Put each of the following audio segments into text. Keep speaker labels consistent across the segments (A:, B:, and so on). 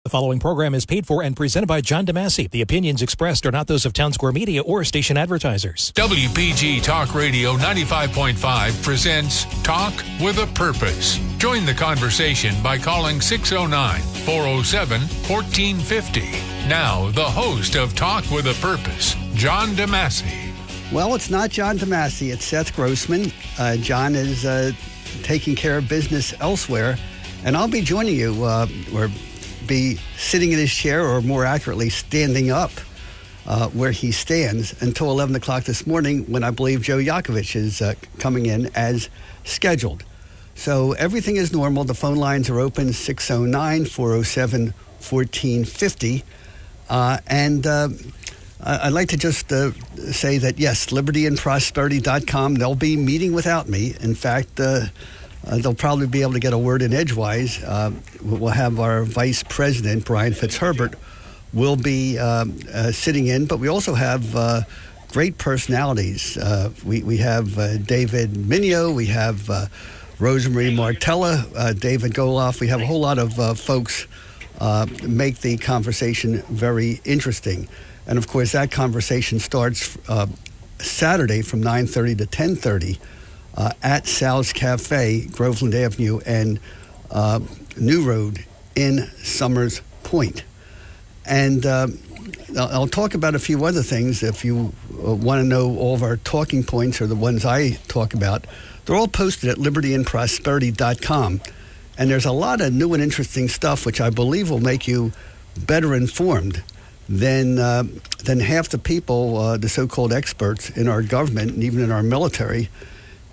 A: The following program is paid for and presented by John DeMasi. The opinions expressed are not those of Town Square Media or station advertisers.
B: WPG Talk Radio 95.5 presents Talk with a Purpose. Join the conversation by calling 609-407-1450. Now, the host of Talk with a Purpose, John DeMasi.
C: Well, it's not John DeMasi, it's Seth Grossman. John is taking care of business elsewhere, and I'll be joining you, or be sitting in his chair, or more accurately, standing up where he stands until 11 o'clock this morning, when I believe Joe Yocavitch is coming in as scheduled. So everything is normal. The phone lines are open, 609-407-1450. And I'd like to just say that, yes, libertyandprosperity.com, they'll be meeting without me. In fact, they'll probably be able to get a word in edgewise. We'll have our Vice President, Brian Fitzherbert, will be sitting in, but we also have great personalities. We have David Minio, we have Rosemarie Martella, David Goloff. We have a whole lot of folks make the conversation very interesting. And of course, that conversation starts Saturday from 9:30 to 10:30 at Sal's Cafe, Groveland Avenue and New Road in Summers Point. And I'll talk about a few other things. If you want to know all of our talking points, or the ones I talk about, they're all posted at libertyandprosperity.com. And there's a lot of new and interesting stuff which I believe will make you better informed than half the people, the so-called experts in our government and even in our military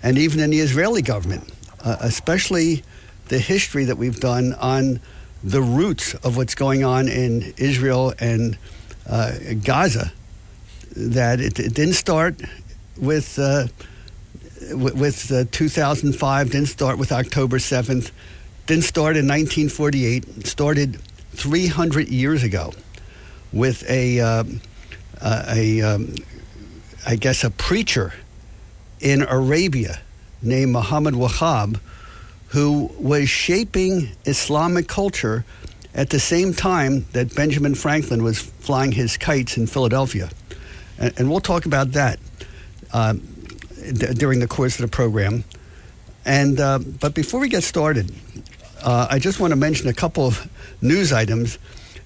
C: and even in the Israeli government, especially the history that we've done on the roots of what's going on in Israel and Gaza. That it didn't start with 2005, didn't start with October 7th, didn't start in 1948. It started 300 years ago with I guess a preacher in Arabia named Muhammad Wahab, who was shaping Islamic culture at the same time that Benjamin Franklin was flying his kites in Philadelphia. And we'll talk about that during the course of the program. And but before we get started, I just want to mention a couple of news items,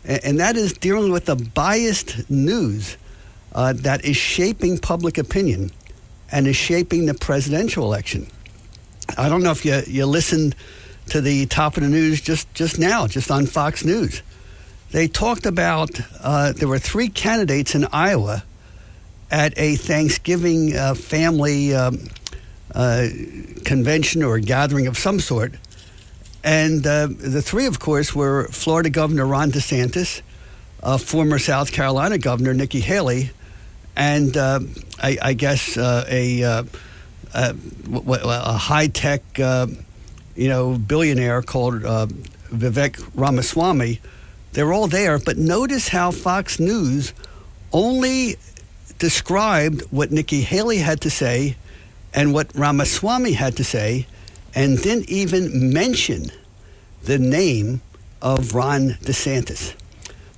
C: and that is dealing with the biased news that is shaping public opinion and is shaping the presidential election. I don't know if you listened to the top of the news just now, just on Fox News. They talked about there were 3 candidates in Iowa at a Thanksgiving family convention or gathering of some sort. And the 3, of course, were Florida Governor Ron DeSantis, former South Carolina Governor Nikki Haley, and I guess a high-tech, billionaire called Vivek Ramaswamy. They're all there, but notice how Fox News only described what Nikki Haley had to say and what Ramaswamy had to say, and didn't even mention the name of Ron DeSantis.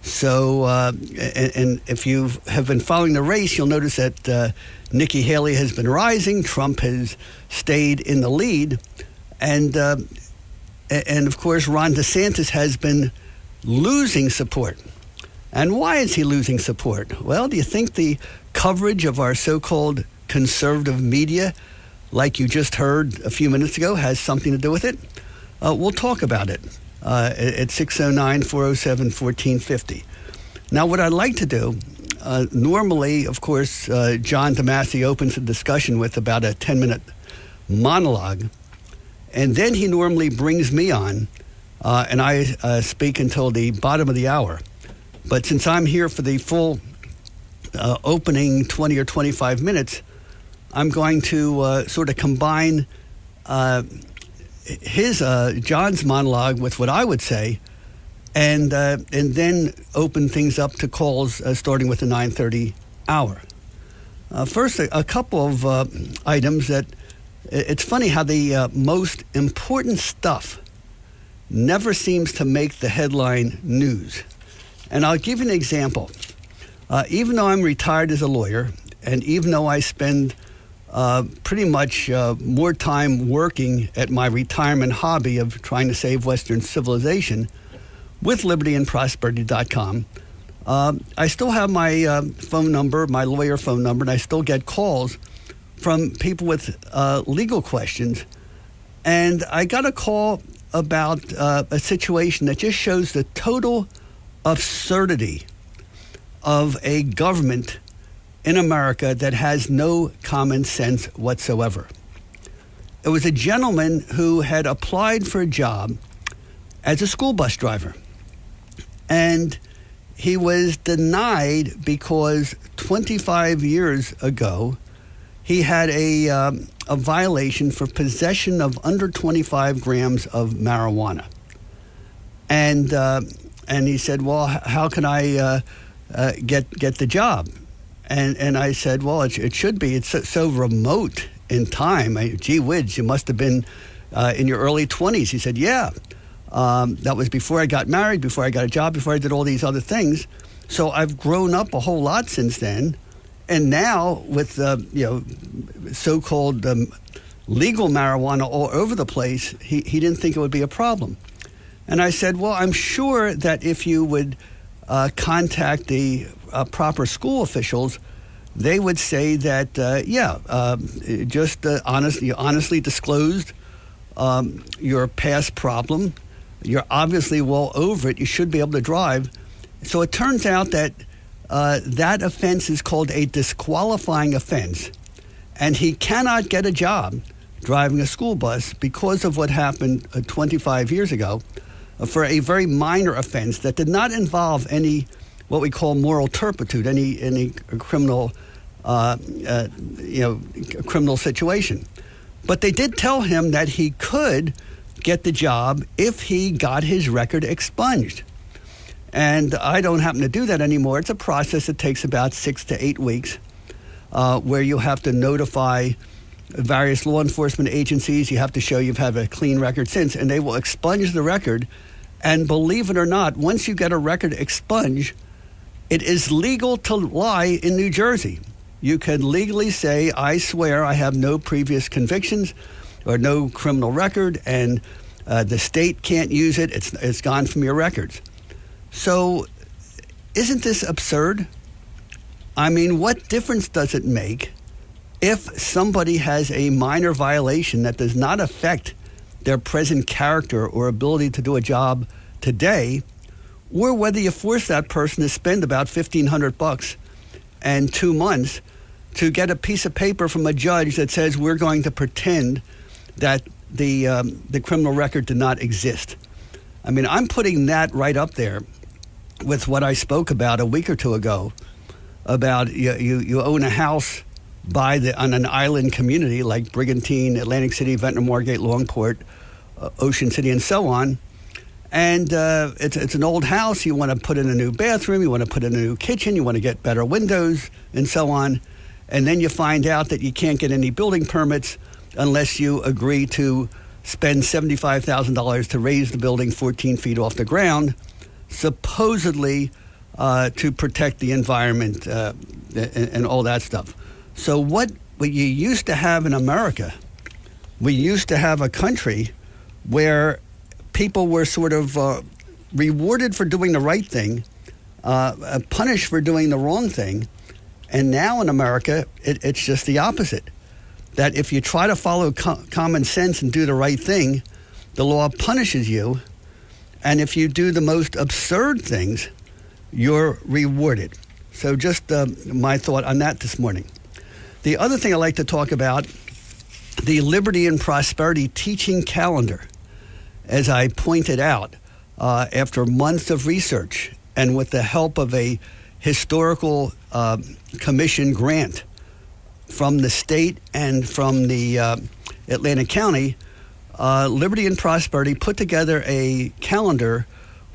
C: So, and if you have been following the race, you'll notice that Nikki Haley has been rising. Trump has stayed in the lead. And of course, Ron DeSantis has been losing support. And why is he losing support? Well, do you think the coverage of our so-called conservative media, like you just heard a few minutes ago, has something to do with it? We'll talk about it at 609-407-1450. Now, what I'd like to do, normally, of course, John DeMasi opens the discussion with about a 10-minute monologue, and then he normally brings me on, and I speak until the bottom of the hour. But since I'm here for the full opening 20 or 25 minutes, I'm going to sort of combine John's monologue with what I would say, and then open things up to calls starting with the 9:30 hour. First, a couple of items that it's funny how the most important stuff never seems to make the headline news. And I'll give you an example. Even though I'm retired as a lawyer, and even though I spend pretty much more time working at my retirement hobby of trying to save Western civilization with libertyandprosperity.com, I still have my phone number, my lawyer phone number, and I still get calls from people with legal questions. And I got a call about a situation that just shows the total absurdity of a government in America that has no common sense whatsoever. It was a gentleman who had applied for a job as a school bus driver. And he was denied because 25 years ago, he had a violation for possession of under 25 grams of marijuana. And he said, well, how can I get the job? And I said, well, it should be. It's so remote in time. Gee whiz, you must have been in your early 20s. He said, yeah. That was before I got married, before I got a job, before I did all these other things. So I've grown up a whole lot since then. And now with so-called legal marijuana all over the place, he didn't think it would be a problem. And I said, well, I'm sure that if you would contact the proper school officials, they would say that, you honestly disclosed your past problem. You're obviously well over it. You should be able to drive. So it turns out that that offense is called a disqualifying offense, and he cannot get a job driving a school bus because of what happened 25 years ago for a very minor offense that did not involve any what we call moral turpitude, any criminal criminal situation. But they did tell him that he could get the job if he got his record expunged. And I don't happen to do that anymore. It's a process that takes about 6 to 8 weeks where you have to notify various law enforcement agencies. You have to show you've had a clean record since, and they will expunge the record. And believe it or not, once you get a record expunged, it is legal to lie in New Jersey. You can legally say, I swear I have no previous convictions or no criminal record, and the state can't use it. It's gone from your records. So isn't this absurd? I mean, what difference does it make if somebody has a minor violation that does not affect their present character or ability to do a job today, or whether you force that person to spend about $1,500 and 2 months to get a piece of paper from a judge that says we're going to pretend that the criminal record did not exist. I mean, I'm putting that right up there with what I spoke about a week or two ago about you own a house on an island community like Brigantine, Atlantic City, Ventnor, Moorgate, Longport, Ocean City, and so on. And it's an old house. You want to put in a new bathroom. You want to put in a new kitchen. You want to get better windows and so on. And then you find out that you can't get any building permits unless you agree to spend $75,000 to raise the building 14 feet off the ground, supposedly to protect the environment and all that stuff. So what you used to have in America, we used to have a country where people were sort of rewarded for doing the right thing, punished for doing the wrong thing. And now in America, it's just the opposite. That if you try to follow common sense and do the right thing, the law punishes you. And if you do the most absurd things, you're rewarded. So just my thought on that this morning. The other thing I'd like to talk about, the Liberty and Prosperity teaching calendar. As I pointed out, after months of research and with the help of a historical commission grant from the state and from the Atlantic County, Liberty and Prosperity put together a calendar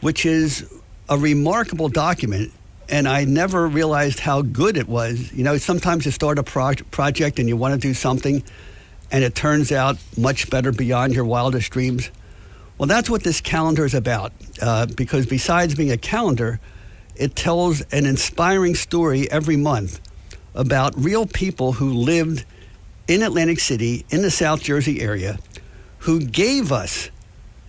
C: which is a remarkable document, and I never realized how good it was. You know, sometimes you start a project and you want to do something, and it turns out much better beyond your wildest dreams. Well, that's what this calendar is about, because besides being a calendar, it tells an inspiring story every month about real people who lived in Atlantic City, in the South Jersey area, who gave us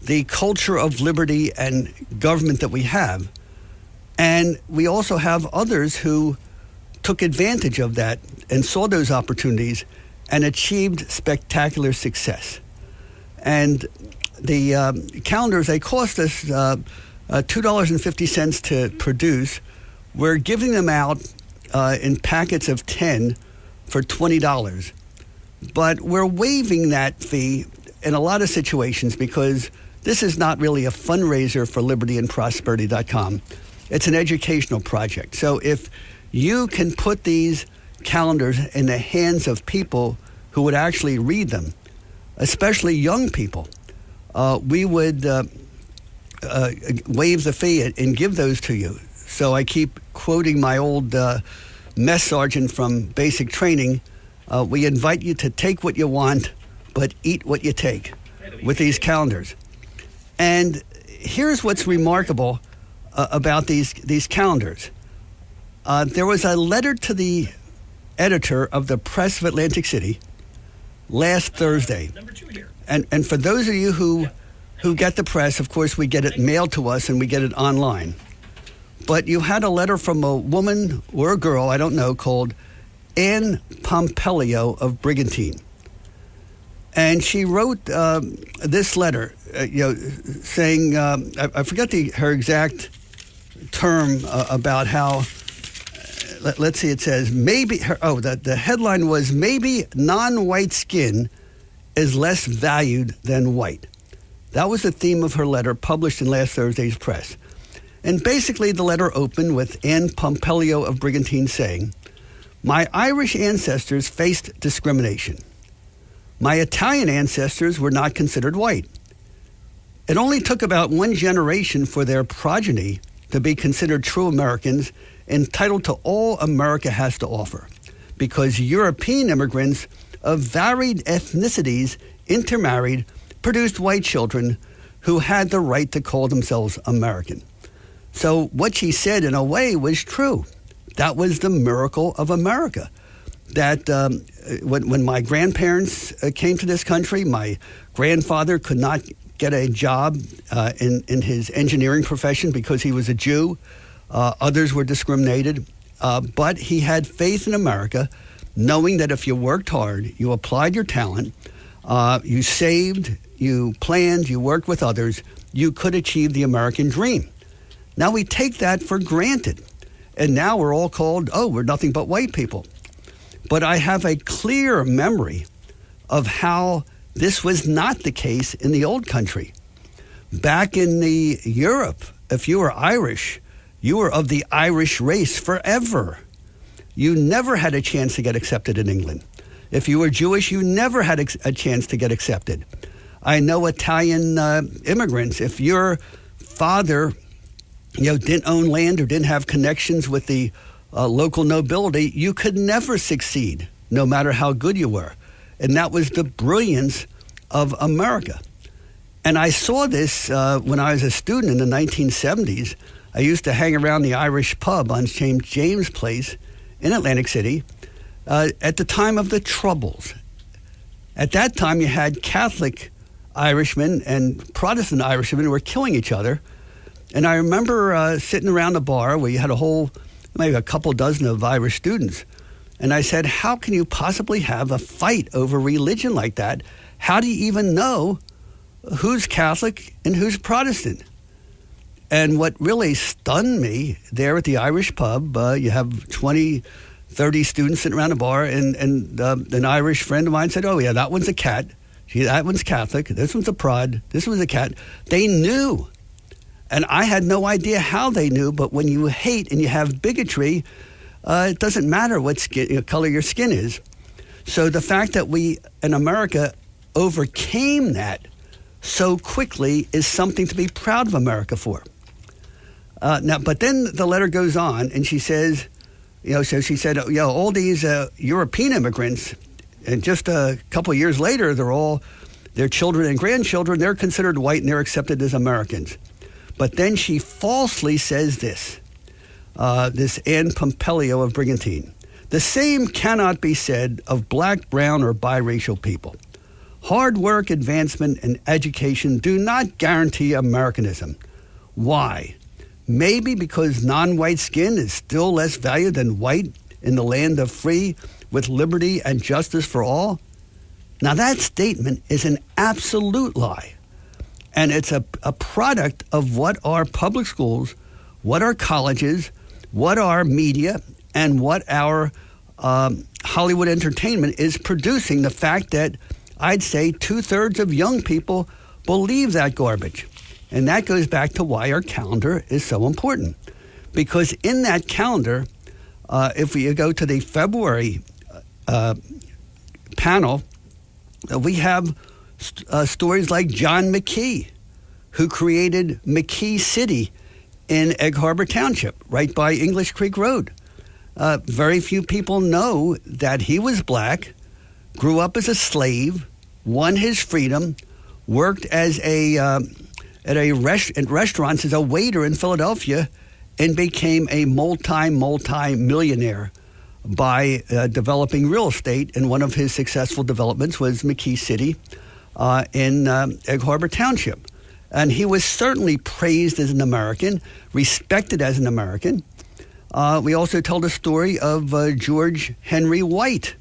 C: the culture of liberty and government that we have. And we also have others who took advantage of that and saw those opportunities and achieved spectacular success. And the calendars, they cost us $2.50 to produce. We're giving them out in packets of 10 for $20. But we're waiving that fee in a lot of situations because this is not really a fundraiser for libertyandprosperity.com. It's an educational project. So if you can put these calendars in the hands of people who would actually read them, especially young people, we would waive the fee and give those to you. So I keep quoting my old mess sergeant from basic training. We invite you to take what you want, but eat what you take with these calendars. And here's what's remarkable about these calendars. There was a letter to the editor of the Press of Atlantic City last Thursday. And for those of you who get the press, of course, we get it mailed to us and we get it online. But you had a letter from a woman or a girl, I don't know, called Ann Pompelio of Brigantine. And she wrote this letter, saying, I forget her exact term about how, let's see, it says, the headline was, maybe non-white skin is less valued than white. That was the theme of her letter published in last Thursday's press. And basically the letter opened with Ann Pompelio of Brigantine saying, my Irish ancestors faced discrimination. My Italian ancestors were not considered white. It only took about one generation for their progeny to be considered true Americans entitled to all America has to offer, because European immigrants of varied ethnicities intermarried, produced white children who had the right to call themselves American. So what she said, in a way, was true. That was the miracle of America. That when my grandparents came to this country, my grandfather could not get a job in his engineering profession because he was a Jew. Others were discriminated. But he had faith in America, knowing that if you worked hard, you applied your talent, you saved, you planned, you worked with others, you could achieve the American dream. Now we take that for granted. And now we're all called, we're nothing but white people. But I have a clear memory of how this was not the case in the old country. Back in the Europe, if you were Irish, you were of the Irish race forever. You never had a chance to get accepted in England. If you were Jewish, you never had a chance to get accepted. I know Italian immigrants. If your father didn't own land or didn't have connections with the local nobility, you could never succeed, no matter how good you were. And that was the brilliance of America. And I saw this when I was a student in the 1970s. I used to hang around the Irish pub on St. James Place in Atlantic City at the time of the Troubles. At that time, you had Catholic Irishmen and Protestant Irishmen who were killing each other. And I remember sitting around a bar where you had maybe a couple dozen of Irish students. And I said, how can you possibly have a fight over religion like that? How do you even know who's Catholic and who's Protestant? And what really stunned me there at the Irish pub, you have 20, 30 students sitting around a bar, and an Irish friend of mine said, that one's a cat. That one's Catholic. This one's a prod. This one's a cat. They knew. And I had no idea how they knew, but when you hate and you have bigotry, it doesn't matter what color your skin is. So the fact that we in America overcame that so quickly is something to be proud of America for. But then the letter goes on, and she says, so she said, all these European immigrants, and just a couple of years later, their children and grandchildren, they're considered white and they're accepted as Americans. But then she falsely says this Ann Pompilio of Brigantine. The same cannot be said of black, brown, or biracial people. Hard work, advancement, and education do not guarantee Americanism. Why? Maybe because non-white skin is still less valued than white in the land of free with liberty and justice for all? Now that statement is an absolute lie. And it's a product of what our public schools, what our colleges, what our media, and what our Hollywood entertainment is producing. The fact that I'd say 2/3 of young people believe that garbage. And that goes back to why our calendar is so important. Because in that calendar, if we go to the February panel, we have stories like John McKee, who created McKee City in Egg Harbor Township, right by English Creek Road. Very few people know that he was black, grew up as a slave, won his freedom, worked as at restaurants as a waiter in Philadelphia, and became a multi-millionaire by developing real estate. And one of his successful developments was McKee City in Egg Harbor Township. And he was certainly praised as an American, respected as an American. We also tell the story of George Henry White,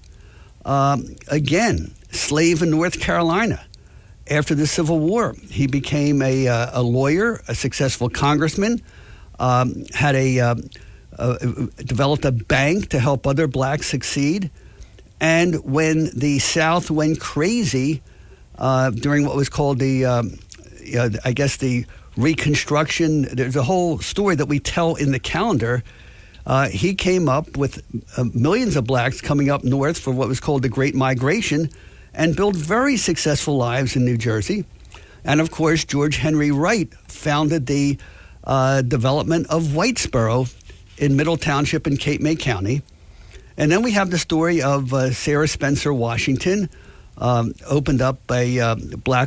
C: again, slave in North Carolina. After the Civil War, he became a lawyer, a successful congressman, developed a bank to help other blacks succeed. And when the South went crazy during what was called the Reconstruction, there's a whole story that we tell in the calendar. He came up with millions of blacks coming up north for what was called the Great Migration and built very successful lives in New Jersey. And of course, George Henry Wright founded the development of Whitesboro in Middle Township in Cape May County. And then we have the story of Sarah Spencer Washington, black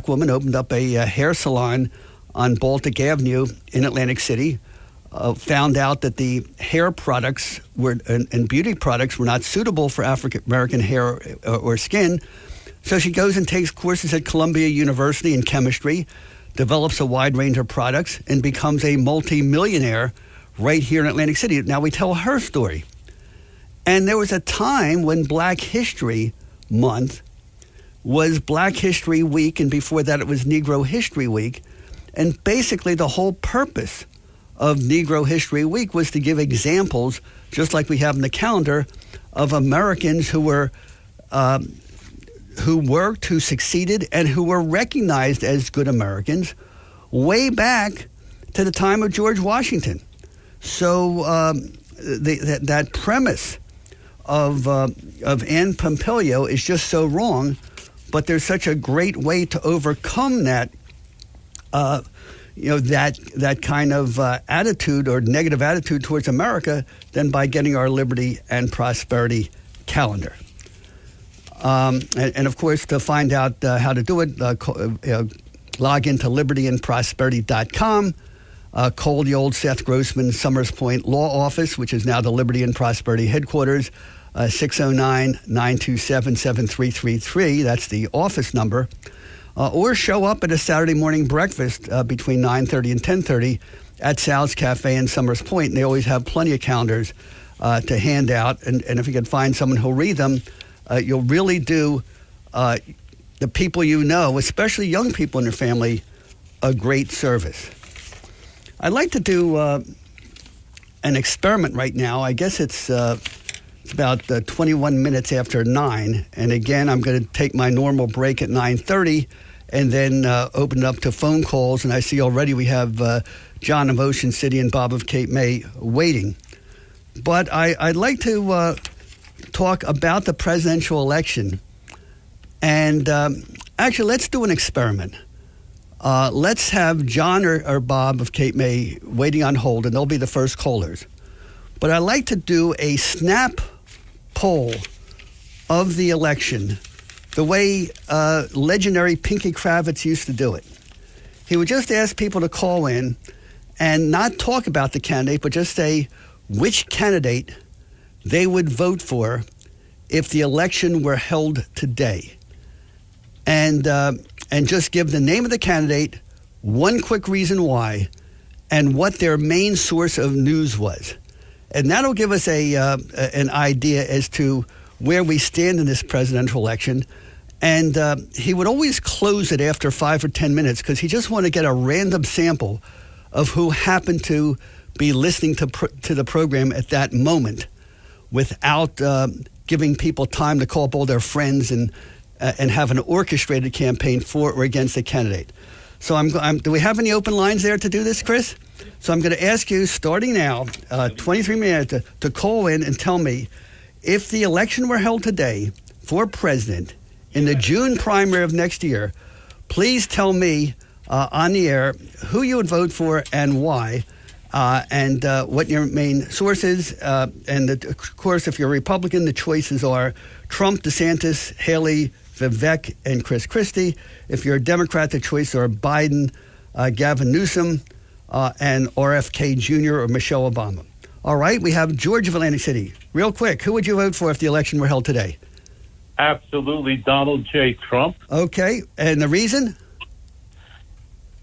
C: woman opened up a hair salon on Baltic Avenue in Atlantic City, found out that the hair products and beauty products were not suitable for African American hair or skin. So she goes and takes courses at Columbia University in chemistry, develops a wide range of products, and becomes a multi-millionaire right here in Atlantic City. Now we tell her story. And there was a time when Black History Month was Black History Week, and before that it was Negro History Week. And basically the whole purpose of Negro History Week was to give examples, just like we have in the calendar, of Americans who were who worked, who succeeded, and who were recognized as good Americans way back to the time of George Washington. So that premise of Ann Pompilio is just so wrong, but there's such a great way to overcome that, that kind of attitude or negative attitude towards America than by getting our liberty and prosperity calendar. And of course, to find out how to do it, log into libertyandprosperity.com. Call the old Seth Grossman Summers Point Law Office, which is now the Liberty and Prosperity headquarters, 609-927-7333. That's the office number. Or show up at a Saturday morning breakfast between 9:30 and 10:30 at Sal's Cafe in Summers Point. And they always have plenty of calendars to hand out. And if you can find someone who'll read them, you'll really do the people you know, especially young people in your family, a great service. I'd like to do an experiment right now. I guess it's about 21 minutes after 9. And again, I'm going to take my normal break at 9:30 and then open it up to phone calls. And I see already we have John of Ocean City and Bob of Cape May waiting. But I'd like to talk about the presidential election. And actually, let's do an experiment. Let's have John or Bob of Cape May waiting on hold, and they'll be the first callers. But I'd like to do a snap poll of the election the way legendary Pinky Kravitz used to do it. He would just ask people to call in and not talk about the candidate, but just say which candidate they would vote for if the election were held today. And just give the name of the candidate, one quick reason why, and what their main source of news was. And that'll give us an idea as to where we stand in this presidential election. And he would always close it after 5 or 10 minutes because he just wanted to get a random sample of who happened to be listening to the program at that moment without giving people time to call up all their friends and have an orchestrated campaign for or against a candidate. So do we have any open lines there to do this, Chris? So I'm going to ask you, starting now, 23 minutes, to call in and tell me if the election were held today for president in the June primary of next year, please tell me on the air who you would vote for and why, and what your main source is. And of course, if you're a Republican, the choices are Trump, DeSantis, Haley, Vivek, and Chris Christie. If you're a Democrat, the choices are Biden, Gavin Newsom, and RFK Jr. or Michelle Obama. All right, we have George of Atlantic City. Real quick, who would you vote for if the election were held today?
D: Absolutely Donald J. Trump.
C: Okay, and the reason?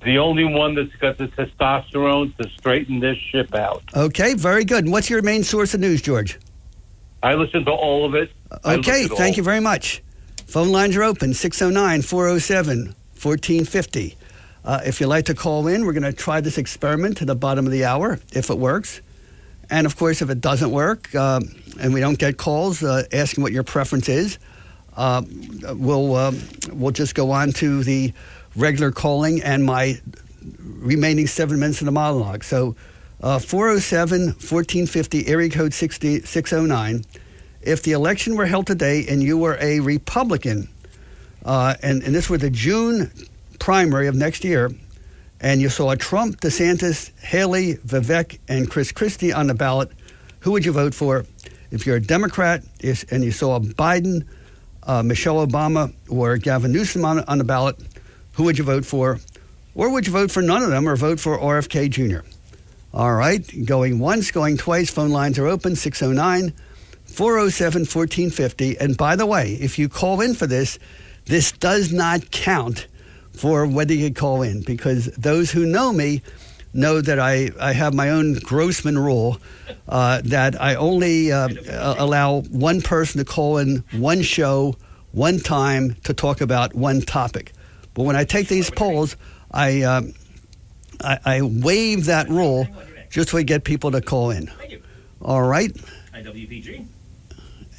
D: The only one that's got the testosterone to straighten this ship out.
C: Okay, very good. And what's your main source of news, George?
D: I listen to all of it.
C: Okay, thank you very much. Phone lines are open, 609-407-1450. If you'd like to call in, we're going to try this experiment to the bottom of the hour, if it works. And, of course, if it doesn't work and we don't get calls asking what your preference is, we'll just go on to the regular calling and my remaining 7 minutes of the monologue. So 407-1450, area code 609. If the election were held today and you were a Republican, and this were the June primary of next year, and you saw Trump, DeSantis, Haley, Vivek, and Chris Christie on the ballot, who would you vote for? If you're a Democrat and you saw Biden, Michelle Obama, or Gavin Newsom on the ballot, who would you vote for? Or would you vote for none of them or vote for RFK Jr.? All right, going once, going twice, phone lines are open, 609-407-1450. And by the way, if you call in for this does not count for whether you call in, because those who know me know that I have my own Grossman rule that I only allow one person to call in one show, one time to talk about one topic. But when I take these polls, I waive that rule just to get people to call in.
E: Thank you.
C: All right.
E: WPG.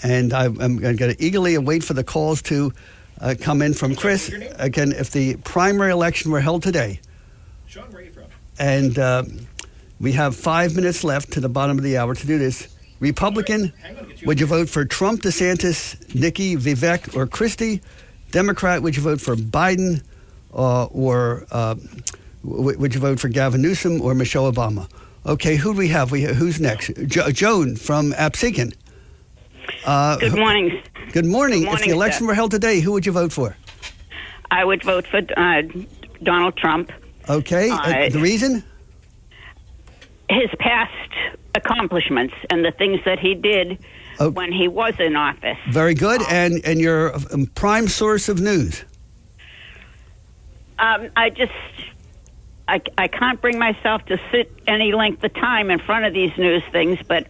C: And I'm going to eagerly wait for the calls to come in from Chris. Again, if the primary election were held today,
E: Sean, where are you from?
C: and we have 5 minutes left to the bottom of the hour to do this. Republican, would you vote for Trump, DeSantis, Nikki, Vivek, or Christie? Democrat, would you vote for Biden, or would you vote for Gavin Newsom or Michelle Obama? Okay, who do we have? Who's next? Joan from Absecon.
F: Good morning.
C: Good morning.
F: Good
C: If the election
F: Seth.
C: were held today, who would you vote for?
F: I would vote for Donald Trump.
C: Okay, the reason?
F: His past accomplishments and the things that he did when he was in office.
C: Very good. And your prime source of news?
F: I can't bring myself to sit any length of time in front of these news things, but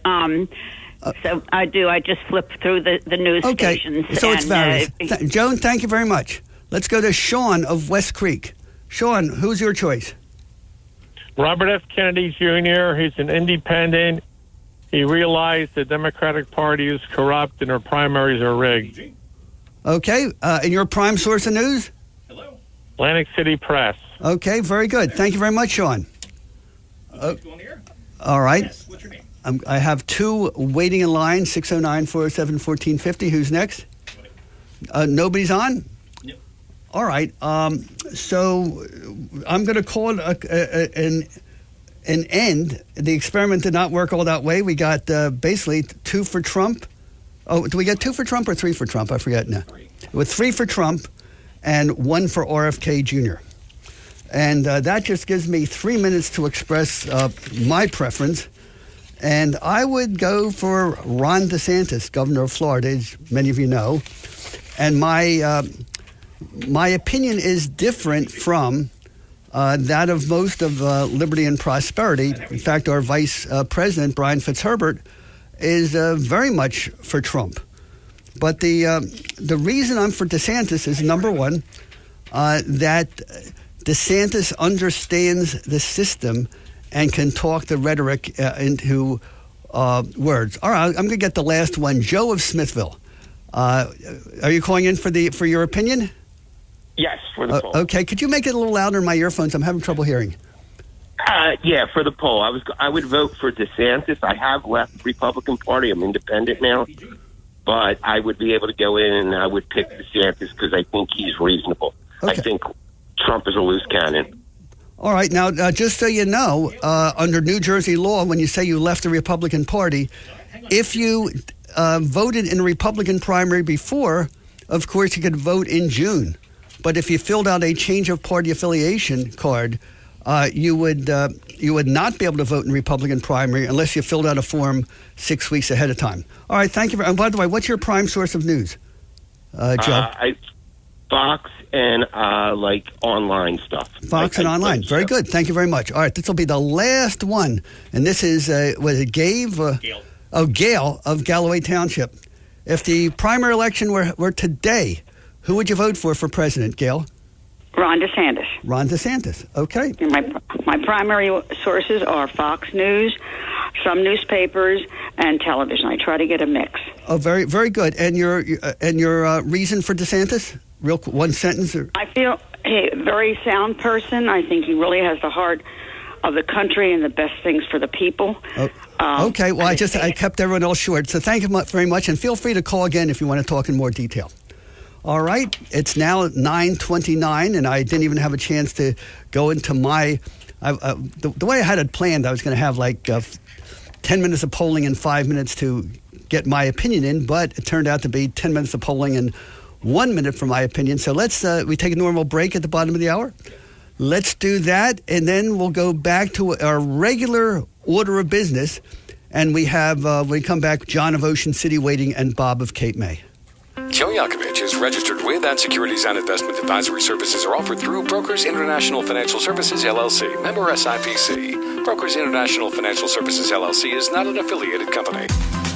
F: so I do. I just flip through the news stations.
C: Okay, so it's various. Joan, thank you very much. Let's go to Sean of West Creek. Sean, who's your choice?
G: Robert F. Kennedy Jr., he's an independent. He realized the Democratic Party is corrupt and their primaries are rigged.
C: Okay, and your prime source of news?
E: Hello.
G: Atlantic City Press.
C: Okay, very good. Thank you very much, Sean.
E: Go on the air?
C: All right.
E: Yes. What's your name?
C: I have two waiting in line, 609-407-1450. Who's next? Nobody's on?
E: Yep.
C: All right. So I'm going to call it an end. The experiment did not work all that way. We got basically 2 for Trump. Oh, do we get 2 for Trump or 3 for Trump? I forget now. with 3 for Trump and 1 for RFK Jr. And that just gives me 3 minutes to express my preference. And I would go for Ron DeSantis, governor of Florida, as many of you know. And my opinion is different from that of most of Liberty and Prosperity. In fact, our vice president, Brian Fitzherbert, is very much for Trump. But the reason I'm for DeSantis is, number one, that DeSantis understands the system and can talk the rhetoric into words. All right, I'm going to get the last one. Joe of Smithville. Are you calling in for your opinion?
H: Yes, for the poll.
C: Okay, could you make it a little louder in my earphones? I'm having trouble hearing.
H: Yeah, for the poll. I would vote for DeSantis. I have left the Republican Party. I'm independent now. But I would be able to go in and I would pick DeSantis because I think he's reasonable. Okay. I think Trump is a loose cannon.
C: All right. Now, just so you know, under New Jersey law, when you say you left the Republican Party, if you voted in a Republican primary before, of course, you could vote in June. But if you filled out a change of party affiliation card, you would not be able to vote in Republican primary unless you filled out a form 6 weeks ahead of time. All right. Thank you. And by the way, what's your prime source of news, Joe?
H: Fox and like online stuff.
C: Fox and online. Very good. Thank you very much. All right, this will be the last one, and this is was it Gail? Oh, Gail of Galloway Township. If the primary election were today, who would you vote for president, Gail?
F: Ron DeSantis.
C: Ron DeSantis. Okay.
F: My primary sources are Fox News, some newspapers, and television. I try to get a mix.
C: Oh, very, very good. And your reason for DeSantis? Real one sentence?
F: I feel a very sound person. I think he really has the heart of the country and the best things for the people.
C: Oh, okay. Well, I kept everyone else short. So thank you very much, and feel free to call again if you want to talk in more detail. All right. It's now 9:29, and I didn't even have a chance to go into my the way I had it planned. I was going to have like 10 minutes of polling and 5 minutes to get my opinion in, but it turned out to be 10 minutes of polling and 1 minute for my opinion. So let's we take a normal break at the bottom of the hour. Let's do that, and then we'll go back to our regular order of business. And we have, when we come back, John of Ocean City waiting and Bob of Cape May.
I: Joe Yocavitch is registered with, and securities and investment advisory services are offered through Brokers International Financial Services, LLC, member SIPC. Brokers International Financial Services, LLC is not an affiliated company.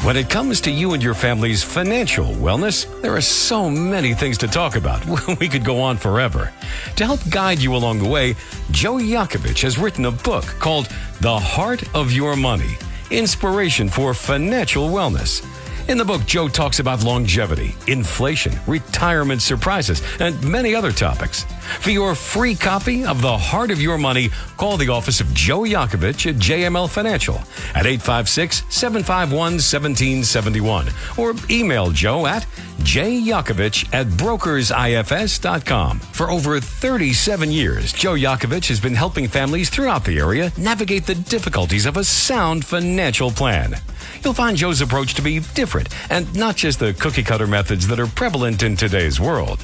I: When it comes to you and your family's financial wellness, there are so many things to talk about. We could go on forever. To help guide you along the way, Joe Yocavitch has written a book called The Heart of Your Money, Inspiration for Financial Wellness. In the book, Joe talks about longevity, inflation, retirement surprises, and many other topics. For your free copy of The Heart of Your Money, call the office of Joe Yocavitch at JML Financial at 856-751-1771 or email Joe at jyocavitch@brokersifs.com. For over 37 years, Joe Yocavitch has been helping families throughout the area navigate the difficulties of a sound financial plan. You'll find Joe's approach to be different and not just the cookie-cutter methods that are prevalent in today's world.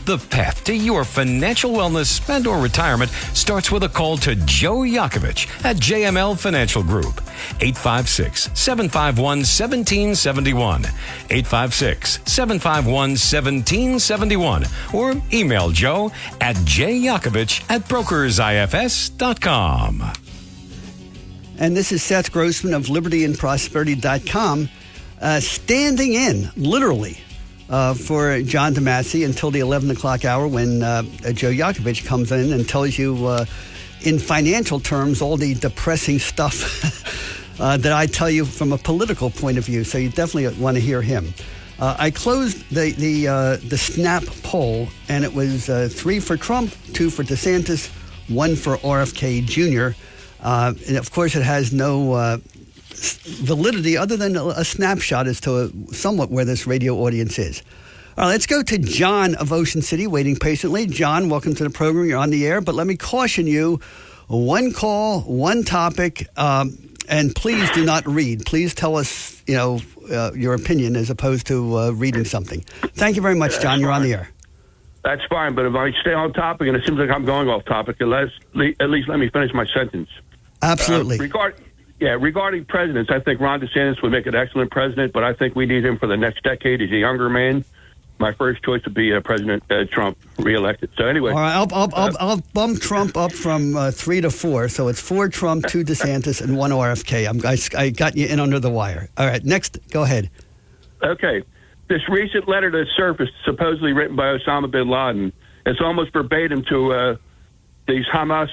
I: The path to your financial wellness and or retirement starts with a call to Joe Yocavitch at JML Financial Group. 856-751-1771. 856-751-1771. Or email Joe at jyocavitch@brokersifs.com.
C: And this is Seth Grossman of libertyandprosperity.com, standing in, literally, for John DeMasi until the 11 o'clock hour when Joe Yocavitch comes in and tells you in financial terms all the depressing stuff that I tell you from a political point of view. So you definitely want to hear him. I closed the Snap poll, and it was 3 for Trump, 2 for DeSantis, 1 for RFK Jr., and of course, it has no validity other than a snapshot as to somewhat where this radio audience is. All right, let's go to John of Ocean City, waiting patiently. John, welcome to the program. You're on the air, but let me caution you, one call, one topic, and please do not read. Please tell us, your opinion as opposed to reading something. Thank you very much, John. You're on the air.
J: That's fine, but if I stay on topic, and it seems like I'm going off topic, at least let me finish my sentence.
C: Absolutely.
J: Regarding presidents, I think Ron DeSantis would make an excellent president, but I think we need him for the next decade. He's a younger man. My first choice would be President Trump reelected. So anyway,
C: all right, I'll bump Trump up from 3 to 4, so it's 4 Trump, 2 DeSantis, and 1 RFK. I got you in under the wire. All right, next, go ahead.
J: Okay. This recent letter that surfaced, supposedly written by Osama bin Laden, it's almost verbatim to these Hamas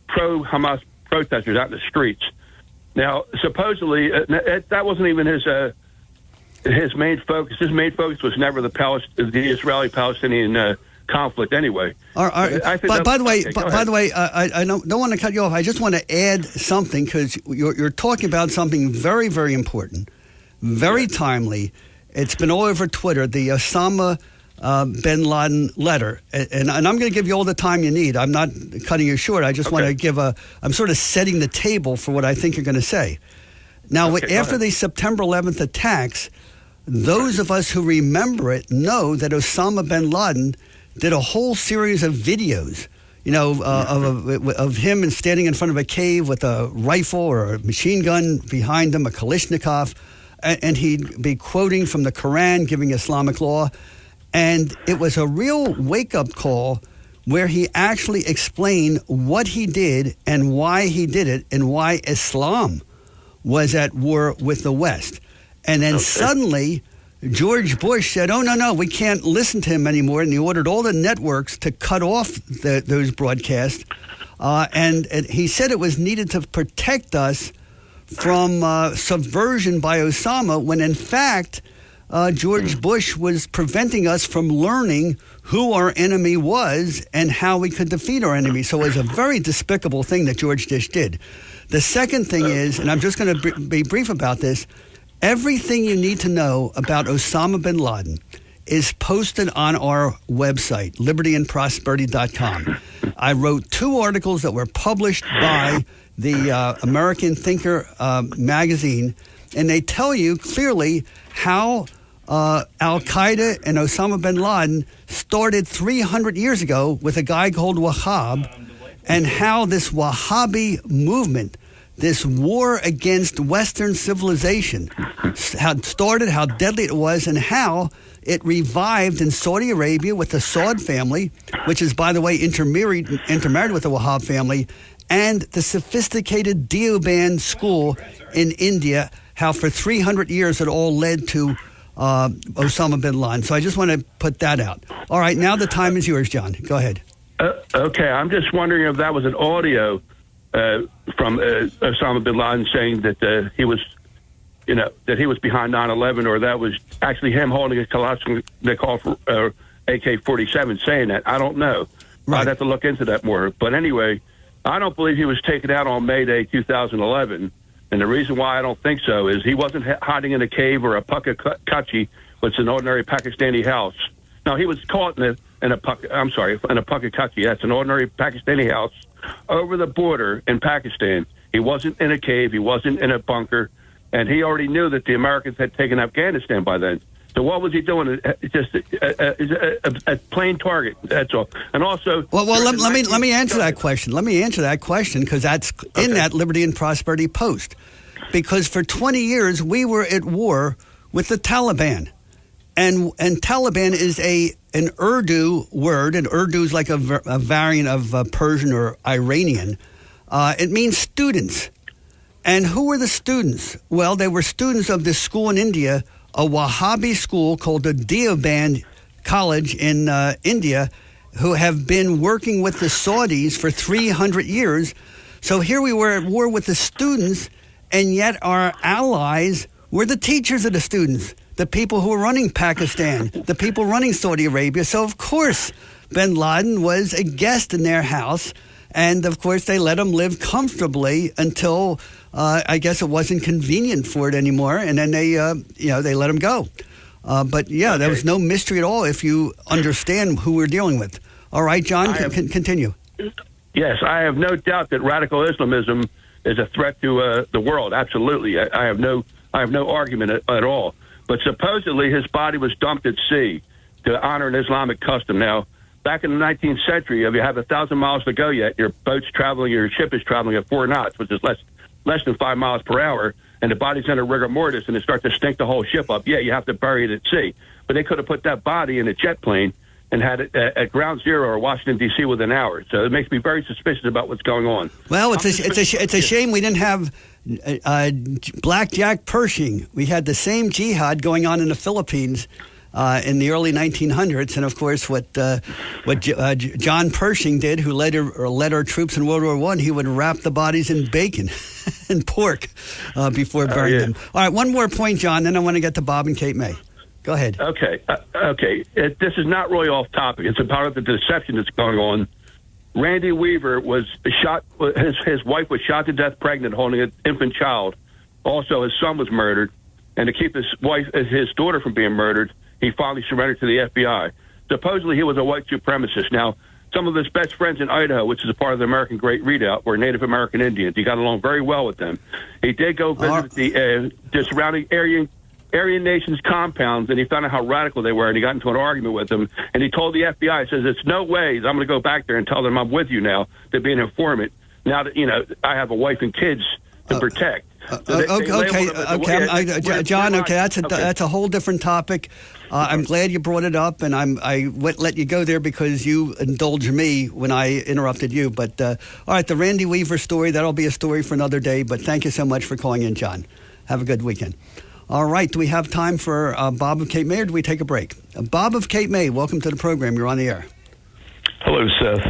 J: pro-Hamas protesters out in the streets. Now, supposedly, that wasn't even his main focus. His main focus was never the Israeli-Palestinian conflict. Anyway,
C: all right. By the way, I don't want to cut you off. I just want to add something because you're talking about something very, very important, very timely. It's been all over Twitter, the Osama bin Laden letter. And I'm going to give you all the time you need. I'm not cutting you short. I just want to give I'm sort of setting the table for what I think you're going to say. Now, after the September 11th attacks, those of us who remember it know that Osama bin Laden did a whole series of videos, of him standing in front of a cave with a rifle or a machine gun behind him, a Kalashnikov. And he'd be quoting from the Quran, giving Islamic law. And it was a real wake-up call where he actually explained what he did and why he did it and why Islam was at war with the West. And then suddenly, George Bush said, oh, no, we can't listen to him anymore. And he ordered all the networks to cut off those broadcasts. And he said it was needed to protect us from subversion by Osama, when in fact George Bush was preventing us from learning who our enemy was and how we could defeat our enemy. So it was a very despicable thing that George Bush did. The second thing is, and I'm just going to be brief about this, everything you need to know about Osama bin Laden is posted on our website, libertyandprosperity.com. I wrote 2 articles that were published by the American Thinker magazine, and they tell you clearly how Al-Qaeda and Osama bin Laden started 300 years ago with a guy called Wahhab, and how this Wahhabi movement, this war against Western civilization, had started, how deadly it was, and how it revived in Saudi Arabia with the Saud family, which is, by the way, intermarried with the Wahhab family, and the sophisticated Deoband school in India, how for 300 years it all led to Osama bin Laden. So I just want to put that out. All right, now the time is yours, John. Go ahead.
J: Okay, I'm just wondering if that was an audio from Osama bin Laden saying that he was, that he was behind 9/11, or that was actually him holding a Kalashnikov AK-47 saying that. I don't know. Right. I'd have to look into that more. But anyway, I don't believe he was taken out on May Day 2011. And the reason why I don't think so is he wasn't hiding in a cave or a puckachi, which is an ordinary Pakistani house. No, he was caught in a puckachi. That's an ordinary Pakistani house over the border in Pakistan. He wasn't in a cave. He wasn't in a bunker. And he already knew that the Americans had taken Afghanistan by then. So what was he doing? Just a plain target. That's all. And also,
C: well, let me answer that question. Let me answer that question because that's in that Liberty and Prosperity post. Because for 20 years we were at war with the Taliban, and Taliban is an Urdu word, and Urdu is like a variant of Persian or Iranian. It means students. And who were the students? Well, they were students of this school in India, a Wahhabi school called the Deoband College in India, who have been working with the Saudis for 300 years. So here we were at war with the students, and yet our allies were the teachers of the students, the people who were running Pakistan, the people running Saudi Arabia. So, of course, bin Laden was a guest in their house, and, of course, they let him live comfortably until I guess it wasn't convenient for it anymore, and then they let him go. But there was no mystery at all if you understand who we're dealing with. All right, John, continue.
J: Yes, I have no doubt that radical Islamism is a threat to the world. Absolutely, I have no I have no argument at all. But supposedly his body was dumped at sea to honor an Islamic custom. Now, back in the 19th century, if you have 1,000 miles to go yet, your boat's traveling, your ship is traveling at 4 knots, which is less than 5 miles per hour, and the body's under rigor mortis, and it starts to stink the whole ship up. Yeah, you have to bury it at sea. But they could have put that body in a jet plane and had it at ground zero or Washington, D.C. within hours. So it makes me very suspicious about what's going on.
C: Well, it's a shame we didn't have Black Jack Pershing. We had the same jihad going on in the Philippines in the early 1900s, and of course, what John Pershing did, who later led our troops in World War I, he would wrap the bodies in bacon and pork before burying them. All right, one more point, John, then I want to get to Bob and Kate May. Go ahead.
J: Okay. This is not really off topic. It's about the deception that's going on. Randy Weaver was shot. His wife was shot to death pregnant, holding an infant child. Also, his son was murdered. And to keep his daughter from being murdered, he finally surrendered to the FBI. Supposedly, he was a white supremacist. Now, some of his best friends in Idaho, which is a part of the American Great Redoubt, were Native American Indians. He got along very well with them. He did go visit the surrounding Aryan nations' compounds, and he found out how radical they were, and he got into an argument with them. And he told the FBI, he says, "It's no way I'm going to go back there and tell them I'm with you now to be an informant. Now that I have a wife and kids to protect."
C: John. Okay, that's a whole different topic. I'm glad you brought it up, and I let you go there because you indulged me when I interrupted you. But all right, the Randy Weaver story, that'll be a story for another day. But thank you so much for calling in, John. Have a good weekend. All right, do we have time for Bob of Cape May, or do we take a break? Bob of Cape May, welcome to the program. You're on the air.
K: Hello, Seth.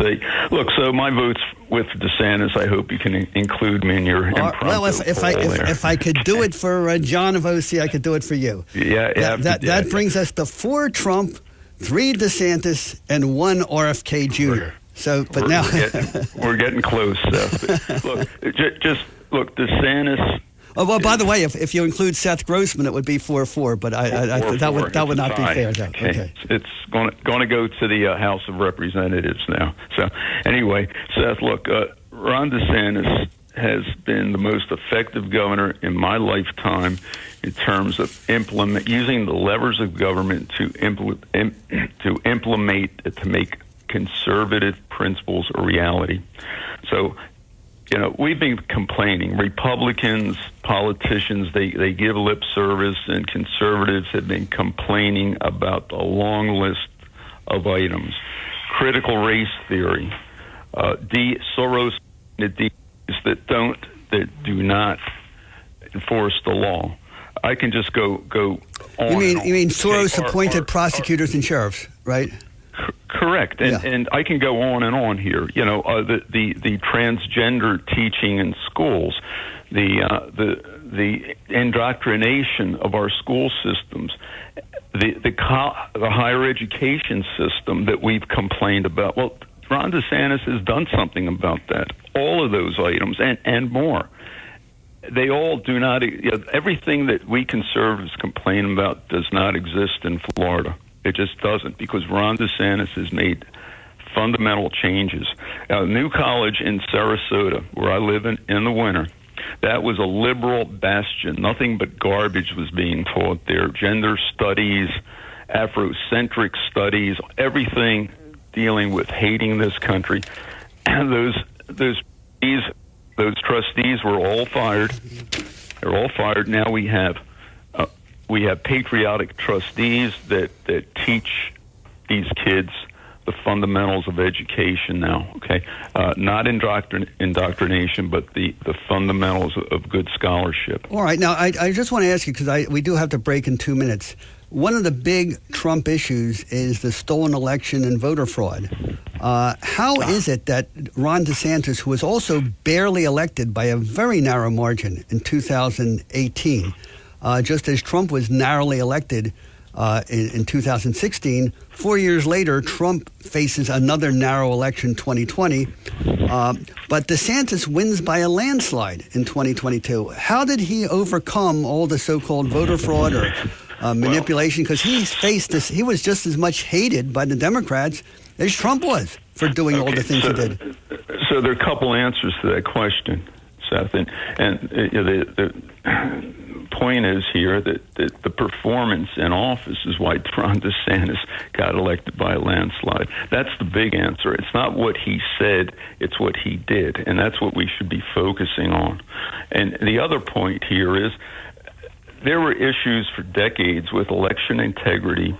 K: Look, so my vote's with DeSantis. I hope you can include me in your impromptu
C: well, if I could do it for John of OC, I could do it for you.
K: Yeah.
C: That brings us to 4 Trump, 3 DeSantis, and 1 RFK Jr. So, but now
K: we're getting close, Seth. Look, look, DeSantis.
C: Oh, well, by the way, if you include Seth Grossman, it would be 4-4, but that would not be fair, though. Okay.
K: It's going to go to the House of Representatives now. So anyway, Seth, look, Ron DeSantis has been the most effective governor in my lifetime in terms of using the levers of government to make conservative principles a reality. So, we've been complaining. Republicans, politicians, they give lip service, and conservatives have been complaining about the long list of items. Critical race theory, Soros that do not enforce the law. I can just go on.
C: You mean Soros appointed prosecutors and sheriffs, right?
K: Correct, and I can go on and on here. The transgender teaching in schools, the indoctrination of our school systems, the higher education system that we've complained about. Well, Ron DeSantis has done something about that. All of those items and more. They all do not. Everything that we conservatives complain about does not exist in Florida. It just doesn't, because Ron DeSantis has made fundamental changes. New College in Sarasota, where I live in the winter, that was a liberal bastion. Nothing but garbage was being taught there. Gender studies, Afrocentric studies, everything dealing with hating this country. And those trustees were all fired. They're all fired. Now we have patriotic trustees that teach these kids the fundamentals of education now, okay? Not indoctrination, but the fundamentals of good scholarship.
C: All right. Now, I just want to ask you, because we do have to break in 2 minutes. One of the big Trump issues is the stolen election and voter fraud. How is it that Ron DeSantis, who was also barely elected by a very narrow margin in 2018, just as Trump was narrowly elected in 2016, 4 years later, Trump faces another narrow election, 2020. But DeSantis wins by a landslide in 2022. How did he overcome all the so-called voter fraud or manipulation? Because he faced this. He was just as much hated by the Democrats as Trump was for doing all the things he did.
K: So there are a couple answers to that question, Seth. And the point is here that the performance in office is why Ron DeSantis got elected by a landslide. That's the big answer. It's not what he said, it's what he did, and that's what we should be focusing on. And the other point here is there were issues for decades with election integrity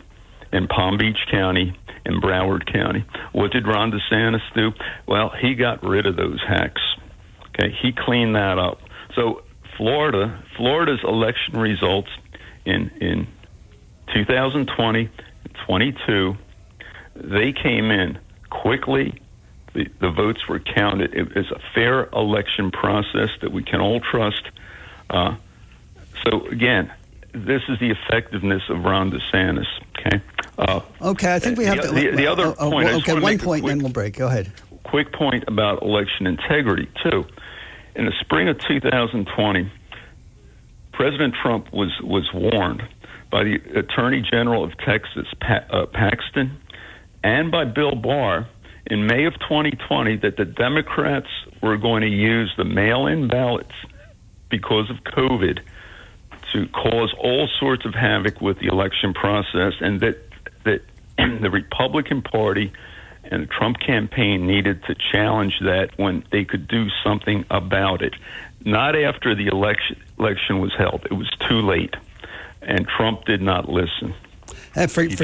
K: in Palm Beach County and Broward County. What did Ron DeSantis do? Well, he got rid of those hacks. Okay, he cleaned that up. So Florida's election results in 2020 and 22, they came in quickly. The votes were counted. It was a fair election process that we can all trust. So again, this is the effectiveness of Ron DeSantis. Okay.
C: Okay, I think we have
K: the other point.
C: Okay, one point, then we'll break. Go ahead.
K: Quick point about election integrity too. In the spring of 2020, President Trump was warned by the Attorney General of Texas, Paxton, and by Bill Barr in May of 2020 that the Democrats were going to use the mail-in ballots because of COVID to cause all sorts of havoc with the election process, and that the Republican Party and the Trump campaign needed to challenge that when they could do something about it. Not after the election was held. It was too late, and Trump did not listen.
C: Forget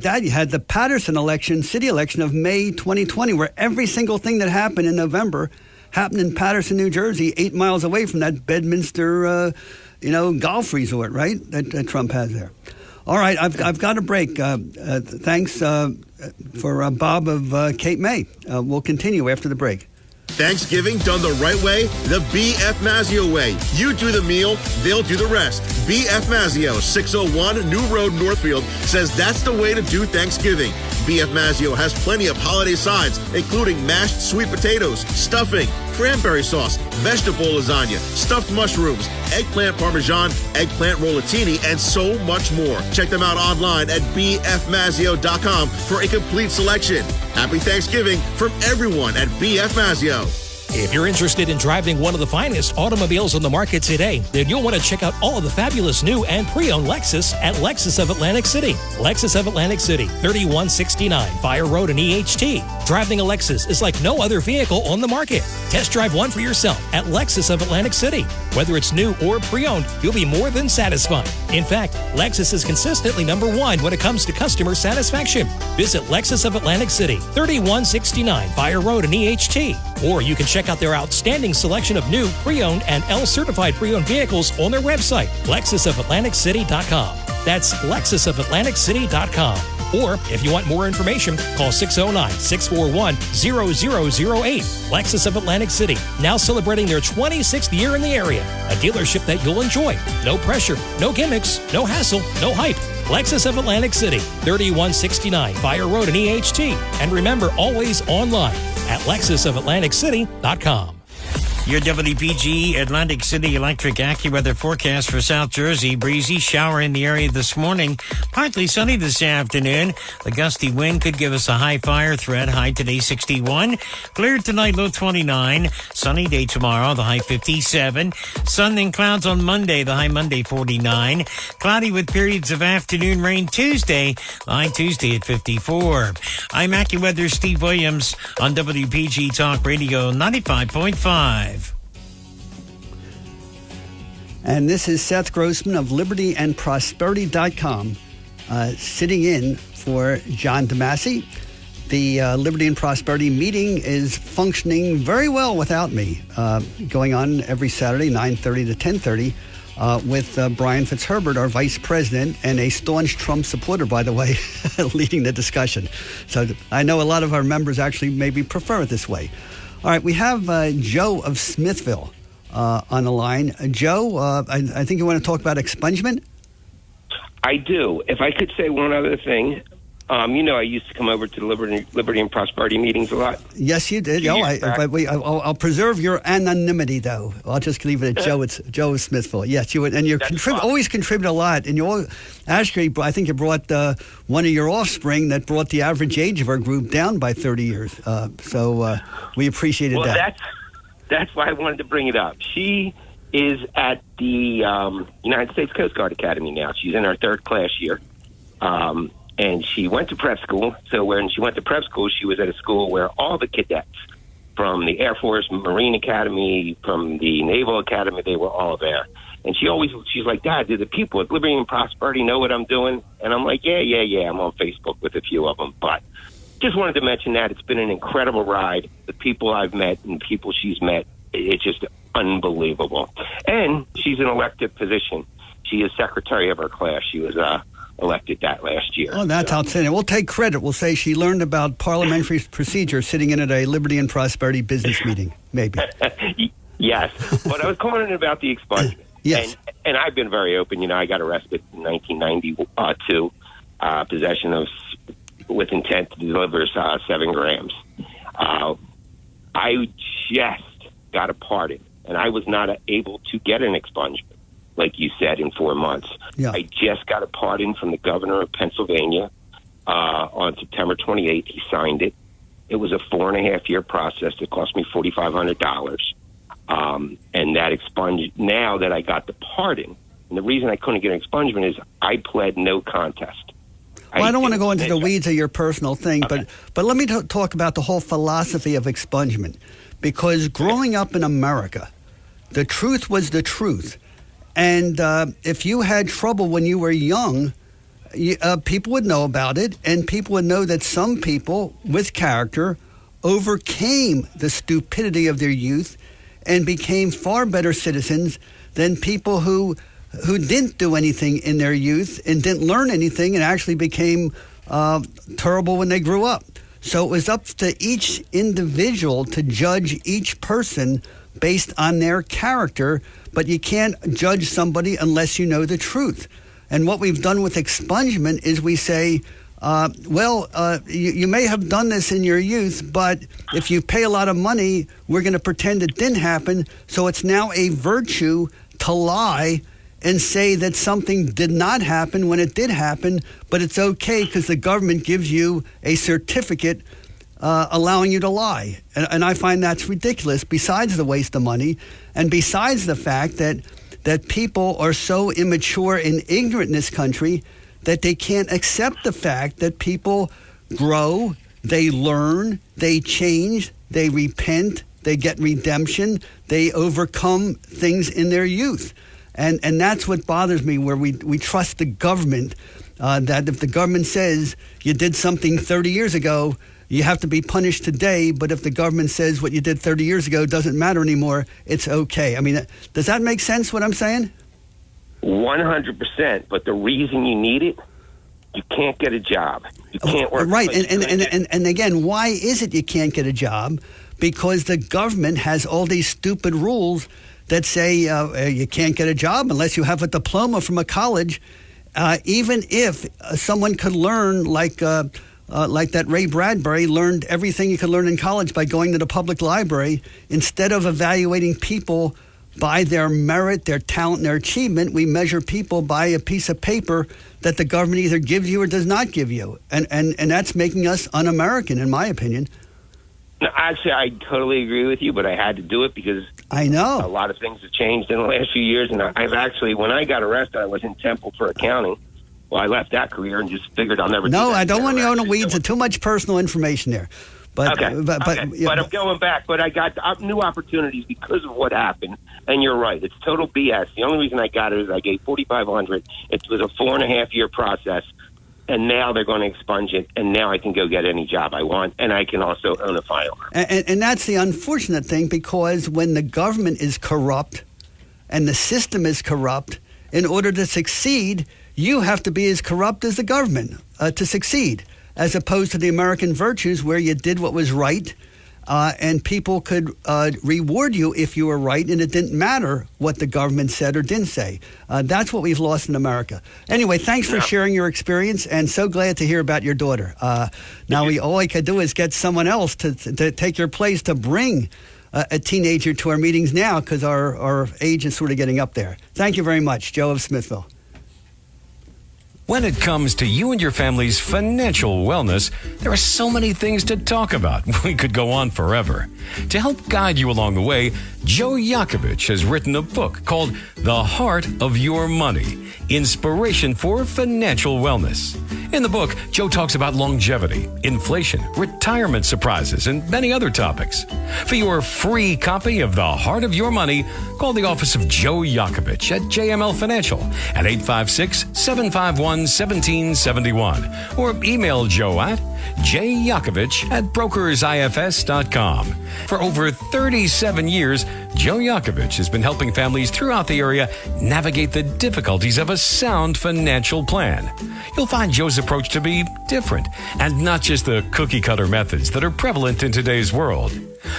C: that. You had the Patterson city election of May 2020, where every single thing that happened in November happened in Patterson, New Jersey, 8 miles away from that Bedminster, golf resort, right? That Trump has there. All right, I've got a break. Thanks for Bob of Cape May. We'll continue after the break.
L: Thanksgiving done the right way, the B.F. Mazzio way. You do the meal, they'll do the rest. B.F. Mazzio, 601 New Road, Northfield, says that's the way to do Thanksgiving. B.F. Mazzio has plenty of holiday sides, including mashed sweet potatoes, stuffing, cranberry sauce, vegetable lasagna, stuffed mushrooms, eggplant parmesan, eggplant rollatini, and so much more. Check them out online at bfmazzio.com for a complete selection. Happy Thanksgiving from everyone at BF Mazzio.
A: If you're interested in driving one of the finest automobiles on the market today, then you'll want to check out all of the fabulous new and pre-owned Lexus at Lexus of Atlantic City. Lexus of Atlantic City, 3169 Fire Road in EHT. Driving a Lexus is like no other vehicle on the market. Test drive one for yourself at Lexus of Atlantic City. Whether it's new or pre-owned, you'll be more than satisfied. In fact, Lexus is consistently #1 when it comes to customer satisfaction. Visit Lexus of Atlantic City, 3169 Fire Road in EHT. Or you can check out their outstanding selection of new, pre-owned, and L-certified pre-owned vehicles on their website, LexusOfAtlanticCity.com. That's LexusOfAtlanticCity.com. Or, if you want more information, call 609-641-0008. Lexus of Atlantic City, now celebrating their 26th year in the area. A dealership that you'll enjoy. No pressure, no gimmicks, no hassle, no hype. Lexus of Atlantic City, 3169 Fire Road in EHT. And remember, always online at LexusOfAtlanticCity.com.
M: Your WPG Atlantic City Electric AccuWeather forecast for South Jersey. Breezy shower in the area this morning. Partly sunny this afternoon. The gusty wind could give us a high fire threat. High today 61. Cleared tonight, low 29. Sunny day tomorrow, the high 57. Sun and clouds on Monday, the high Monday 49. Cloudy with periods of afternoon rain Tuesday, the high Tuesday at 54. I'm AccuWeather Steve Williams on WPG Talk Radio 95.5.
C: And this is Seth Grossman of LibertyAndProsperity.com sitting in for John DeMasi. The Liberty and Prosperity meeting is functioning very well without me, going on every Saturday, 9:30 to 10:30, with Brian Fitzherbert, our vice president, and a staunch Trump supporter, by the way, leading the discussion. So I know a lot of our members actually maybe prefer it this way. All right, we have Joe of Smithville on the line. Joe, I think you want to talk about expungement?
H: I do. If I could say one other thing, I used to come over to the Liberty and Prosperity meetings a lot.
C: Yes, you did. I'll preserve your anonymity, though. I'll just leave it at Joe. It's Joe of Smithville. Yes, you would, and you always contribute a lot. And actually, I think you brought one of your offspring that brought the average age of our group down by 30 years. So we appreciated that.
H: That's why I wanted to bring it up. She is at the United States Coast Guard Academy now. She's in her third class year. And she went to prep school. So when she went to prep school, she was at a school where all the cadets from the Air Force, Marine Academy, from the Naval Academy, they were all there. And she's like, Dad, do the people at Liberty and Prosperity know what I'm doing? And I'm like, yeah. I'm on Facebook with a few of them. But just wanted to mention that. It's been an incredible ride. The people I've met and the people she's met, it's just unbelievable. And she's an elected position. She is secretary of her class. She was elected that last year.
C: Oh, that's outstanding. We'll take credit. We'll say she learned about parliamentary procedure sitting in at a Liberty and Prosperity business meeting, maybe.
H: Yes. But I was calling in about the expungement.
C: Yes.
H: And I've been very open. I got arrested in 1992, possession of with intent to deliver 7 grams. I just got a pardon, and I was not able to get an expungement, like you said, in 4 months.
C: Yeah.
H: I just got a pardon from the governor of Pennsylvania on September 28th. He signed it. It was a 4.5-year process. It cost me $4,500. And that expunged. Now that I got the pardon, and the reason I couldn't get an expungement is I pled no contest.
C: Well, I don't want to go into the weeds of your personal thing, okay. but let me talk about the whole philosophy of expungement. Because growing up in America, the truth was the truth. And if you had trouble when you were young, people would know about it, and people would know that some people with character overcame the stupidity of their youth and became far better citizens than people who didn't do anything in their youth and didn't learn anything and actually became terrible when they grew up. So it was up to each individual to judge each person based on their character, but you can't judge somebody unless you know the truth. And what we've done with expungement is we say, you may have done this in your youth, but if you pay a lot of money, we're going to pretend it didn't happen. So it's now a virtue to lie and say that something did not happen when it did happen, but it's okay because the government gives you a certificate allowing you to lie. And I find that's ridiculous, besides the waste of money and besides the fact that people are so immature and ignorant in this country that they can't accept the fact that people grow, they learn, they change, they repent, they get redemption, they overcome things in their youth. And that's what bothers me, where we trust the government, that if the government says you did something 30 years ago, you have to be punished today, but if the government says what you did 30 years ago doesn't matter anymore, it's okay. I mean, does that make sense, what I'm saying?
H: 100%, but the reason you need it, you can't get a job. You can't work.
C: Right, and again, why is it you can't get a job? Because the government has all these stupid rules that say you can't get a job unless you have a diploma from a college, even if someone could learn like that Ray Bradbury learned everything you could learn in college by going to the public library. Instead of evaluating people by their merit, their talent, and their achievement, we measure people by a piece of paper that the government either gives you or does not give you. And that's making us un-American, in my opinion.
H: No, actually, I totally agree with you, but I had to do it because
C: I know
H: a lot of things have changed in the last few years. And I've actually, when I got arrested, I was in Temple for accounting. Well, I left that career and just figured I'll never do that.
C: No, I don't want to go into weeds. Too much personal information there. But,
H: okay. But I'm going back. But I got new opportunities because of what happened. And you're right. It's total BS. The only reason I got it is I gave $4,500. It was a 4.5-year process. And now they're going to expunge it, and now I can go get any job I want, and I can also own a firearm.
C: And that's the unfortunate thing, because when the government is corrupt and the system is corrupt, in order to succeed, you have to be as corrupt as the government to succeed, as opposed to the American virtues where you did what was right, and people could reward you if you were right, and it didn't matter what the government said or didn't say. That's what we've lost in America. Anyway, thanks for sharing your experience, and so glad to hear about your daughter. Now, all I could do is get someone else to take your place to bring a teenager to our meetings now, because our age is sort of getting up there. Thank you very much, Joe of Smithville.
I: When it comes to you and your family's financial wellness, there are so many things to talk about. We could go on forever. To help guide you along the way, Joe Yocavitch has written a book called The Heart of Your Money, Inspiration for Financial Wellness. In the book, Joe talks about longevity, inflation, retirement surprises, and many other topics. For your free copy of The Heart of Your Money, call the office of Joe Yocavitch at JML Financial at 856-751-1771 or email Joe at jyocavitch@brokersifs.com. For over 37 years, Joe Yocavitch has been helping families throughout the area navigate the difficulties of a sound financial plan. You'll find Joe's approach to be different and not just the cookie-cutter methods that are prevalent in today's world.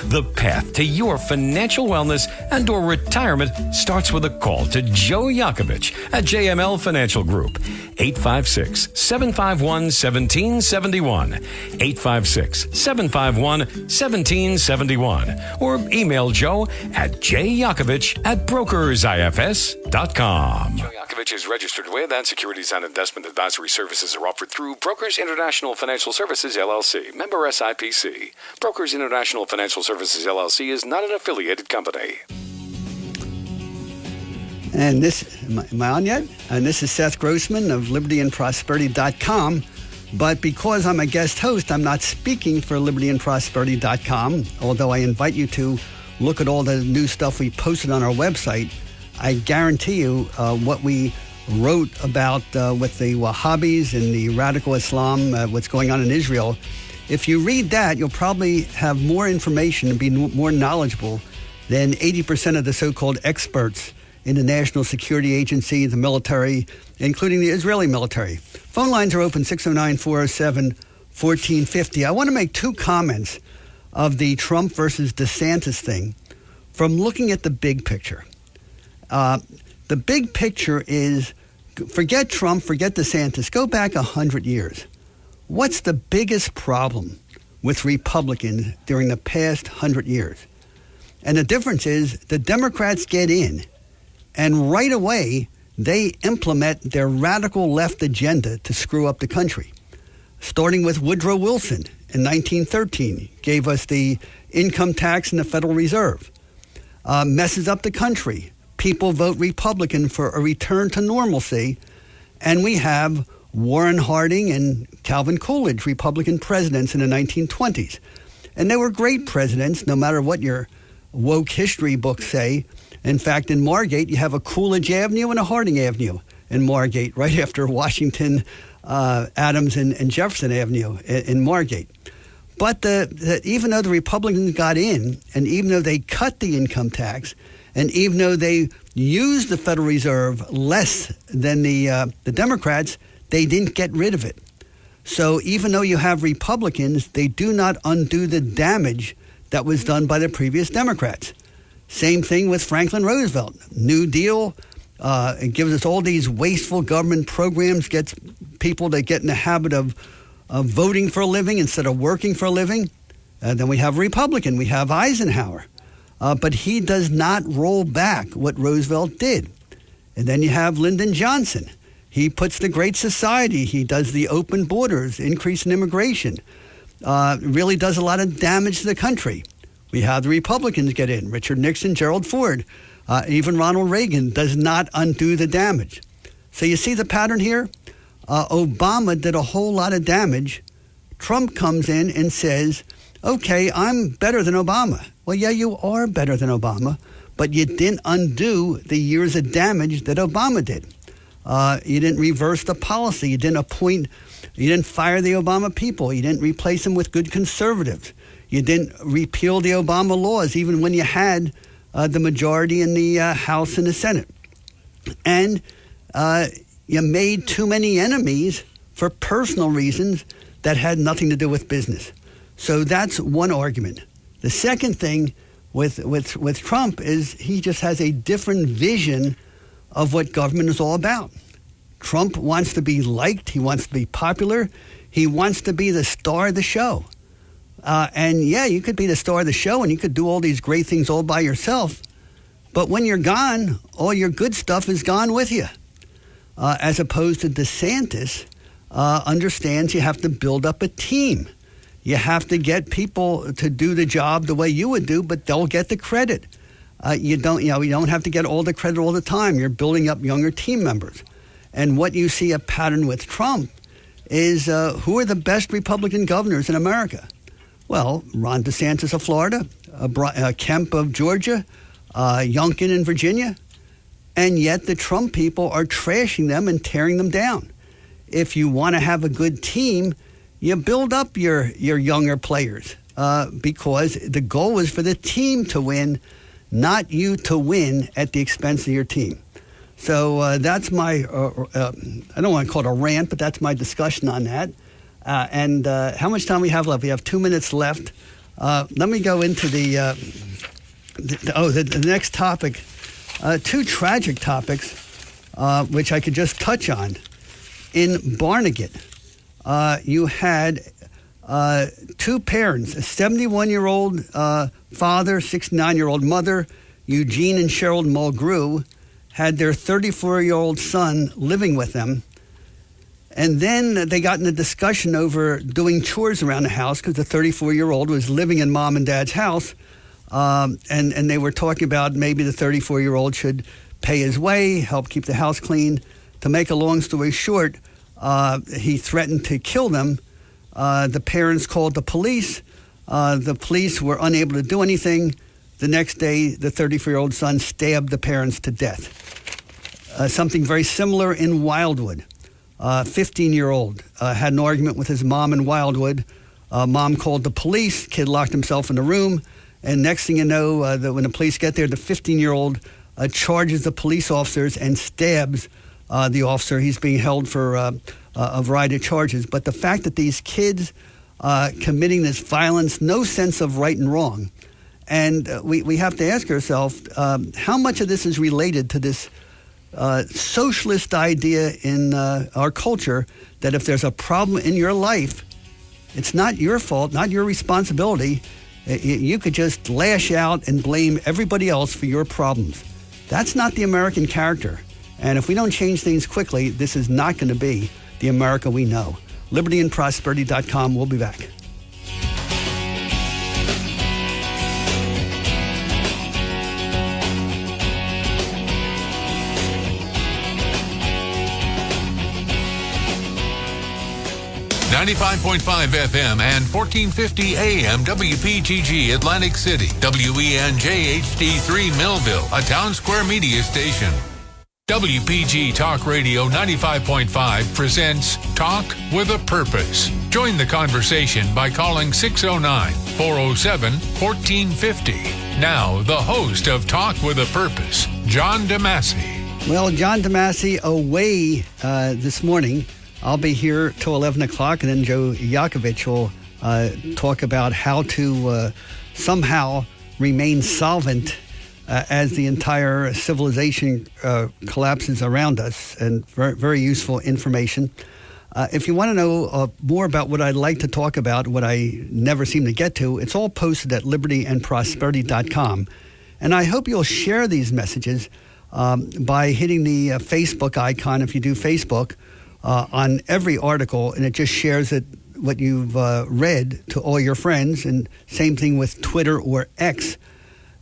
I: The path to your financial wellness and or retirement starts with a call to Joe Yocavitch at JML Financial Group, 856-751-1771, 856-751-1771, or email Joe at jyocavitch@brokersifs.com. Joe Yocavitch is registered with and securities and investment advisory services are offered through Brokers International Financial Services, LLC, member SIPC. Brokers International Financial Services, LLC is not an affiliated company.
C: And this, am I on yet? And this is Seth Grossman of libertyandprosperity.com. But because I'm a guest host, I'm not speaking for libertyandprosperity.com, although I invite you to look at all the new stuff we posted on our website. I guarantee you what we wrote about with the Wahhabis and the radical Islam, what's going on in Israel. If you read that, you'll probably have more information and be more knowledgeable than 80% of the so-called experts in the National Security Agency, the military, including the Israeli military. Phone lines are open, 609-407-1450. I want to make two comments of the Trump versus DeSantis thing from looking at the big picture. The big picture is, forget Trump, forget DeSantis, go back 100 years. What's the biggest problem with Republicans during the past 100 years? And the difference is the Democrats get in, and right away they implement their radical left agenda to screw up the country. Starting with Woodrow Wilson in 1913, gave us the income tax and the Federal Reserve. Messes up the country. People vote Republican for a return to normalcy, and we have Warren Harding and Calvin Coolidge, Republican presidents in the 1920s. And they were great presidents, no matter what your woke history books say. In fact, in Margate, you have a Coolidge Avenue and a Harding Avenue in Margate, right after Washington, Adams, and Jefferson Avenue in Margate. But even though the Republicans got in, and even though they cut the income tax, and even though they used the Federal Reserve less than the Democrats, they didn't get rid of it. So even though you have Republicans, they do not undo the damage that was done by the previous Democrats. Same thing with Franklin Roosevelt. New Deal, it gives us all these wasteful government programs, gets people to get in the habit of voting for a living instead of working for a living. Then we have Republican, we have Eisenhower. But he does not roll back what Roosevelt did. And then you have Lyndon Johnson. He puts the Great Society. He does the open borders, increase in immigration. Really does a lot of damage to the country. We have the Republicans get in. Richard Nixon, Gerald Ford, even Ronald Reagan does not undo the damage. So you see the pattern here? Obama did a whole lot of damage. Trump comes in and says, okay, I'm better than Obama. Well, yeah, you are better than Obama, but you didn't undo the years of damage that Obama did. You didn't reverse the policy. You didn't fire the Obama people. You didn't replace them with good conservatives. You didn't repeal the Obama laws, even when you had the majority in the House and the Senate. And you made too many enemies for personal reasons that had nothing to do with business. So that's one argument. The second thing with Trump is he just has a different vision of what government is all about. Trump wants to be liked. He wants to be popular. He wants to be the star of the show. And yeah, you could be the star of the show and you could do all these great things all by yourself. But when you're gone, all your good stuff is gone with you. As opposed to DeSantis understands you have to build up a team. You have to get people to do the job the way you would do, but they'll get the credit. you don't have to get all the credit all the time. You're building up younger team members. And what you see a pattern with Trump is who are the best Republican governors in America? Well, Ron DeSantis of Florida, Kemp of Georgia, Youngkin in Virginia, and yet the Trump people are trashing them and tearing them down. If you want to have a good team, you build up your younger players because the goal is for the team to win, not you to win at the expense of your team. So that's my, I don't want to call it a rant, but that's my discussion on that. And how much time we have left? We have 2 minutes left. Let me go into the next topic. Two tragic topics, which I could just touch on. In Barnegat, you had two parents, a 71-year-old father, 69-year-old mother, Eugene and Cheryl Mulgrew, had their 34-year-old son living with them. And then they got in a discussion over doing chores around the house because the 34-year-old was living in mom and dad's house. And they were talking about maybe the 34-year-old should pay his way, help keep the house clean. To make a long story short, he threatened to kill them. The parents called the police. The police were unable to do anything. The next day, the 34-year-old son stabbed the parents to death. Something very similar in Wildwood. 15-year-old had an argument with his mom in Wildwood. Mom called the police. Kid locked himself in the room. And next thing you know, that when the police get there, the 15-year-old charges the police officers and stabs the officer. He's being held for a variety of charges. But the fact that these kids committing this violence, no sense of right and wrong. And we have to ask ourselves, how much of this is related to this socialist idea in our culture that if there's a problem in your life, it's not your fault, not your responsibility. You could just lash out and blame everybody else for your problems. That's not the American character. And if we don't change things quickly, this is not going to be the America we know. LibertyandProsperity.com. We'll be back.
B: .5 FM and 1450 AM WPGG Atlantic City, WENJ HD3 Millville, a Town Square media station. WPG Talk Radio 95.5 presents Talk with a Purpose. Join the conversation by calling 609-407-1450. Now, the host of Talk with a Purpose, John DeMasi.
C: Well, John DeMasi away this morning. I'll be here till 11 o'clock, and then Joe Yocavitch will talk about how to somehow remain solvent as the entire civilization collapses around us, and very, very useful information. If you want to know more about what I'd like to talk about, what I never seem to get to, it's all posted at libertyandprosperity.com. And I hope you'll share these messages by hitting the Facebook icon if you do Facebook. On every article, and it just shares what you've read to all your friends, and same thing with Twitter or X.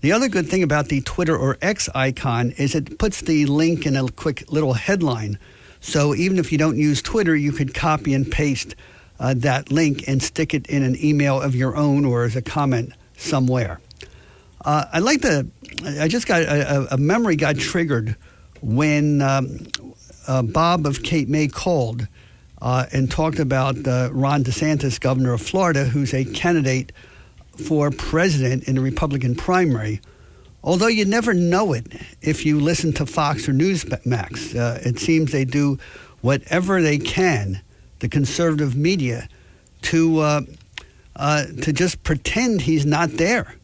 C: The other good thing about the Twitter or X icon is it puts the link in a quick little headline. So even if you don't use Twitter, you could copy and paste that link and stick it in an email of your own or as a comment somewhere. I just got a memory got triggered when Bob of Cape May called and talked about Ron DeSantis, governor of Florida, who's a candidate for president in the Republican primary. Although you never know it if you listen to Fox or Newsmax. It seems they do whatever they can, the conservative media, to just pretend he's not there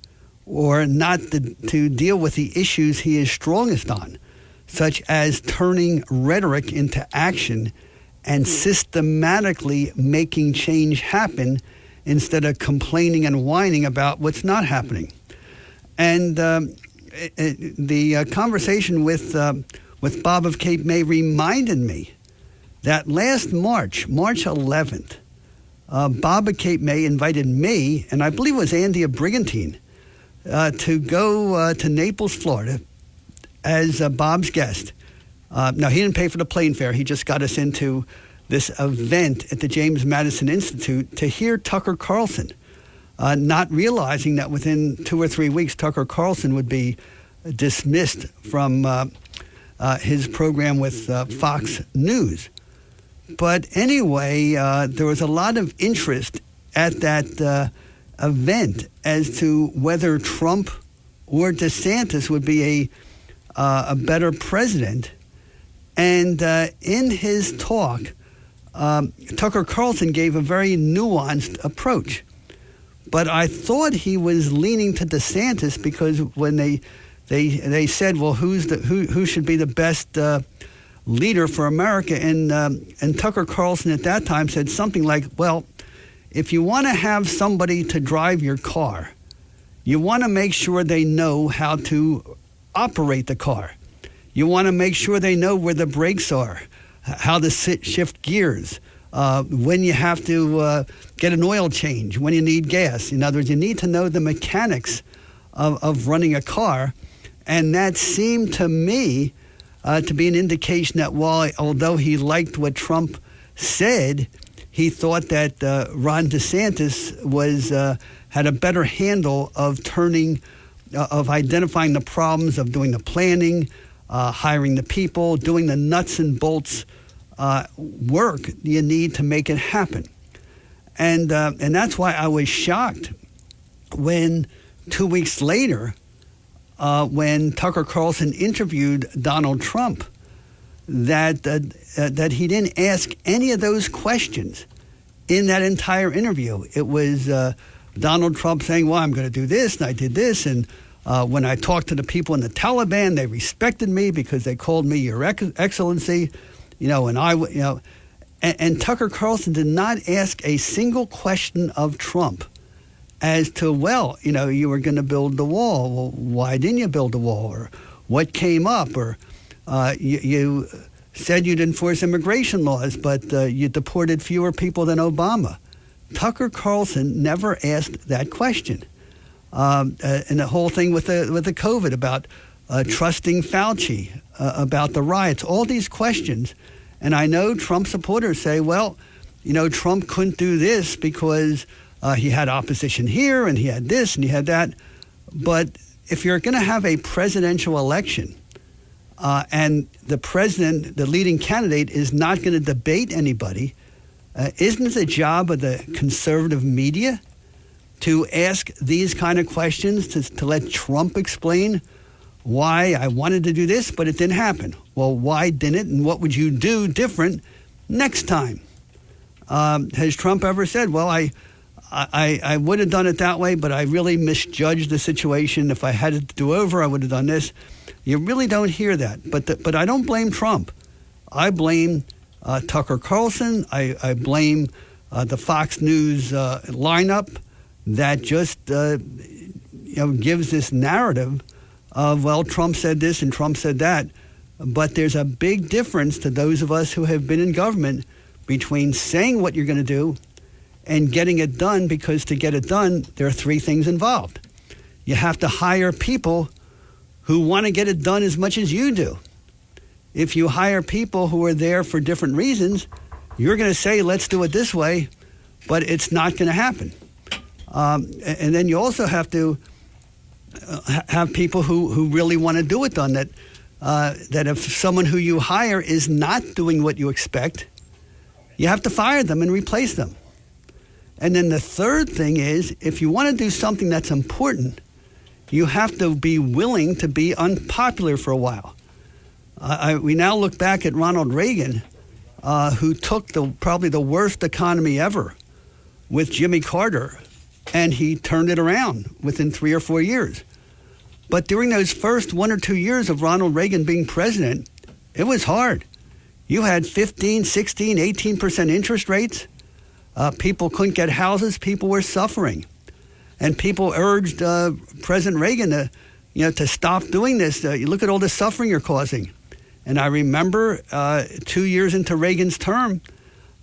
C: or not to deal with the issues he is strongest on, such as turning rhetoric into action and systematically making change happen instead of complaining and whining about what's not happening. And the conversation with Bob of Cape May reminded me that last March 11th, Bob of Cape May invited me, and I believe it was Andy of Brigantine, to go to Naples, Florida, as Bob's guest. Now, he didn't pay for the plane fare. He just got us into this event at the James Madison Institute to hear Tucker Carlson, not realizing that within 2 or 3 weeks, Tucker Carlson would be dismissed from his program with Fox News. But anyway, there was a lot of interest at that event as to whether Trump or DeSantis would be a better president. And in his talk, Tucker Carlson gave a very nuanced approach. But I thought he was leaning to DeSantis because when they said, well, who should be the best leader for America? And Tucker Carlson at that time said something like, well, if you want to have somebody to drive your car, you want to make sure they know how to operate the car. You want to make sure they know where the brakes are, how to shift gears, when you have to get an oil change, when you need gas. In other words, you need to know the mechanics of running a car. And that seemed to me to be an indication that although he liked what Trump said, he thought that Ron DeSantis had a better handle of identifying the problems, of doing the planning, hiring the people, doing the nuts and bolts work you need to make it happen. And that's why I was shocked when 2 weeks later, when Tucker Carlson interviewed Donald Trump, that he didn't ask any of those questions in that entire interview. It was Donald Trump saying, well, I'm going to do this, and I did this, and when I talked to the people in the Taliban, they respected me because they called me Your Excellency, and Tucker Carlson did not ask a single question of Trump as to, you were going to build the wall. Well, why didn't you build the wall? Or what came up? Or you said you'd enforce immigration laws, but you deported fewer people than Obama. Tucker Carlson never asked that question. And the whole thing with the COVID about trusting Fauci, about the riots, all these questions. And I know Trump supporters say, Trump couldn't do this because he had opposition here and he had this and he had that. But if you're going to have a presidential election and the president, the leading candidate, is not going to debate anybody, isn't it the job of the conservative media to ask these kind of questions, to let Trump explain why I wanted to do this, but it didn't happen? Well, why didn't it, and what would you do different next time? Has Trump ever said, well, I would have done it that way, but I really misjudged the situation. If I had it to do over, I would have done this. You really don't hear that. But I don't blame Trump. I blame Tucker Carlson. I blame the Fox News lineup that just gives this narrative of, Trump said this and Trump said that. But there's a big difference to those of us who have been in government between saying what you're going to do and getting it done, because to get it done, there are three things involved. You have to hire people who want to get it done as much as you do. If you hire people who are there for different reasons, you're going to say, let's do it this way, but it's not going to happen. And then you also have to have people who really want to do it done, that if someone who you hire is not doing what you expect, you have to fire them and replace them. And then the third thing is, if you want to do something that's important, you have to be willing to be unpopular for a while. We now look back at Ronald Reagan, who took probably the worst economy ever with Jimmy Carter, and he turned it around within 3 or 4 years. But during those first 1 or 2 years of Ronald Reagan being president, it was hard. You had 15, 16, 18% interest rates. People couldn't get houses. People were suffering. And people urged President Reagan to stop doing this. You look at all the suffering you're causing. And I remember 2 years into Reagan's term,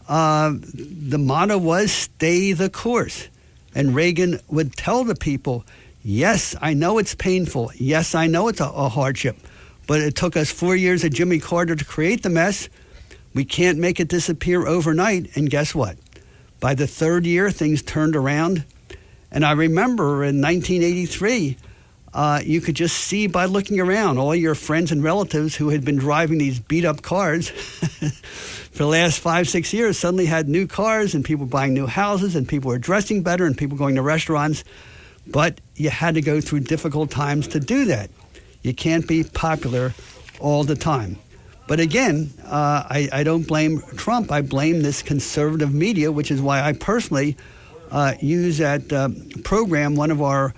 C: the motto was stay the course. And Reagan would tell the people, Yes, I know it's painful. Yes, I know it's a hardship. But it took us 4 years of Jimmy Carter to create the mess. We can't make it disappear overnight. And guess what? By the third year, things turned around. And I remember in 1983, you could just see by looking around all your friends and relatives who had been driving these beat-up cars for the last 5-6 years suddenly had new cars, and people buying new houses, and people were dressing better, and people going to restaurants. But you had to go through difficult times to do that. You can't be popular all the time. But again, I don't blame Trump. I blame this conservative media, which is why I personally use that program one of our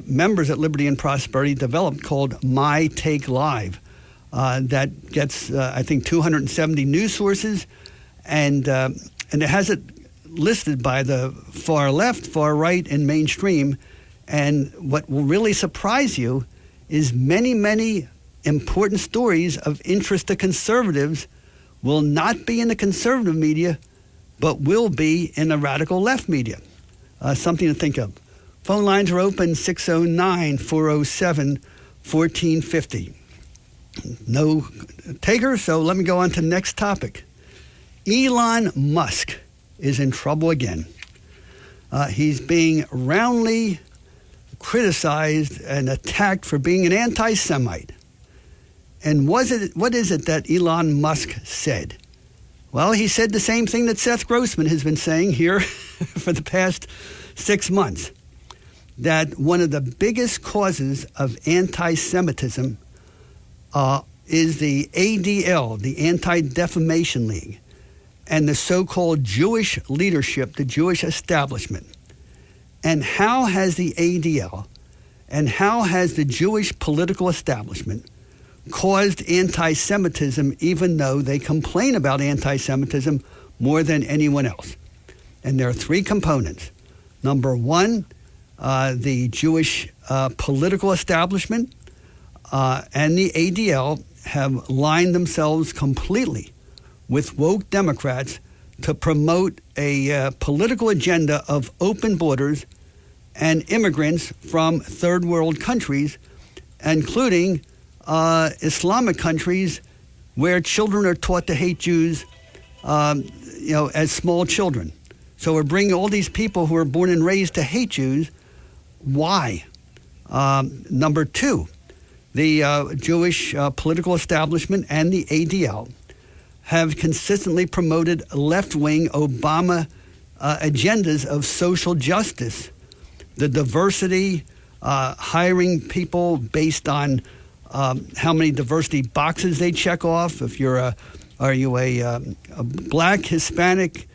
C: members at Liberty and Prosperity developed called My Take Live. That gets, I think, 270 news sources, and it has it listed by the far left, far right, and mainstream. And what will really surprise you is many, many important stories of interest to conservatives will not be in the conservative media, but will be in the radical left media. Something to think of. Phone lines are open, 609-407-1450. No takers, so let me go on to the next topic. Elon Musk is in trouble again. He's being roundly criticized and attacked for being an anti-Semite. And what is it that Elon Musk said? Well, he said the same thing that Seth Grossman has been saying here for the past 6 months, that one of the biggest causes of anti-Semitism is the ADL, the Anti-Defamation League, and the so-called Jewish leadership, the Jewish establishment. And how has the ADL and how has the Jewish political establishment caused anti-Semitism, even though they complain about anti-Semitism more than anyone else? And there are three components. Number one, the Jewish political establishment and the ADL have lined themselves completely with woke Democrats to promote a political agenda of open borders and immigrants from third world countries, including Islamic countries where children are taught to hate Jews, as small children. So we're bringing all these people who are born and raised to hate Jews. Why? Number two, the Jewish political establishment and the ADL have consistently promoted left-wing Obama agendas of social justice, the diversity, hiring people based on how many diversity boxes they check off. If you're are you a black, Hispanic,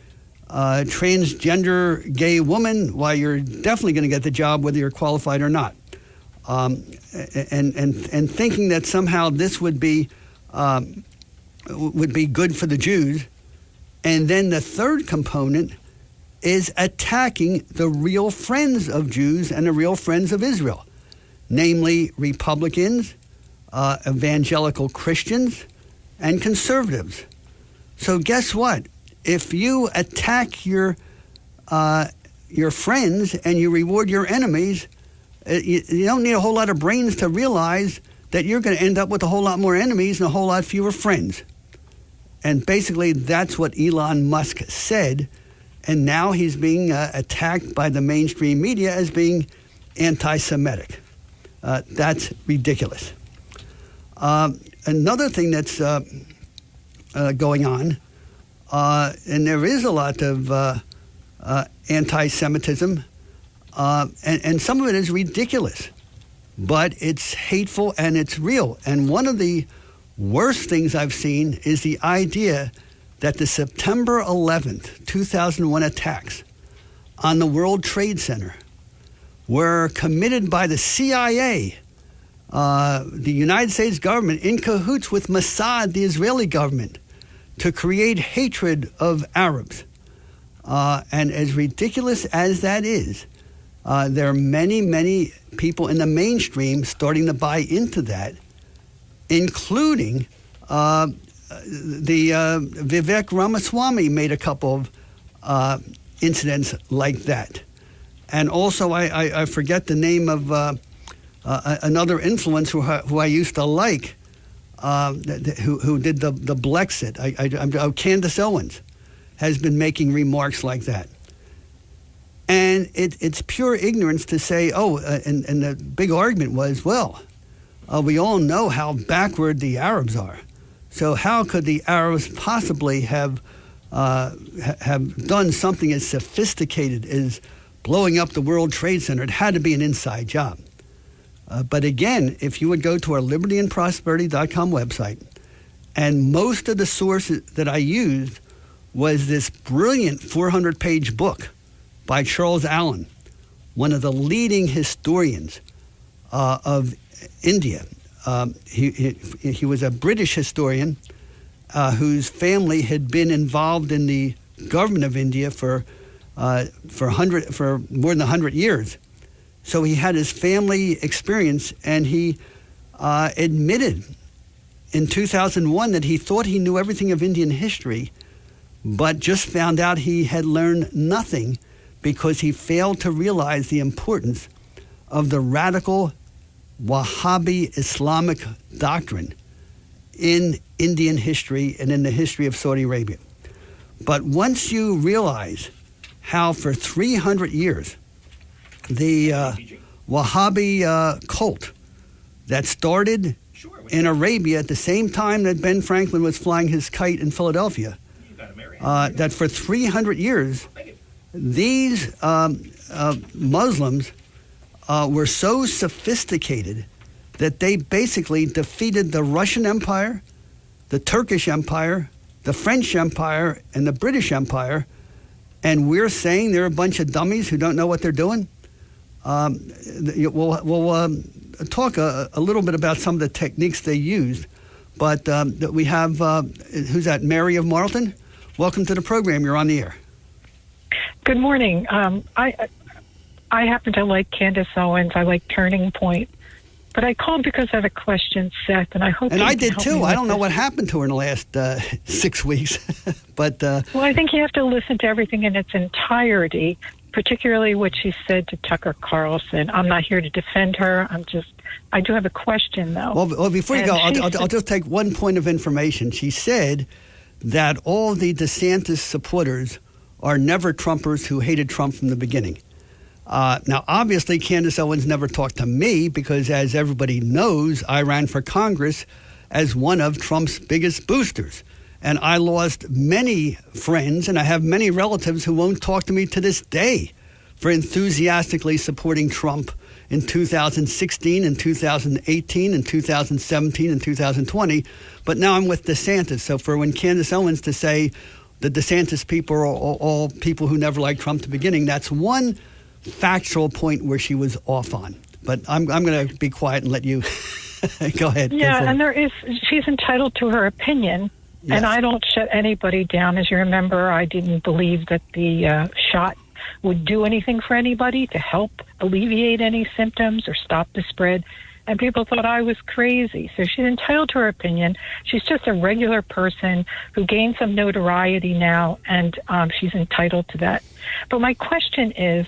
C: transgender, gay woman? Why, you're definitely going to get the job whether you're qualified or not. And thinking that somehow this would be good for the Jews. And then the third component is attacking the real friends of Jews and the real friends of Israel, namely Republicans, evangelical Christians, and conservatives. So guess what? If you attack your friends and you reward your enemies, you don't need a whole lot of brains to realize that you're going to end up with a whole lot more enemies and a whole lot fewer friends. And basically, that's what Elon Musk said. And now he's being attacked by the mainstream media as being anti-Semitic. That's ridiculous. Another thing that's going on, and there is a lot of anti-Semitism, and some of it is ridiculous, but it's hateful and it's real. And one of the worst things I've seen is the idea that the September 11th, 2001 attacks on the World Trade Center were committed by the CIA, the United States government, in cahoots with Mossad, the Israeli government, to create hatred of Arabs. And as ridiculous as that is, there are many, many people in the mainstream starting to buy into that, including the Vivek Ramaswamy made a couple of incidents like that. And also, I forget the name of another influencer who I used to like, who did the Blexit. Candace Owens has been making remarks like that. And it's pure ignorance to say, and the big argument was, we all know how backward the Arabs are. So how could the Arabs possibly have done something as sophisticated as blowing up the World Trade Center? It had to be an inside job. But again, if you would go to our libertyandprosperity.com website, and most of the sources that I used was this brilliant 400-page book by Charles Allen, one of the leading historians of India. He was a British historian whose family had been involved in the government of India for more than 100 years. So he had his family experience, and he admitted in 2001 that he thought he knew everything of Indian history, but just found out he had learned nothing because he failed to realize the importance of the radical Wahhabi Islamic doctrine in Indian history and in the history of Saudi Arabia. But once you realize how for 300 years the Wahhabi cult that started in Arabia at the same time that Ben Franklin was flying his kite in Philadelphia, that for 300 years these Muslims were so sophisticated that they basically defeated the Russian Empire, the Turkish Empire, the French Empire, and the British Empire, and we're saying they're a bunch of dummies who don't know what they're doing? We'll talk a little bit about some of the techniques they used, but we have, who's that, Mary of Marlton? Welcome to the program. You're on the air.
N: Good morning. I happen to like Candace Owens. I like Turning Point. But I called because I have a question, Seth, and I hope
C: and
N: you
C: I
N: can
C: did
N: help
C: too.
N: me
C: I don't
N: with
C: know
N: this.
C: what happened to her in the last 6 weeks, but
N: Well, I think you have to listen to everything in its entirety, particularly what she said to Tucker Carlson. I'm not here to defend her. I do have a question, though.
C: Well, before you go, I'll just take one point of information. She said that all the DeSantis supporters are never Trumpers who hated Trump from the beginning. Now, obviously, Candace Owens never talked to me because, as everybody knows, I ran for Congress as one of Trump's biggest boosters. And I lost many friends, and I have many relatives who won't talk to me to this day for enthusiastically supporting Trump in 2016 and 2018 and 2017 and 2020. But now I'm with DeSantis. So for when Candace Owens to say the DeSantis people are all people who never liked Trump at the beginning, that's one factual point where she was off on. But I'm going to be quiet and let you go ahead.
N: Yeah, and she's entitled to her opinion,
C: Yes.
N: and I don't shut anybody down. As you remember, I didn't believe that the shot would do anything for anybody to help alleviate any symptoms or stop the spread. And people thought I was crazy. So she's entitled to her opinion. She's just a regular person who gained some notoriety now, and she's entitled to that. But my question is,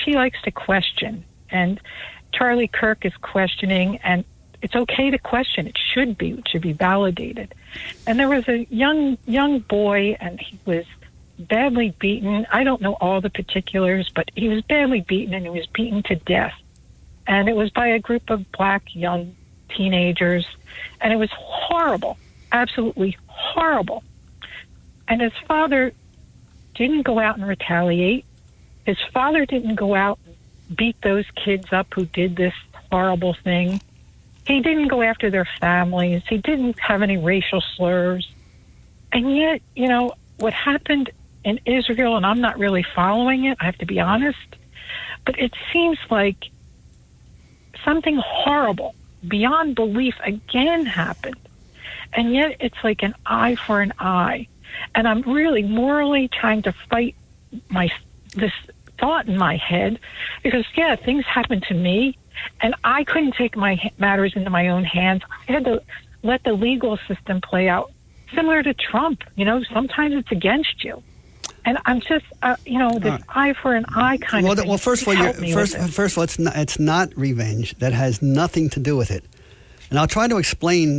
N: she likes to question, and Charlie Kirk is questioning, and it's okay to question. It should be validated. And there was a young boy, and he was badly beaten. I don't know all the particulars, but he was badly beaten, and he was beaten to death. And it was by a group of black young teenagers, and it was horrible, absolutely horrible. And his father didn't go out and retaliate. His father didn't go out and beat those kids up who did this horrible thing. He didn't go after their families. He didn't have any racial slurs. And yet, what happened in Israel, and I'm not really following it, I have to be honest, but it seems like something horrible, beyond belief, again happened. And yet it's like an eye for an eye. And I'm really morally trying to fight this thought in my head because, things happened to me, and I couldn't take my matters into my own hands. I had to let the legal system play out, similar to Trump. Sometimes it's against you. And I'm just, this eye for an eye kind of thing.
C: Well, first of all, it's not revenge. That has nothing to do with it. And I'll try to explain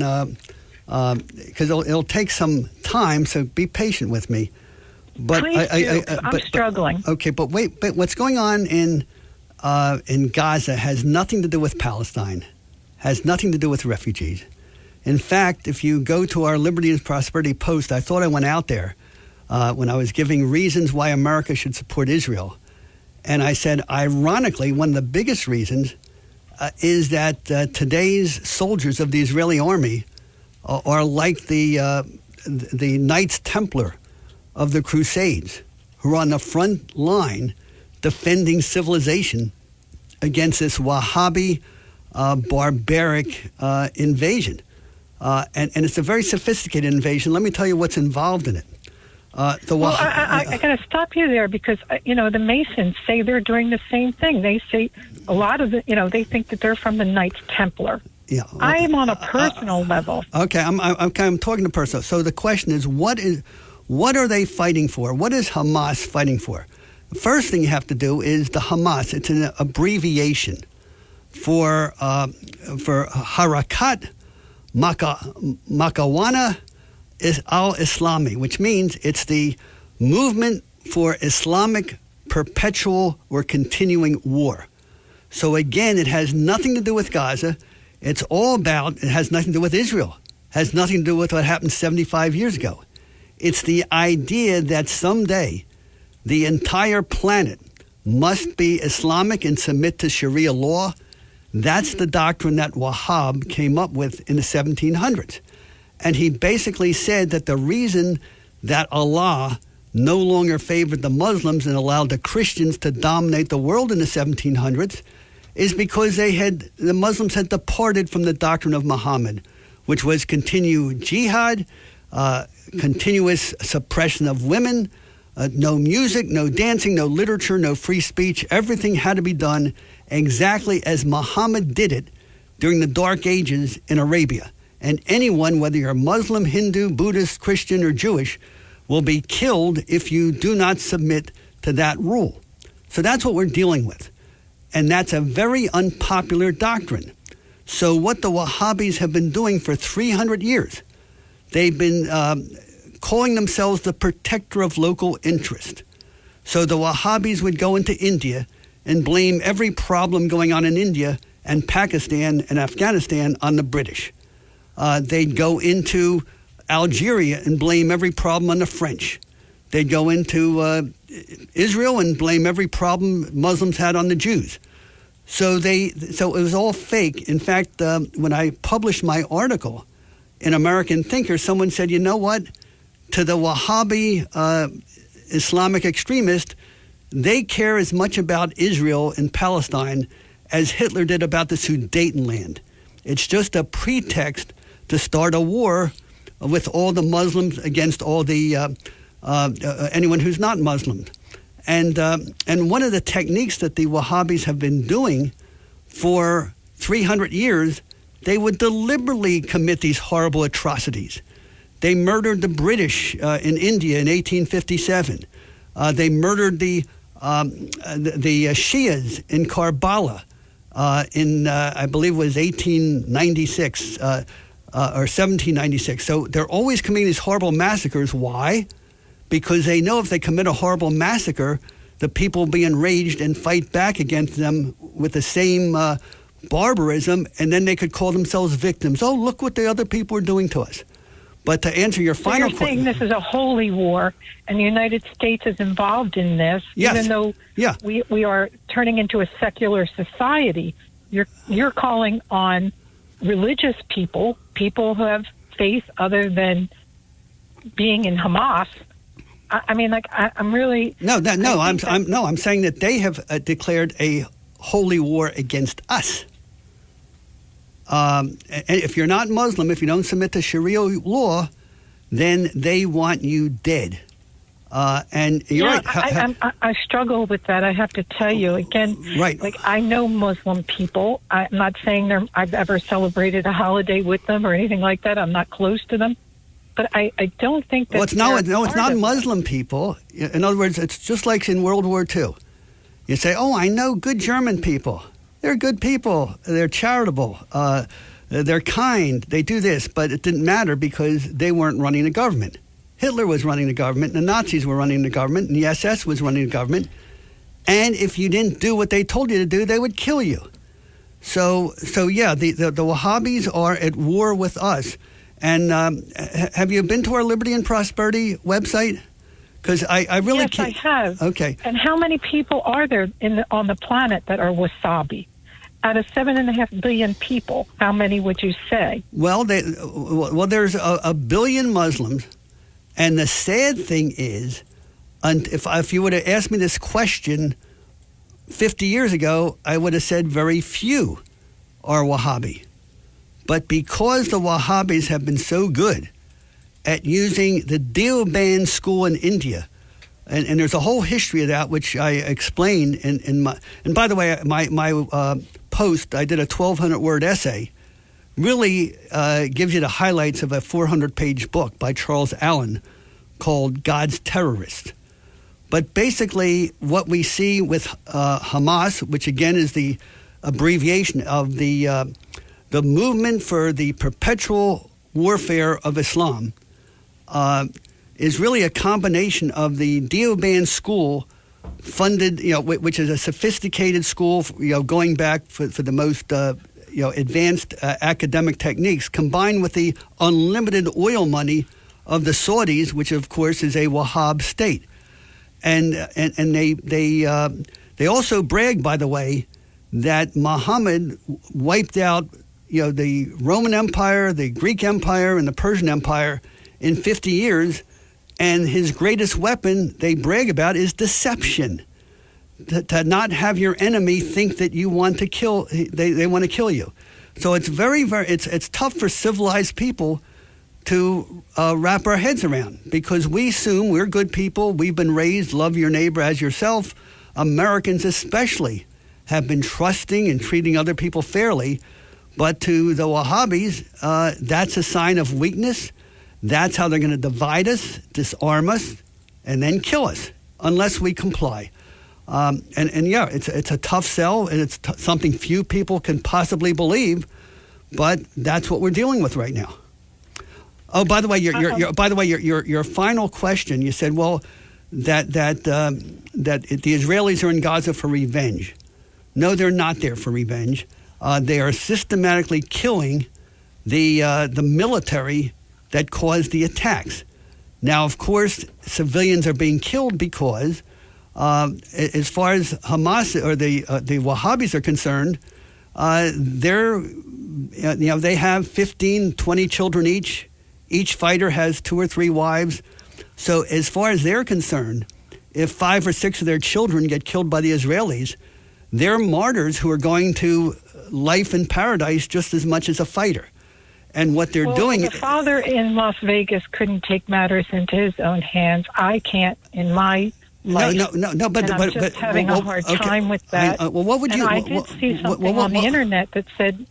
C: because it'll take some time. So be patient with me. But
N: I'm struggling.
C: Okay, but wait. But what's going on in Gaza has nothing to do with Palestine. Has nothing to do with refugees. In fact, if you go to our Liberty and Prosperity post, I thought I went out there when I was giving reasons why America should support Israel. And I said, ironically, one of the biggest reasons is that today's soldiers of the Israeli army are like the Knights Templar of the Crusades, who are on the front line defending civilization against this Wahhabi barbaric invasion. And it's a very sophisticated invasion. Let me tell you what's involved in it.
N: I got to stop you there because, the Masons say they're doing the same thing. They say a lot of they think that they're from the Knights Templar.
C: Yeah,
N: I am on a personal level.
C: Okay, I'm talking to personal. So the question is, what are they fighting for? What is Hamas fighting for? The first thing you have to do is the Hamas. It's an abbreviation for Harakat Makawana al-Islami, which means it's the movement for Islamic perpetual or continuing war. So again, it has nothing to do with Gaza. It has nothing to do with Israel. It has nothing to do with what happened 75 years ago. It's the idea that someday the entire planet must be Islamic and submit to Sharia law. That's the doctrine that Wahhab came up with in the 1700s. And he basically said that the reason that Allah no longer favored the Muslims and allowed the Christians to dominate the world in the 1700s is because the Muslims had departed from the doctrine of Muhammad, which was continued jihad, continuous suppression of women, no music, no dancing, no literature, no free speech. Everything had to be done exactly as Muhammad did it during the Dark Ages in Arabia. And anyone, whether you're Muslim, Hindu, Buddhist, Christian, or Jewish, will be killed if you do not submit to that rule. So that's what we're dealing with. And that's a very unpopular doctrine. So what the Wahhabis have been doing for 300 years, they've been calling themselves the protector of local interest. So the Wahhabis would go into India and blame every problem going on in India and Pakistan and Afghanistan on the British. They'd go into Algeria and blame every problem on the French. They'd go into Israel and blame every problem Muslims had on the Jews. So it was all fake. In fact, when I published my article in American Thinker, someone said, you know what? To the Wahhabi Islamic extremist, they care as much about Israel and Palestine as Hitler did about the Sudetenland. It's just a pretext to start a war with all the Muslims against all the anyone who's not Muslim. And one of the techniques that the Wahhabis have been doing for 300 years, they would deliberately commit these horrible atrocities. They murdered the British in India in 1857. They murdered the Shias in Karbala in, I believe it was 1896 or 1796. So they're always committing these horrible massacres. Why? Because they know if they commit a horrible massacre, the people will be enraged and fight back against them with the same barbarism, and then they could call themselves victims. Oh, look what the other people are doing to us. But to answer your final question...
N: You're saying this is a holy war, and the United States is involved in this,
C: yes.
N: Even though we are turning into a secular society. You're calling on religious people who have faith other than being in Hamas. I'm really...
C: I'm saying that they have declared a holy war against us. And if you're not Muslim, if you don't submit to Sharia law, then they want you dead. And you're right.
N: I struggle with that. I have to tell you again.
C: Right.
N: Like, I know Muslim people. I'm not saying I've ever celebrated a holiday with them or anything like that. I'm not close to them. but I don't think that.
C: Well, it's not Muslim people. In other words, it's just like in World War II. You say, "Oh, I know good German people. They're good people. They're charitable. They're kind. They do this," but it didn't matter because they weren't running the government. Hitler was running the government, and the Nazis were running the government, and the SS was running the government. And if you didn't do what they told you to do, they would kill you. So yeah, the Wahhabis are at war with us. And have you been to our Liberty and Prosperity website? Because I really can't.
N: Yes, I have.
C: Okay.
N: And how many people are there on the planet that are wasabi? Out of 7.5 billion people, how many would you say?
C: Well, there's a billion Muslims, and the sad thing is, and if you would have asked me this question 50 years ago, I would have said very few are Wahhabi. But because the Wahhabis have been so good at using the Deoband school in India, and there's a whole history of that which I explained in my. And by the way, my post, I did a 1,200-word essay, really gives you the highlights of a 400-page book by Charles Allen called God's Terrorist. But basically, what we see with Hamas, which again is the abbreviation of the movement for the perpetual warfare of Islam, is really a combination of the Deoband school, funded, which is a sophisticated school, going back for the most, advanced academic techniques, combined with the unlimited oil money of the Saudis, which of course is a Wahhab state, and they also brag, by the way, that Muhammad wiped out, the Roman Empire, the Greek Empire, and the Persian Empire in 50 years. And his greatest weapon, they brag about, is deception. To not have your enemy think that you want to kill, they want to kill you. So it's it's tough for civilized people to wrap our heads around, because we assume we're good people. We've been raised, love your neighbor as yourself. Americans especially have been trusting and treating other people fairly. But to the Wahhabis, that's a sign of weakness. That's how they're going to divide us, disarm us, and then kill us unless we comply. It's a tough sell, and it's something few people can possibly believe, but that's what we're dealing with right now. Oh, by the way, your final question. You said, well, that the Israelis are in Gaza for revenge. No, they're not there for revenge. They are systematically killing the military that caused the attacks. Now, of course, civilians are being killed because, as far as Hamas or the Wahhabis are concerned, they have 15, 20 children each. Each fighter has 2 or 3 wives. So as far as they're concerned, if 5 or 6 of their children get killed by the Israelis, they're martyrs who are going to life in paradise just as much as a fighter. And what they're doing...
N: The father in Las Vegas couldn't take matters into his own hands. I can't in my life.
C: No, but
N: I'm just having a hard time with that.
C: What would you...
N: I did see something on the internet that said...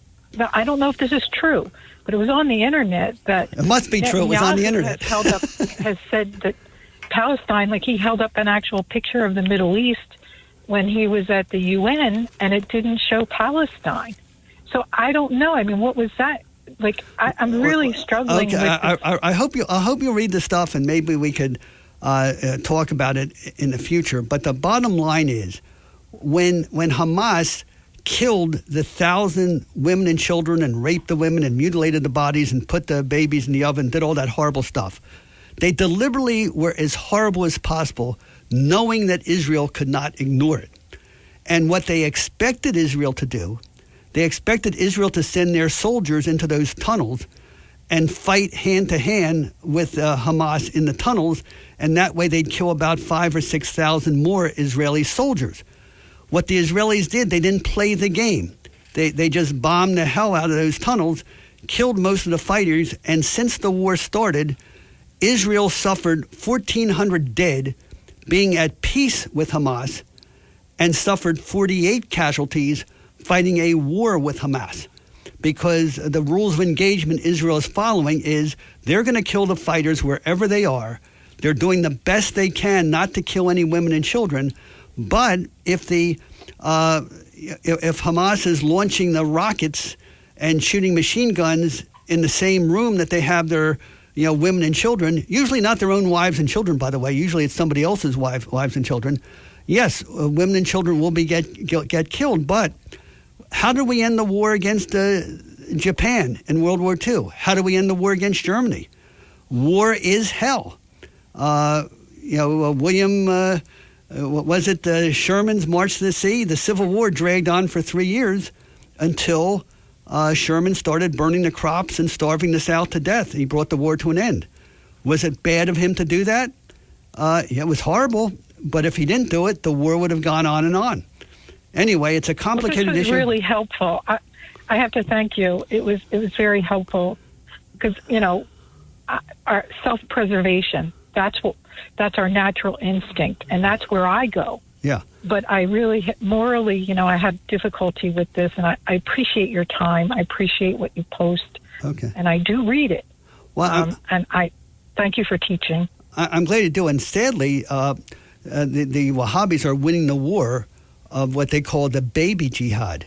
N: I don't know if this is true, but it was on the internet that...
C: It must be true. It was on the internet.
N: Has said that Palestine, like he held up an actual picture of the Middle East when he was at the UN, and it didn't show Palestine. So I don't know. I mean, what was that? Like, I'm really struggling with this.
C: I hope you read the stuff, and maybe we could talk about it in the future. But the bottom line is, when Hamas killed the 1,000 women and children and raped the women and mutilated the bodies and put the babies in the oven, did all that horrible stuff, they deliberately were as horrible as possible, knowing that Israel could not ignore it. And what they expected Israel to do, they expected Israel to send their soldiers into those tunnels and fight hand-to-hand with Hamas in the tunnels, and that way they'd kill about 5,000 or 6,000 more Israeli soldiers. What the Israelis did, they didn't play the game. They just bombed the hell out of those tunnels, killed most of the fighters, and since the war started, Israel suffered 1,400 dead, being at peace with Hamas, and suffered 48 casualties fighting a war with Hamas. because the rules of engagement Israel is following is they're going to kill the fighters wherever they are. They're doing the best they can not to kill any women and children. But if Hamas is launching the rockets and shooting machine guns in the same room that they have their women and children, usually not their own wives and children, by the way. Usually it's somebody else's wives and children. Yes, women and children will get killed, but how do we end the war against Japan in World War II? How do we end the war against Germany? War is hell. William, Sherman's March to the Sea? The Civil War dragged on for 3 years until Sherman started burning the crops and starving the South to death. He brought the war to an end. Was it bad of him to do that? It was horrible, but if he didn't do it, the war would have gone on and on. Anyway, it's a complicated
N: issue. This was
C: issue.
N: Really helpful. I have to thank you. It was very helpful because our self-preservation. That's our natural instinct, and that's where I go.
C: Yeah.
N: But I really morally, I have difficulty with this, and I appreciate your time. I appreciate what you post.
C: Okay.
N: And I do read it.
C: Well,
N: and I thank you for teaching.
C: I'm glad you do. And sadly, the Wahhabis are winning the war of what they call the baby jihad,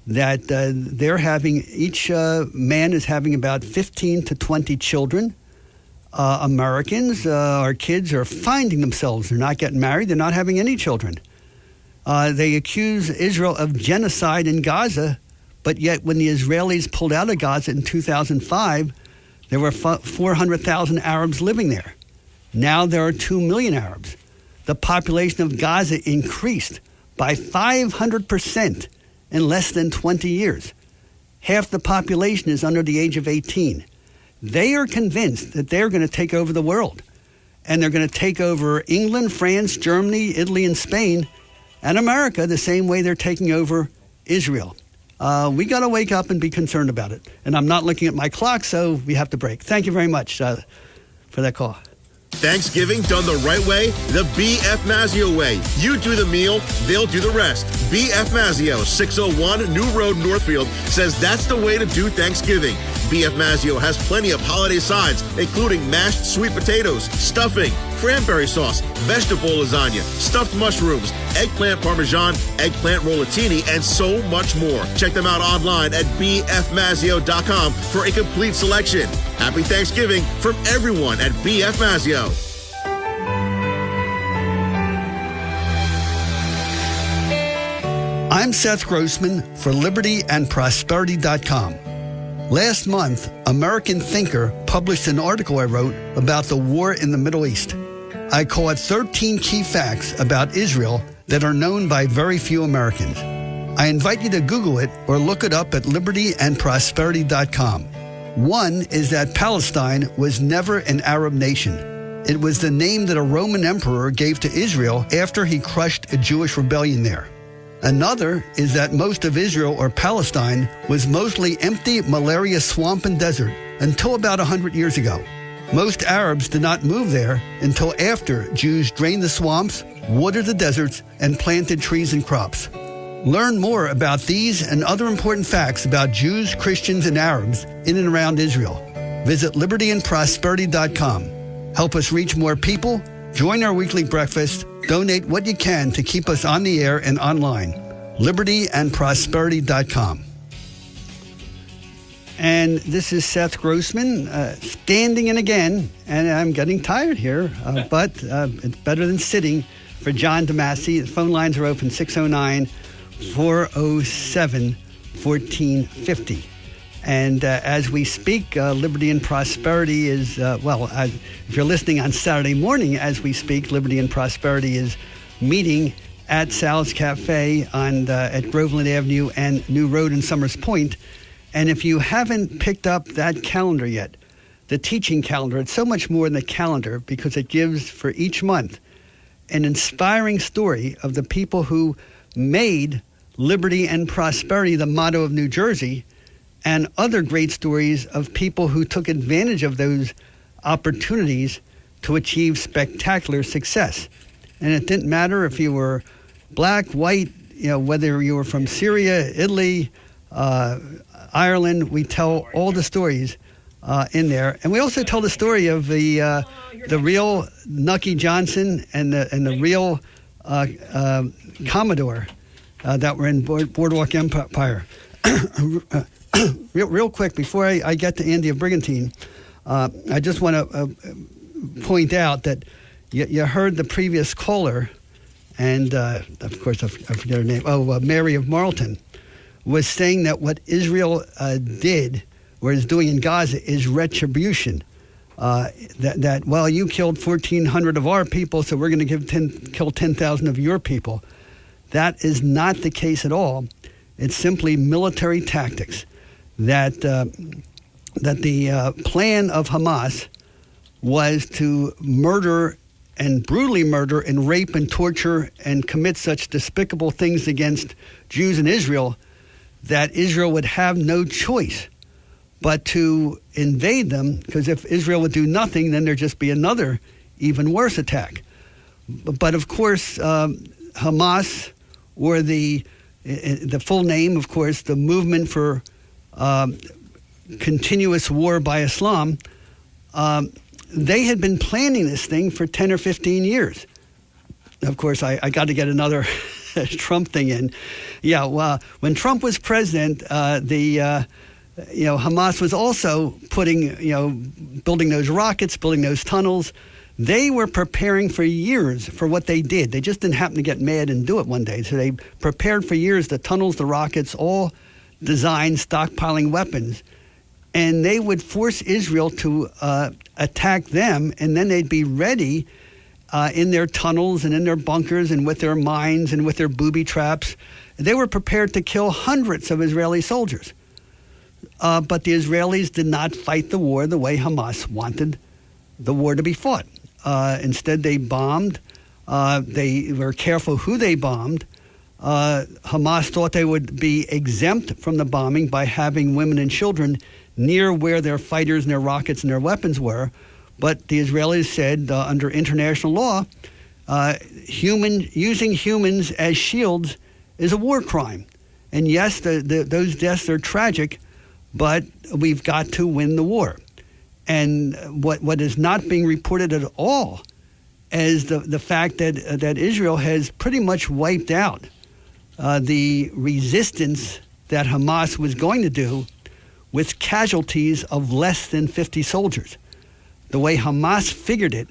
C: that they're having, each man is having about 15 to 20 children. Americans, our kids are finding themselves. They're not getting married. They're not having any children. They accuse Israel of genocide in Gaza, but yet when the Israelis pulled out of Gaza in 2005, there were 400,000 Arabs living there. Now there are 2 million Arabs. The population of Gaza increased by 500% in less than 20 years. Half the population is under the age of 18. They are convinced that they're going to take over the world. And they're going to take over England, France, Germany, Italy, and Spain, and America the same way they're taking over Israel. We got to wake up and be concerned about it. And I'm not looking at my clock, so we have to break. Thank you very much for that call.
L: Thanksgiving done the right way, the B.F. Mazzio way. You do the meal, they'll do the rest. B.F. Mazzio, 601 New Road, Northfield, says that's the way to do Thanksgiving. B.F. Mazzio has plenty of holiday sides, including mashed sweet potatoes, stuffing, cranberry sauce, vegetable lasagna, stuffed mushrooms, eggplant parmesan, eggplant rollatini, and so much more. Check them out online at bfmazzio.com for a complete selection. Happy Thanksgiving from everyone at B.F. Mazzio.
C: I'm Seth Grossman for libertyandprosperity.com. Last month, American Thinker published an article I wrote about the war in the Middle East. I call it 13 key facts about Israel that are known by very few Americans. I invite you to Google it or look it up at libertyandprosperity.com. One is that Palestine was never an Arab nation. It was the name that a Roman emperor gave to Israel after he crushed a Jewish rebellion there. Another is that most of Israel or Palestine was mostly empty malaria swamp and desert until about 100 years ago. Most Arabs did not move there until after Jews drained the swamps, watered the deserts, and planted trees and crops. Learn more about these and other important facts about Jews, Christians, and Arabs in and around Israel. Visit libertyandprosperity.com. Help us reach more people, join our weekly breakfast, donate what you can to keep us on the air and online. libertyandprosperity.com. And this is Seth Grossman, standing in again, and I'm getting tired here, but it's better than sitting, for John DeMasi. The phone lines are open, 609-407-1450. And as we speak, Liberty and Prosperity is, if you're listening on Saturday morning as we speak, Liberty and Prosperity is meeting at Sal's Cafe at Groveland Avenue and New Road in Summers Point. And if you haven't picked up that calendar yet, the teaching calendar, it's so much more than a calendar because it gives for each month an inspiring story of the people who made Liberty and Prosperity the motto of New Jersey, and other great stories of people who took advantage of those opportunities to achieve spectacular success. And it didn't matter if you were black, white, whether you were from Syria, Italy, Ireland. We tell all the stories in there, and we also tell the story of the real Nucky Johnson and the real Commodore that were in Boardwalk Empire. Real quick, before I get to Andy of Brigantine, I just want to point out that you heard the previous caller, and of course I forget her name. Mary of Marlton was saying that what Israel did or is doing in Gaza is retribution. That you killed 1,400 of our people, so we're going to kill 10,000 of your people. That is not the case at all. It's simply military tactics. That the plan of Hamas was to murder and brutally murder and rape and torture and commit such despicable things against Jews in Israel that Israel would have no choice but to invade them, because if Israel would do nothing, then there'd just be another even worse attack. But of course, Hamas, or the full name, of course, the Movement for Continuous War by Islam, they had been planning this thing for 10 or 15 years. Of course, I got to get another Trump thing in. Yeah, well, when Trump was president, Hamas was also building those rockets, building those tunnels. They were preparing for years for what they did. They just didn't happen to get mad and do it one day. So they prepared for years, the tunnels, the rockets, all designed, stockpiling weapons. And they would force Israel to attack them, and then they'd be ready in their tunnels and in their bunkers and with their mines and with their booby traps. They were prepared to kill hundreds of Israeli soldiers. But the Israelis did not fight the war the way Hamas wanted the war to be fought. Instead, they bombed. They were careful who they bombed. Hamas thought they would be exempt from the bombing by having women and children near where their fighters and their rockets and their weapons were. But the Israelis said, under international law, using humans as shields is a war crime. And yes, those deaths are tragic, but we've got to win the war. And what is not being reported at all is the fact that Israel has pretty much wiped out the resistance that Hamas was going to do with casualties of less than 50 soldiers. The way Hamas figured it,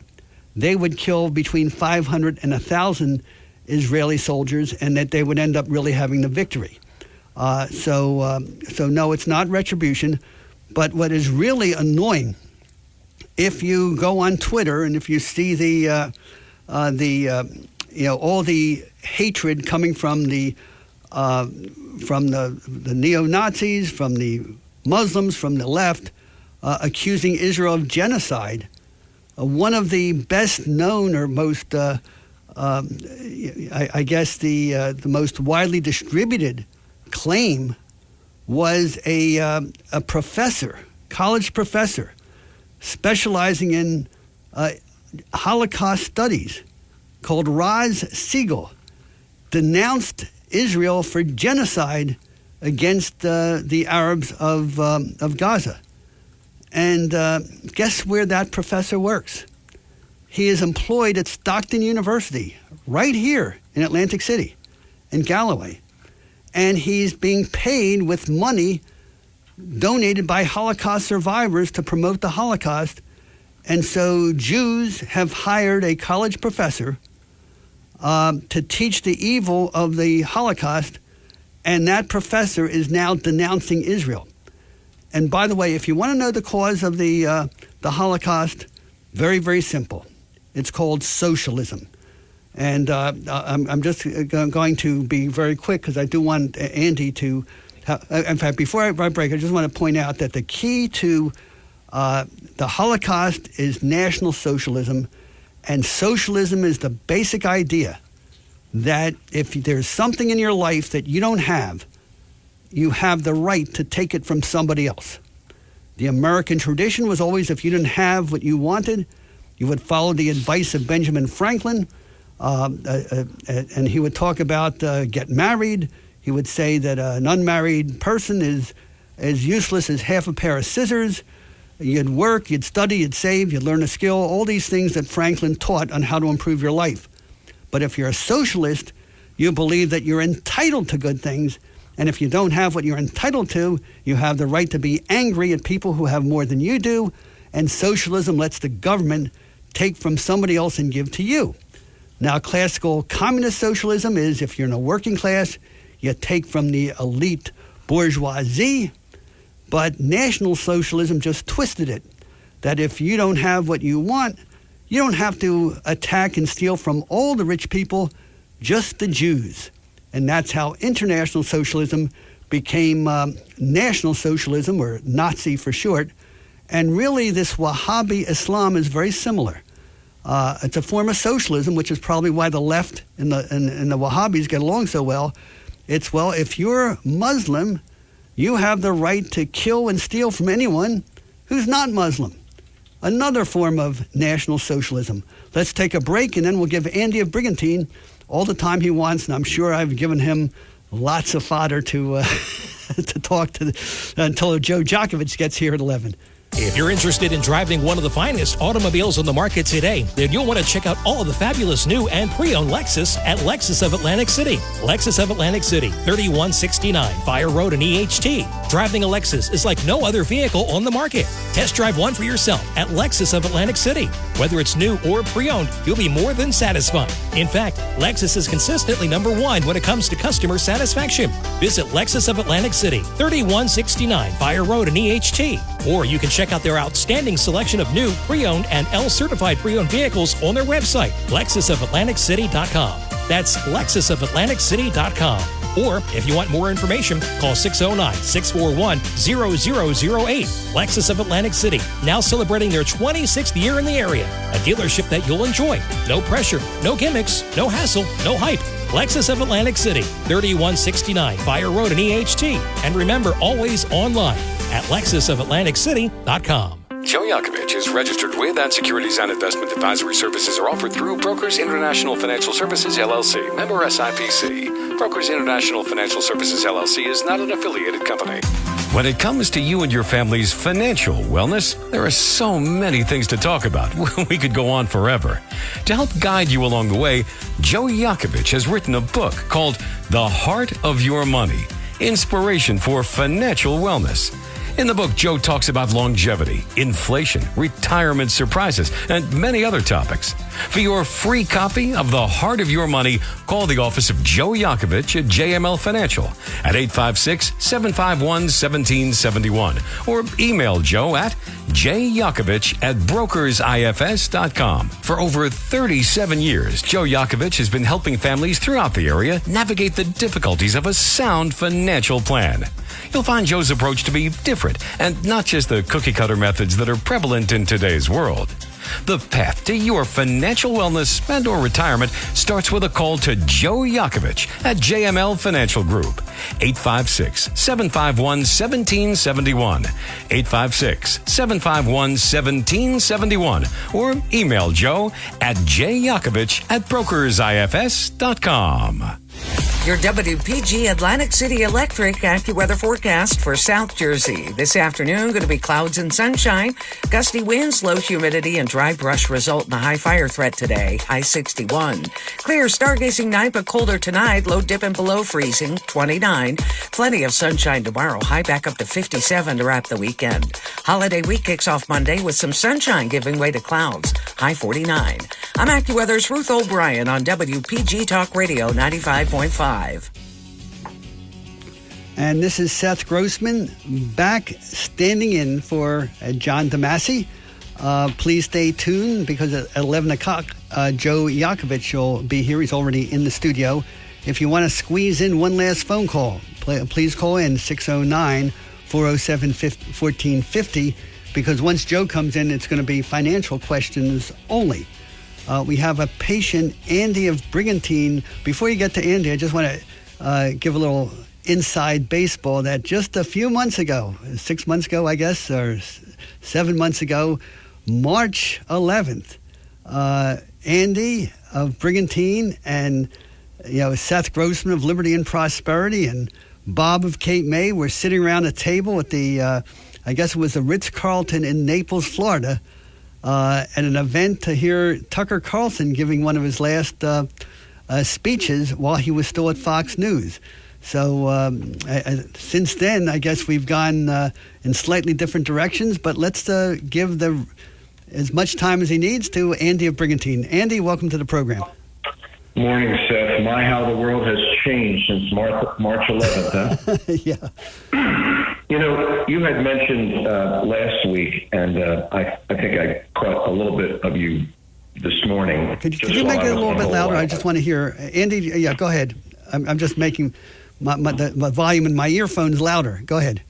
C: they would kill between 500 and 1,000 Israeli soldiers, and that they would end up really having the victory. So no, it's not retribution. But what is really annoying, if you go on Twitter and if you see all the hatred coming from the neo-Nazis, from the Muslims, from the left, accusing Israel of genocide, one of the best known or most, the most widely distributed claim was a professor, college professor, specializing in Holocaust studies, called Raz Siegel, denounced Israel for genocide against the Arabs of Gaza. And guess where that professor works? He is employed at Stockton University, right here in Atlantic City, in Galloway. And he's being paid with money donated by Holocaust survivors to promote the Holocaust. And so Jews have hired a college professor to teach the evil of the Holocaust, and that professor is now denouncing Israel. And by the way, if you want to know the cause of the Holocaust, very, very simple. It's called socialism. And I'm just going to be very quick because I do want Andy to... in fact, before I break, I just want to point out that the key to the Holocaust is National Socialism. And socialism is the basic idea that if there's something in your life that you don't have, you have the right to take it from somebody else. The American tradition was always, if you didn't have what you wanted, you would follow the advice of Benjamin Franklin, and he would talk about get married, He would say that an unmarried person is as useless as half a pair of scissors. You'd work, you'd study, you'd save, you'd learn a skill, all these things that Franklin taught on how to improve your life. But if you're a socialist, you believe that you're entitled to good things, and if you don't have what you're entitled to, you have the right to be angry at people who have more than you do, and socialism lets the government take from somebody else and give to you. Now, classical communist socialism is if you're in a working class, you take from the elite bourgeoisie. But National Socialism just twisted it, that if you don't have what you want, you don't have to attack and steal from all the rich people, just the Jews. And that's how International Socialism became National Socialism, or Nazi for short. And really, this Wahhabi Islam is very similar. It's a form of socialism, which is probably why the left and the Wahhabis get along so well. It's, well, if you're Muslim, you have the right to kill and steal from anyone who's not Muslim. Another form of National Socialism. Let's take a break, and then we'll give Andy of Brigantine all the time he wants, and I'm sure I've given him lots of fodder to to talk to until Joe Yocavitch gets here at 11.
A: If you're interested in driving one of the finest automobiles on the market today, then you'll want to check out all of the fabulous new and pre-owned Lexus at Lexus of Atlantic City. Lexus of Atlantic City, 3169 Fire Road in EHT. Driving a Lexus is like no other vehicle on the market. Test drive one for yourself at Lexus of Atlantic City. Whether it's new or pre-owned, you'll be more than satisfied. In fact, Lexus is consistently #1 when it comes to customer satisfaction. Visit Lexus of Atlantic City, 3169 Fire Road in EHT. Or you can check out their outstanding selection of new, pre-owned, and L-certified pre-owned vehicles on their website, LexusOfAtlanticCity.com. That's LexusOfAtlanticCity.com. Or if you want more information, call 609-641-0008. Lexus of Atlantic City, now celebrating their 26th year in the area. A dealership that you'll enjoy. No pressure, no gimmicks, no hassle, no hype. Lexus of Atlantic City, 3169 Fire Road in EHT. And remember, always online at LexusOfAtlanticCity.com.
I: Joe Yocavitch is registered with, and securities and investment advisory services are offered through Brokers International Financial Services, LLC. Member SIPC. Brokers International Financial Services, LLC is not an affiliated company. When it comes to you and your family's financial wellness, there are so many things to talk about. We could go on forever. To help guide you along the way, Joe Yocavitch has written a book called The Heart of Your Money, Inspiration for Financial Wellness. In the book, Joe talks about longevity, inflation, retirement surprises, and many other topics. For your free copy of The Heart of Your Money, call the office of Joe Yocavitch at JML Financial at 856-751-1771 or email Joe at jyocavitch@brokersifs.com. For over 37 years, Joe Yocavitch has been helping families throughout the area navigate the difficulties of a sound financial plan. You'll find Joe's approach to be different and not just the cookie-cutter methods that are prevalent in today's world. The path to your financial wellness and or retirement starts with a call to Joe Yocavitch at JML Financial Group. 856-751-1771. 856-751-1771. Or email Joe at jyocavitch@brokersifs.com.
O: Your WPG Atlantic City Electric AccuWeather forecast for South Jersey. This afternoon, going to be clouds and sunshine. Gusty winds, low humidity, and dry brush result in a high fire threat today. High 61. Clear stargazing night, but colder tonight. Low dipping below freezing, 29. Plenty of sunshine tomorrow. High back up to 57 to wrap the weekend. Holiday week kicks off Monday with some sunshine giving way to clouds. High 49. I'm AccuWeather's Ruth O'Brien on WPG Talk Radio 95.5.
C: And this is Seth Grossman back standing in for John DeMasi. Please stay tuned because at 11 o'clock, Joe Yocavitch will be here. He's already in the studio. If you want to squeeze in one last phone call, please call in 609-407-1450 because once Joe comes in, it's going to be financial questions only. We have a patient, Andy of Brigantine. Before you get to Andy, I just want to give a little inside baseball that just a few months ago, 6 months ago, I guess, or 7 months ago, March 11th, Andy of Brigantine and Seth Grossman of Liberty and Prosperity and Bob of Cape May were sitting around a table at the, I guess it was the Ritz-Carlton in Naples, Florida, at an event to hear Tucker Carlson giving one of his last speeches while he was still at Fox News. So since then, I guess we've gone in slightly different directions, but let's give as much time as he needs to Andy of Brigantine. Andy, welcome to the program.
P: Morning, Seth. My, how the world has changed since March 11th, huh?
C: Yeah.
P: You had mentioned last week, and I think I caught a little bit of you this morning.
C: Could you make it a little bit louder? I just want to hear. Andy, yeah, go ahead. I'm just making my volume in my earphones louder. Go ahead.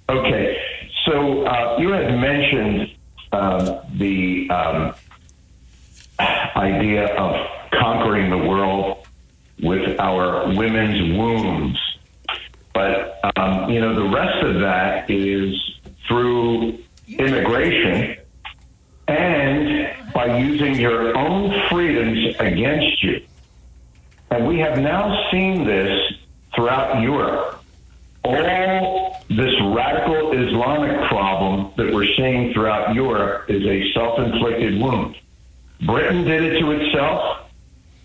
P: Okay. So you had mentioned the idea of conquering the world with our women's wombs. But, the rest of that is through immigration and by using your own freedoms against you. And we have now seen this throughout Europe. All this radical Islamic problem that we're seeing throughout Europe is a self-inflicted wound. Britain did it to itself.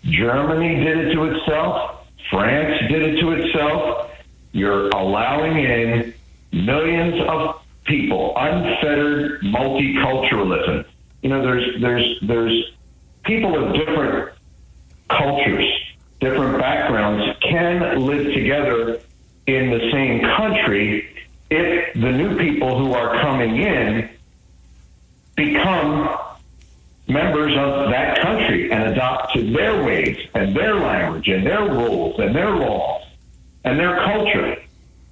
P: Germany did it to itself. France did it to itself. You're allowing in millions of people, unfettered multiculturalism. There's people of different cultures, different backgrounds can live together in the same country if the new people who are coming in become members of that country and adopt to their ways and their language and their rules and their laws and their culture.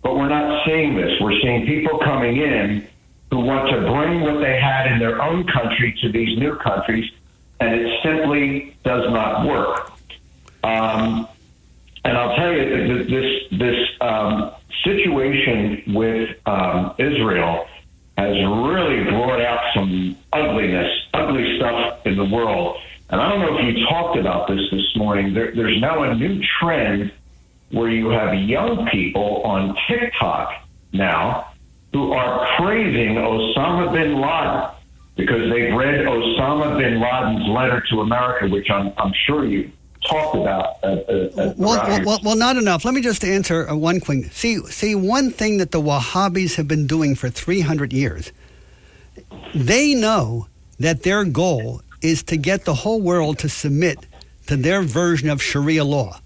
P: But we're not seeing this. We're seeing people coming in who want to bring what they had in their own country to these new countries, and it simply does not work. And I'll tell you, this situation with Israel has really brought out some ugly stuff in the world. And I don't know if you talked about this morning. There's now a new trend where you have young people on TikTok now who are praising Osama bin Laden because they've read Osama bin Laden's letter to America, which I'm sure you talked about.
C: Well, not enough. Let me just answer one thing. See, one thing that the Wahhabis have been doing for 300 years, they know that their goal is to get the whole world to submit to their version of Sharia law,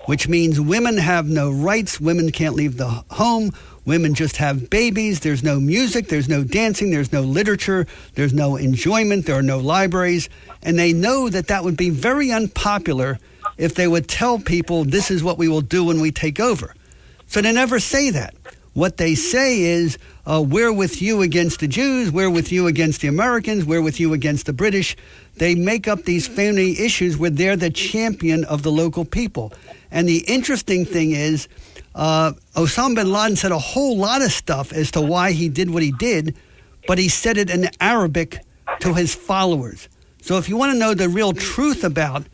C: which means women have no rights, women can't leave the home, women just have babies, there's no music, there's no dancing, there's no literature, there's no enjoyment, there are no libraries, and they know that would be very unpopular if they would tell people this is what we will do when we take over. So they never say that. What they say is, we're with you against the Jews, we're with you against the Americans, we're with you against the British. They make up these family issues where they're the champion of the local people. And the interesting thing is, Osama bin Laden said a whole lot of stuff as to why he did what he did, but he said it in Arabic to his followers. So if you want to know the real truth about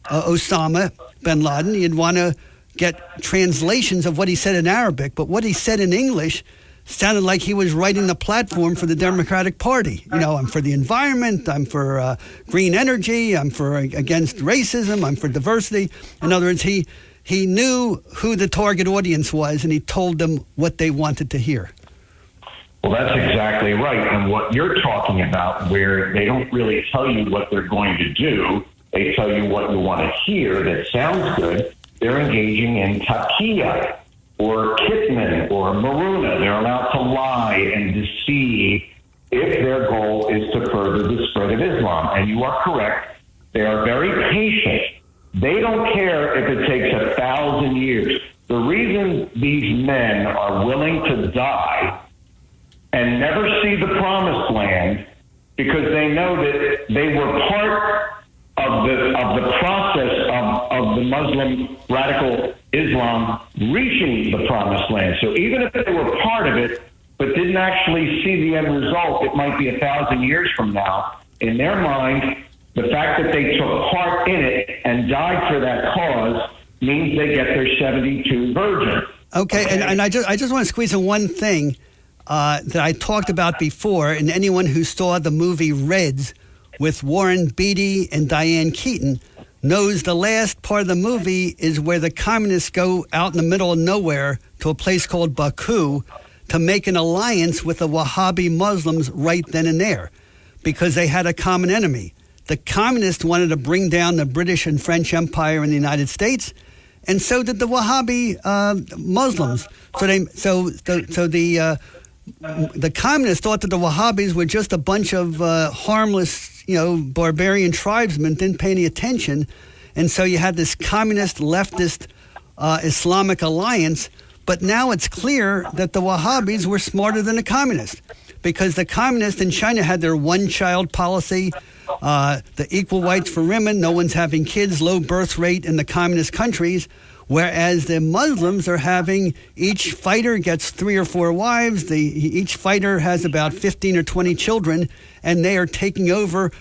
C: Osama bin Laden, you'd want to get translations of what he said in Arabic, but what he said in English sounded like he was writing the platform for the Democratic Party. I'm for the environment, I'm for green energy, I'm for against racism, I'm for diversity. In other words, he knew who the target audience was, and he told them what they wanted to hear.
P: Well, that's exactly right. And what you're talking about, where they don't really tell you what they're going to do, they tell you what you want to hear that sounds good. They're engaging in taqiyya or kitman or maruna. They're allowed to lie and deceive if their goal is to further the spread of Islam. And you are correct. They are very patient. They don't care if it takes 1,000 years. The reason these men are willing to die and never see the promised land, because they know that they were part of the process of the Muslim radical Islam reaching the promised land. So even if they were part of it, but didn't actually see the end result, it might be 1,000 years from now. In their mind, the fact that they took part in it and died for that cause means they get their 72 virgin.
C: Okay, and I just want to squeeze in one thing that I talked about before, and anyone who saw the movie Reds with Warren Beatty and Diane Keaton knows the last part of the movie is where the communists go out in the middle of nowhere to a place called Baku to make an alliance with the Wahhabi Muslims right then and there because they had a common enemy. The communists wanted to bring down the British and French Empire in the United States, and so did the Wahhabi Muslims. The communists thought that the Wahhabis were just a bunch of harmless, barbarian tribesmen, didn't pay any attention, and so you had this communist leftist Islamic alliance. But now it's clear that the Wahhabis were smarter than the communists, because the communists in China had their one-child policy, the equal rights for women, no one's having kids, low birth rate in the communist countries, whereas the Muslims are having each fighter gets 3 or 4 wives, each fighter has about 15 or 20 children, and they are taking over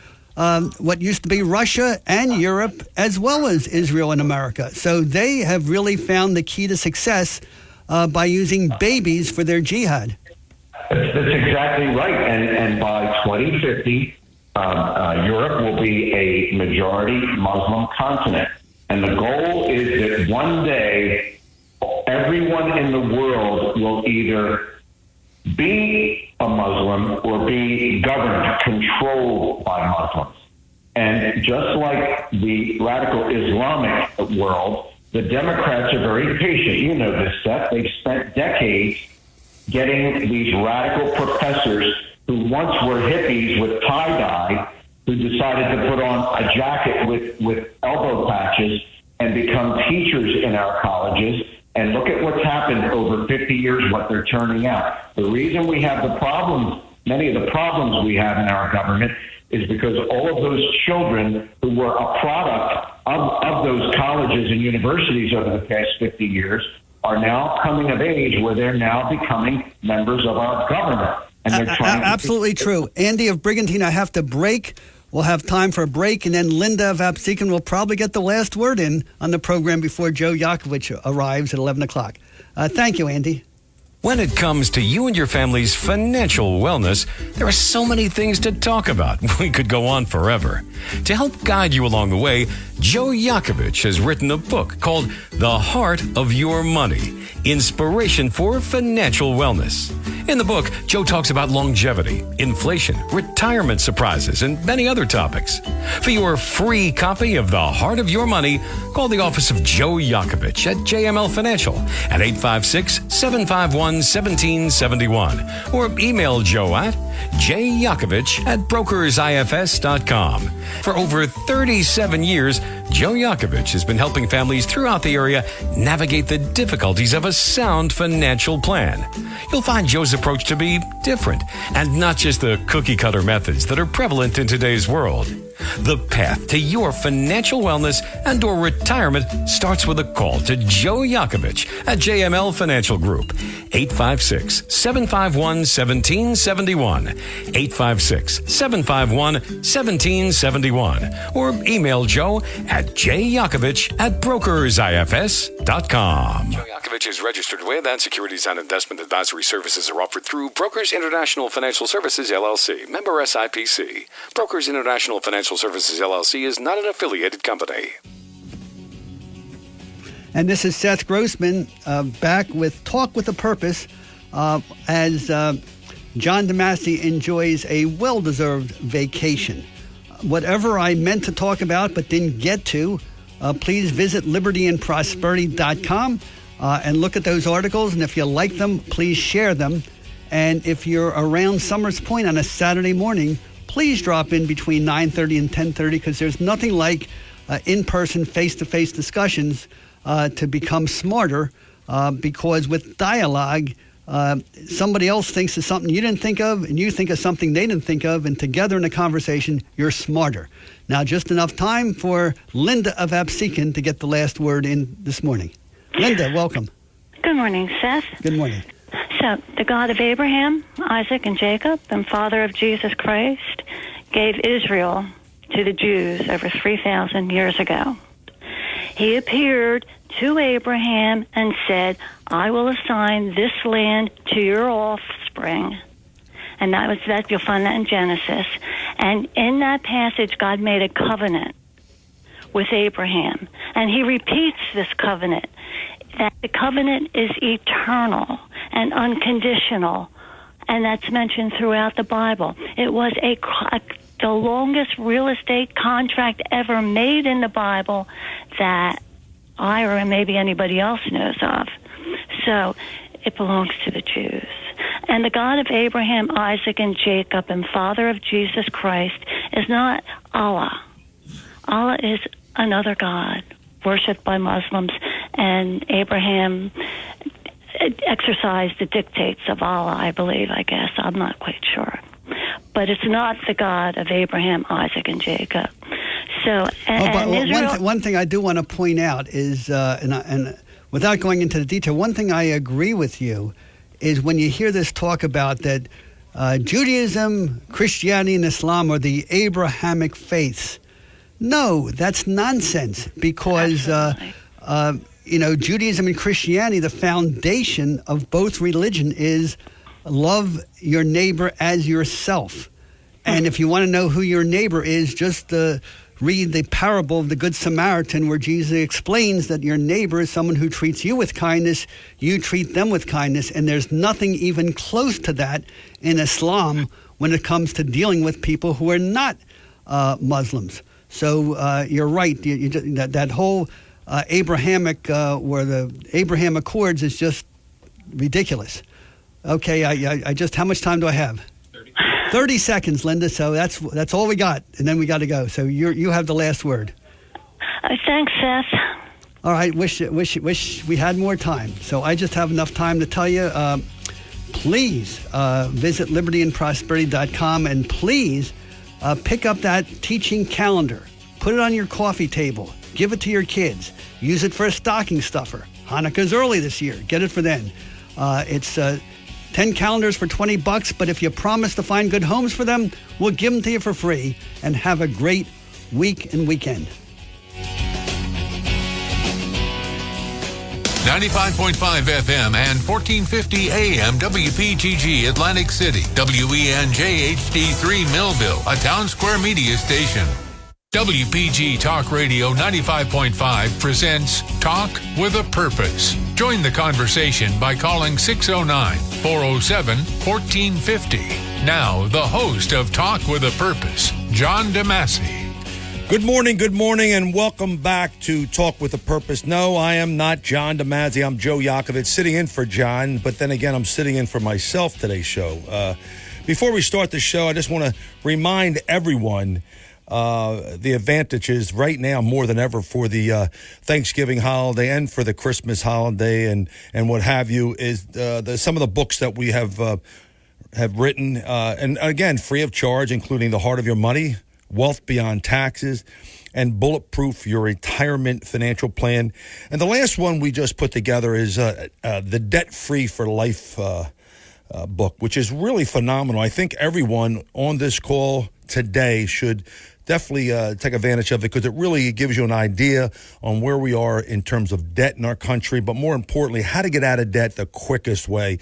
C: what used to be Russia and Europe as well as Israel and America. So they have really found the key to success by using babies for their jihad.
P: That's exactly right. And by 2050, Europe will be a majority Muslim continent. And the goal is that one day, everyone in the world will either be a Muslim or be governed, controlled by Muslims. And just like the radical Islamic world, the Democrats are very patient. You know this, Seth. They've spent decades getting these radical professors who once were hippies with tie-dye, who decided to put on a jacket with elbow patches and become teachers in our colleges. And look at what's happened over 50 years, what they're turning out. The reason we have the problems, many of the problems we have in our government, is because all of those children who were a product of those colleges and universities over the past 50 years are now coming of age where they're now becoming members of our government. And they're trying
C: absolutely true. Andy of Brigantine, I have to break. We'll have time for a break, and then Linda of Absecon will probably get the last word in on the program before Joe Yocavitch arrives at 11 o'clock. Thank you, Andy.
I: When it comes to you and your family's financial wellness, there are so many things to talk about. We could go on forever. To help guide you along the way, Joe Yocavitch has written a book called The Heart of Your Money, Inspiration for Financial Wellness. In the book, Joe talks about longevity, inflation, retirement surprises, and many other topics. For your free copy of The Heart of Your Money, call the office of Joe Yocavitch at JML Financial at 856-751-1771 or email Joe at jyocavitch@brokersifs.com. For over 37 years, Joe Yocavitch has been helping families throughout the area navigate the difficulties of a sound financial plan. You'll find Joe's approach to be different and not just the cookie-cutter methods that are prevalent in today's world. The path to your financial wellness and or retirement starts with a call to Joe Yocavitch at JML Financial Group, 856-751-1771, 856-751-1771, or email Joe at jyocavitch@brokersifs.com. Joe Yocavitch is registered with and securities and investment advisory services are offered through Brokers International Financial Services, LLC, member SIPC. Brokers International Financial Services, LLC is not an affiliated company.
C: And this is Seth Grossman back with Talk with a Purpose as John DeMasi enjoys a well-deserved vacation. Whatever I meant to talk about but didn't get to, please visit libertyandprosperity.com and look at those articles. And if you like them, please share them. And if you're around Summers Point on a Saturday morning, please drop in between 9:30 and 10:30 because there's nothing like in-person, face-to-face discussions to become smarter because with dialogue, somebody else thinks of something you didn't think of and you think of something they didn't think of, and together in a conversation, you're smarter. Now, just enough time for Linda of Absecon to get the last word in this morning. Linda, welcome.
Q: Good morning, Seth.
C: Good morning.
Q: So, the God of Abraham, Isaac, and Jacob, and Father of Jesus Christ, gave Israel to the Jews over 3,000 years ago. he appeared to Abraham and said, I will assign this land to your offspring. And that you'll find that in Genesis. And in that passage, God made a covenant with Abraham. And he repeats this covenant, that the covenant is eternal and unconditional. And that's mentioned throughout the Bible. It was the longest real estate contract ever made in the Bible that I or maybe anybody else knows of. So it belongs to the Jews. And the God of Abraham, Isaac, and Jacob, and Father of Jesus Christ is not Allah. Allah is another God worshipped by Muslims, and Abraham exercised the dictates of Allah, I believe, I guess. I'm not quite sure. But it's not the God of Abraham, Isaac, and Jacob. So,
C: one thing I do want to point out is, and without going into the detail, one thing I agree with you is when you hear this talk about that Judaism, Christianity, and Islam are the Abrahamic faiths. No, that's nonsense because, Judaism and Christianity, the foundation of both religion is love your neighbor as yourself. And if you want to know who your neighbor is, just read the parable of the Good Samaritan, where Jesus explains that your neighbor is someone who treats you with kindness, you treat them with kindness, and there's nothing even close to that in Islam when it comes to dealing with people who are not Muslims. So you're right. That whole Abrahamic, or the Abraham Accords is just ridiculous. Okay, I just, how much time do I have? 30 seconds, Linda. So that's all we got, and then we got to go. So you have the last word.
Q: Thanks, Seth.
C: All right. Wish we had more time. So I just have enough time to tell you. Please visit libertyandprosperity.com, and please pick up that teaching calendar. Put it on your coffee table. Give it to your kids. Use it for a stocking stuffer. Hanukkah's early this year. Get it for then. It's 10 calendars for $20, but if you promise to find good homes for them, we'll give them to you for free. And have a great week and weekend.
B: 95.5 FM and 1450 AM WPGG Atlantic City. WENJ HD3 Millville, a Town Square media station. WPG Talk Radio 95.5 presents Talk with a Purpose. Join the conversation by calling 609-407-1450. Now, the host of Talk with a Purpose, John DeMasi.
R: Good morning, and welcome back to Talk with a Purpose. No, I am not John DeMasi. I'm Joe Yocavitch, sitting in for John, but then again, I'm sitting in for myself today's show. Before we start the show, I just want to remind everyone the advantages right now more than ever for the Thanksgiving holiday and for the Christmas holiday and what have you is some of the books that we have written, and again, free of charge, including The Heart of Your Money, Wealth Beyond Taxes, and Bulletproof Your Retirement Financial Plan. And the last one we just put together is the Debt Free for Life book, which is really phenomenal. I think everyone on this call today should definitely take advantage of it because it really gives you an idea on where we are in terms of debt in our country, but more importantly, how to get out of debt the quickest way.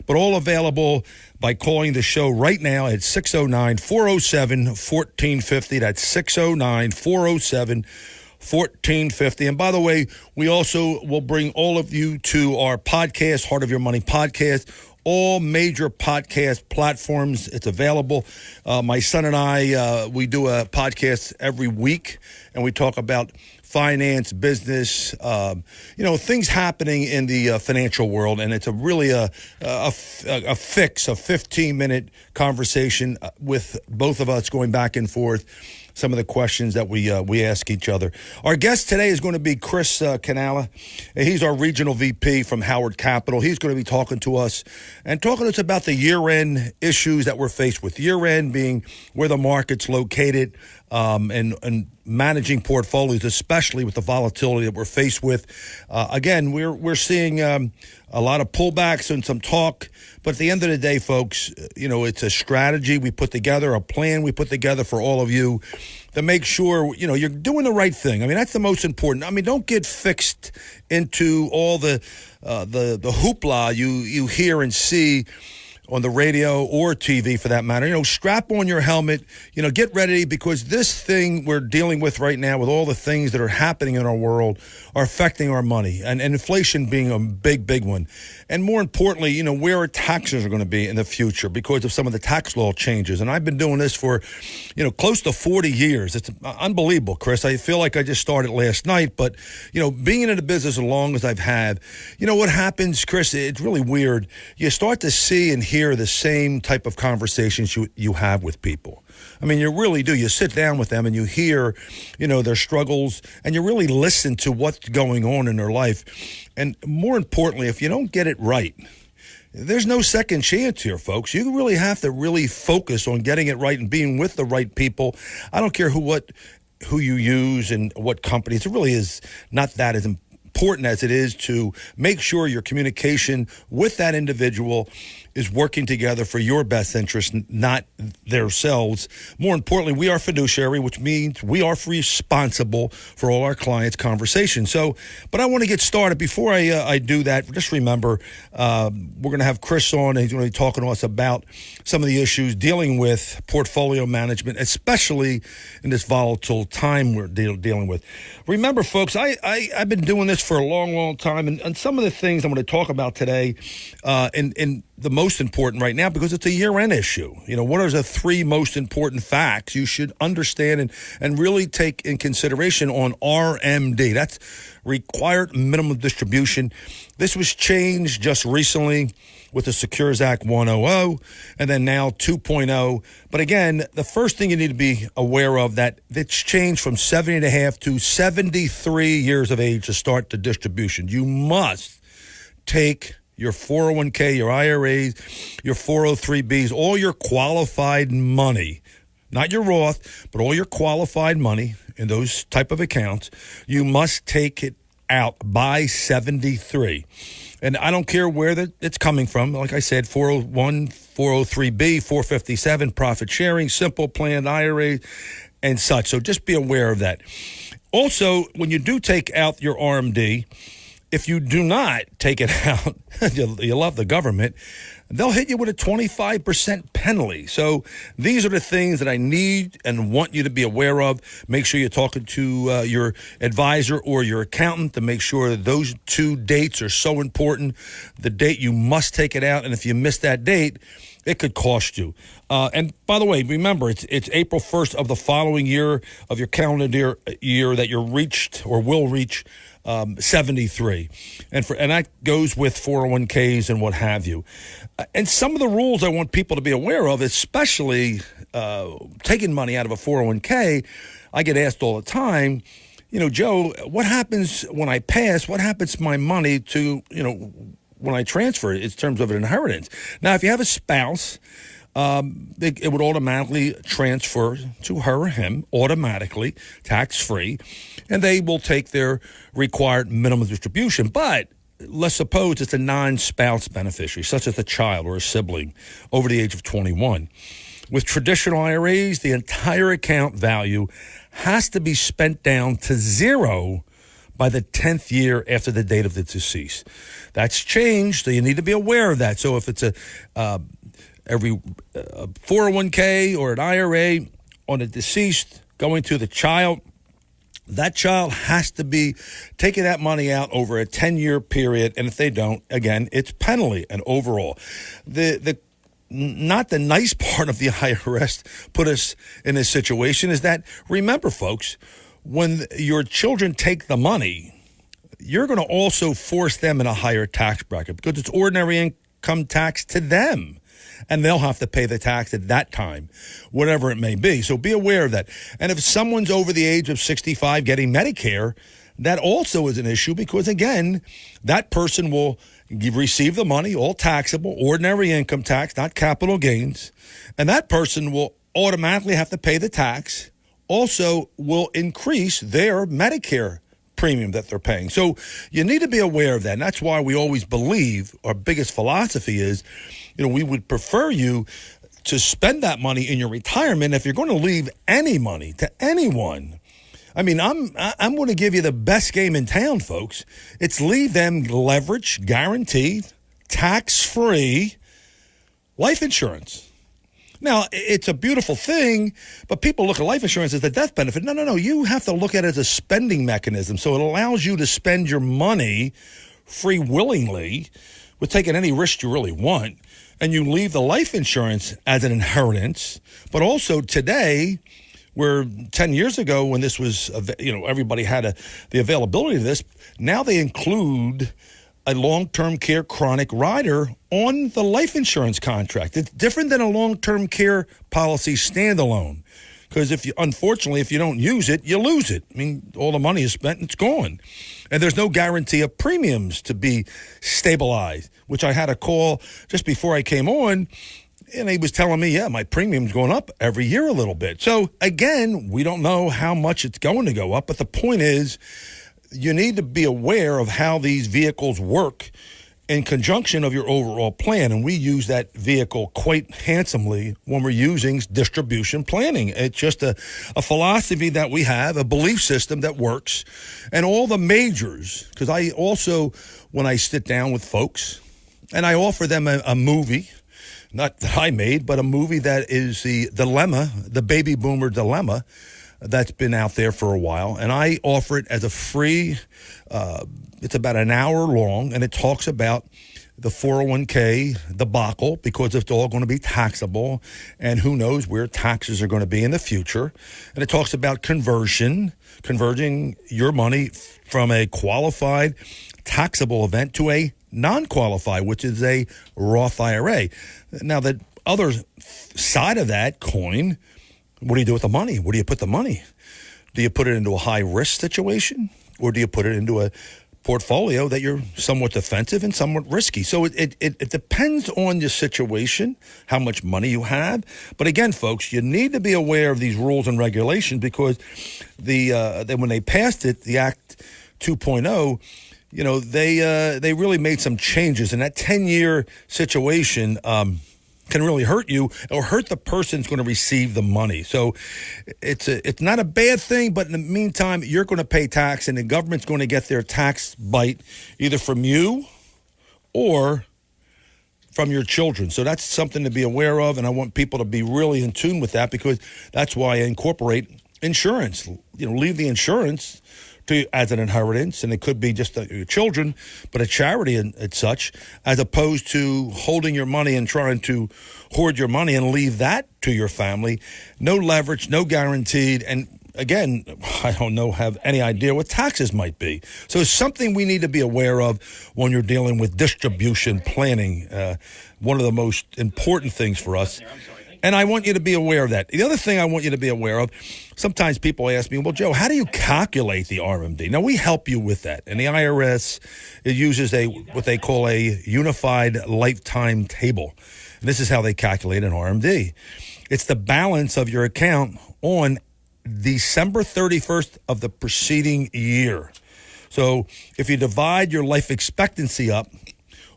R: But all available by calling the show right now at 609-407-1450. That's 609-407-1450. And by the way, we also will bring all of you to our podcast, Heart of Your Money podcast, all major podcast platforms. It's available. My son and I, we do a podcast every week, and we talk about finance, business, things happening in the financial world. And it's a 15-minute conversation with both of us going back and forth. Some of the questions that we ask each other. Our guest today is going to be Chris Canala. He's our regional VP from Howard Capital. He's going to be talking to us about the year-end issues that we're faced with. Year-end being where the market's located, and managing portfolios, especially with the volatility that we're faced with. Again, we're seeing a lot of pullbacks and some talk, but at the end of the day, folks, it's a strategy we put together, a plan we put together for all of you to make sure, you're doing the right thing. I mean, that's the most important. I mean, don't get fixed into all the hoopla you hear and see on the radio or TV for that matter. Strap on your helmet, get ready, because this thing we're dealing with right now, with all the things that are happening in our world, are affecting our money, and inflation being a big one. And more importantly, where our taxes are going to be in the future because of some of the tax law changes. And I've been doing this for, close to 40 years. It's unbelievable, Chris. I feel like I just started last night, but, being in the business as long as I've had, what happens, Chris, it's really weird. You start to see and hear the same type of conversations you have with people. I mean, you really do. You sit down with them and you hear, their struggles, and you really listen to what's going on in their life. And more importantly, if you don't get it right, there's no second chance here, folks. You really have to really focus on getting it right and being with the right people. I don't care who you use and what companies. It really is not that as important as it is to make sure your communication with that individual is working together for your best interest, not themselves. More importantly, we are fiduciary, which means we are responsible for all our clients' conversations. So, but I want to get started. Before I do that, just remember, we're going to have Chris on, and he's going to be talking to us about some of the issues dealing with portfolio management, especially in this volatile time we're dealing with. Remember, folks, I've been doing this for a long time, and some of the things I'm going to talk about today, and the most important right now, because it's a year-end issue. What are the three most important facts you should understand and really take in consideration on RMD? That's required minimum distribution. This was changed just recently with the Secures Act 100 and then now 2.0. But again, the first thing you need to be aware of, that it's changed from 70 and a half to 73 years of age to start the distribution. You must take your 401k, your IRAs, your 403bs, all your qualified money, not your Roth, but all your qualified money in those type of accounts, you must take it out by 73. And I don't care where it's coming from. Like I said, 401, 403b, 457, profit sharing, simple plan, IRA, and such. So just be aware of that. Also, when you do take out your RMD, if you do not take it out, you love the government, they'll hit you with a 25% penalty. So these are the things that I need and want you to be aware of. Make sure you're talking to your advisor or your accountant to make sure that those two dates are so important. The date you must take it out, and if you miss that date, it could cost you. And by the way, remember, it's April 1st of the following year of your calendar year that you're reached or will reach 73. And that goes with 401ks and what have you. And some of the rules I want people to be aware of, especially taking money out of a 401k, I get asked all the time, Joe, what happens when I pass? What happens to my money to, when I transfer it in terms of an inheritance? Now, if you have a spouse, it would automatically transfer to her or him, automatically, tax-free, and they will take their required minimum distribution. But let's suppose it's a non-spouse beneficiary, such as a child or a sibling over the age of 21. With traditional IRAs, the entire account value has to be spent down to zero by the 10th year after the date of the decease. That's changed, so you need to be aware of that. So if it's every 401k or an IRA on a deceased going to the child, that child has to be taking that money out over a 10-year period, and if they don't, again, it's penalty. And overall, not the nice part of the IRS put us in this situation is that, remember, folks, when your children take the money, you're going to also force them in a higher tax bracket because it's ordinary income tax to them. And they'll have to pay the tax at that time, whatever it may be. So be aware of that. And if someone's over the age of 65 getting Medicare, that also is an issue because, again, that person will receive the money, all taxable, ordinary income tax, not capital gains. And that person will automatically have to pay the tax also will increase their Medicare premium that they're paying. So you need to be aware of that. And that's why we always believe, our biggest philosophy is, we would prefer you to spend that money in your retirement. If you're going to leave any money to anyone, I'm going to give you the best game in town, folks. It's leave them leverage, guaranteed, tax-free life insurance. Now, it's a beautiful thing, but people look at life insurance as the death benefit. No. You have to look at it as a spending mechanism. So it allows you to spend your money free willingly with taking any risk you really want. And you leave the life insurance as an inheritance. But also today, where 10 years ago when this was, everybody had the availability of this, now they include a long-term care chronic rider on the life insurance contract. It's different than a long-term care policy standalone. Because unfortunately, if you don't use it, you lose it. All the money is spent and it's gone. And there's no guarantee of premiums to be stabilized, which I had a call just before I came on, and he was telling me, my premium's going up every year a little bit. So again, we don't know how much it's going to go up, but the point is, you need to be aware of how these vehicles work in conjunction of your overall plan. And we use that vehicle quite handsomely when we're using distribution planning. It's just a philosophy that we have, a belief system that works. And all the majors, because I also, when I sit down with folks and I offer them a movie, not that I made, but a movie that is the dilemma, the baby boomer dilemma, that's been out there for a while, and I offer it as a free, it's about an hour long, and it talks about the 401k debacle, because it's all going to be taxable, and who knows where taxes are going to be in the future. And it talks about converting your money from a qualified taxable event to a non-qualified, which is a Roth IRA. Now, the other side of that coin, what do you do with the money? Where do you put the money? Do you put it into a high-risk situation, or do you put it into a portfolio that you're somewhat defensive and somewhat risky? So it depends on your situation, how much money you have. But again, folks, you need to be aware of these rules and regulations, because when they passed it, the Act 2.0, they really made some changes. And that 10-year situation can really hurt you or hurt the person who's going to receive the money. So it's not a bad thing, but in the meantime, you're going to pay tax, and the government's going to get their tax bite either from you or from your children. So that's something to be aware of, and I want people to be really in tune with that, because that's why I incorporate insurance. Leave the insurance as an inheritance, and it could be just your children, but a charity and such, as opposed to holding your money and trying to hoard your money and leave that to your family. No leverage, no guaranteed, and again, I don't have any idea what taxes might be. So it's something we need to be aware of when you're dealing with distribution planning, one of the most important things for us. And I want you to be aware of that. The other thing I want you to be aware of, sometimes people ask me, well, Joe, how do you calculate the RMD? Now, we help you with that. And the IRS, it uses what they call a unified lifetime table. And this is how they calculate an RMD. It's the balance of your account on December 31st of the preceding year. So if you divide your life expectancy up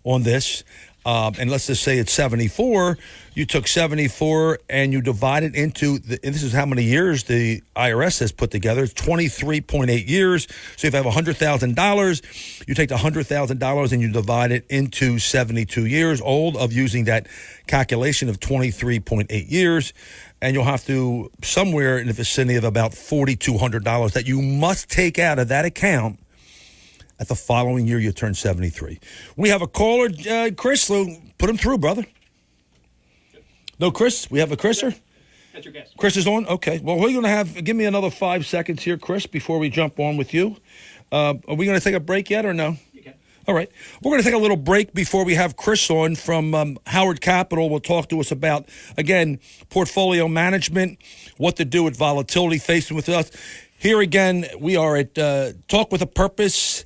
R: on this, and let's just say it's 74, you took 74 and you divide it into, and this is how many years the IRS has put together, it's 23.8 years. So if you have $100,000, you take the $100,000 and you divide it into 72 years old of using that calculation of 23.8 years. And you'll have to, somewhere in the vicinity of about $4,200 that you must take out of that account at the following year you turn 73. We have a caller, Chris. Put him through, brother. No, Chris? We have a Chriser?
E: That's your guess.
R: Chris is on? Okay. Well, we're going to give me another 5 seconds here, Chris, before we jump on with you. Are we going to take a break yet or no?
E: You can.
R: All right. We're going to take a little break before we have Chris on from Howard Capital. Will talk to us about, again, portfolio management, what to do with volatility facing with us. Here again, we are at Talk with a Purpose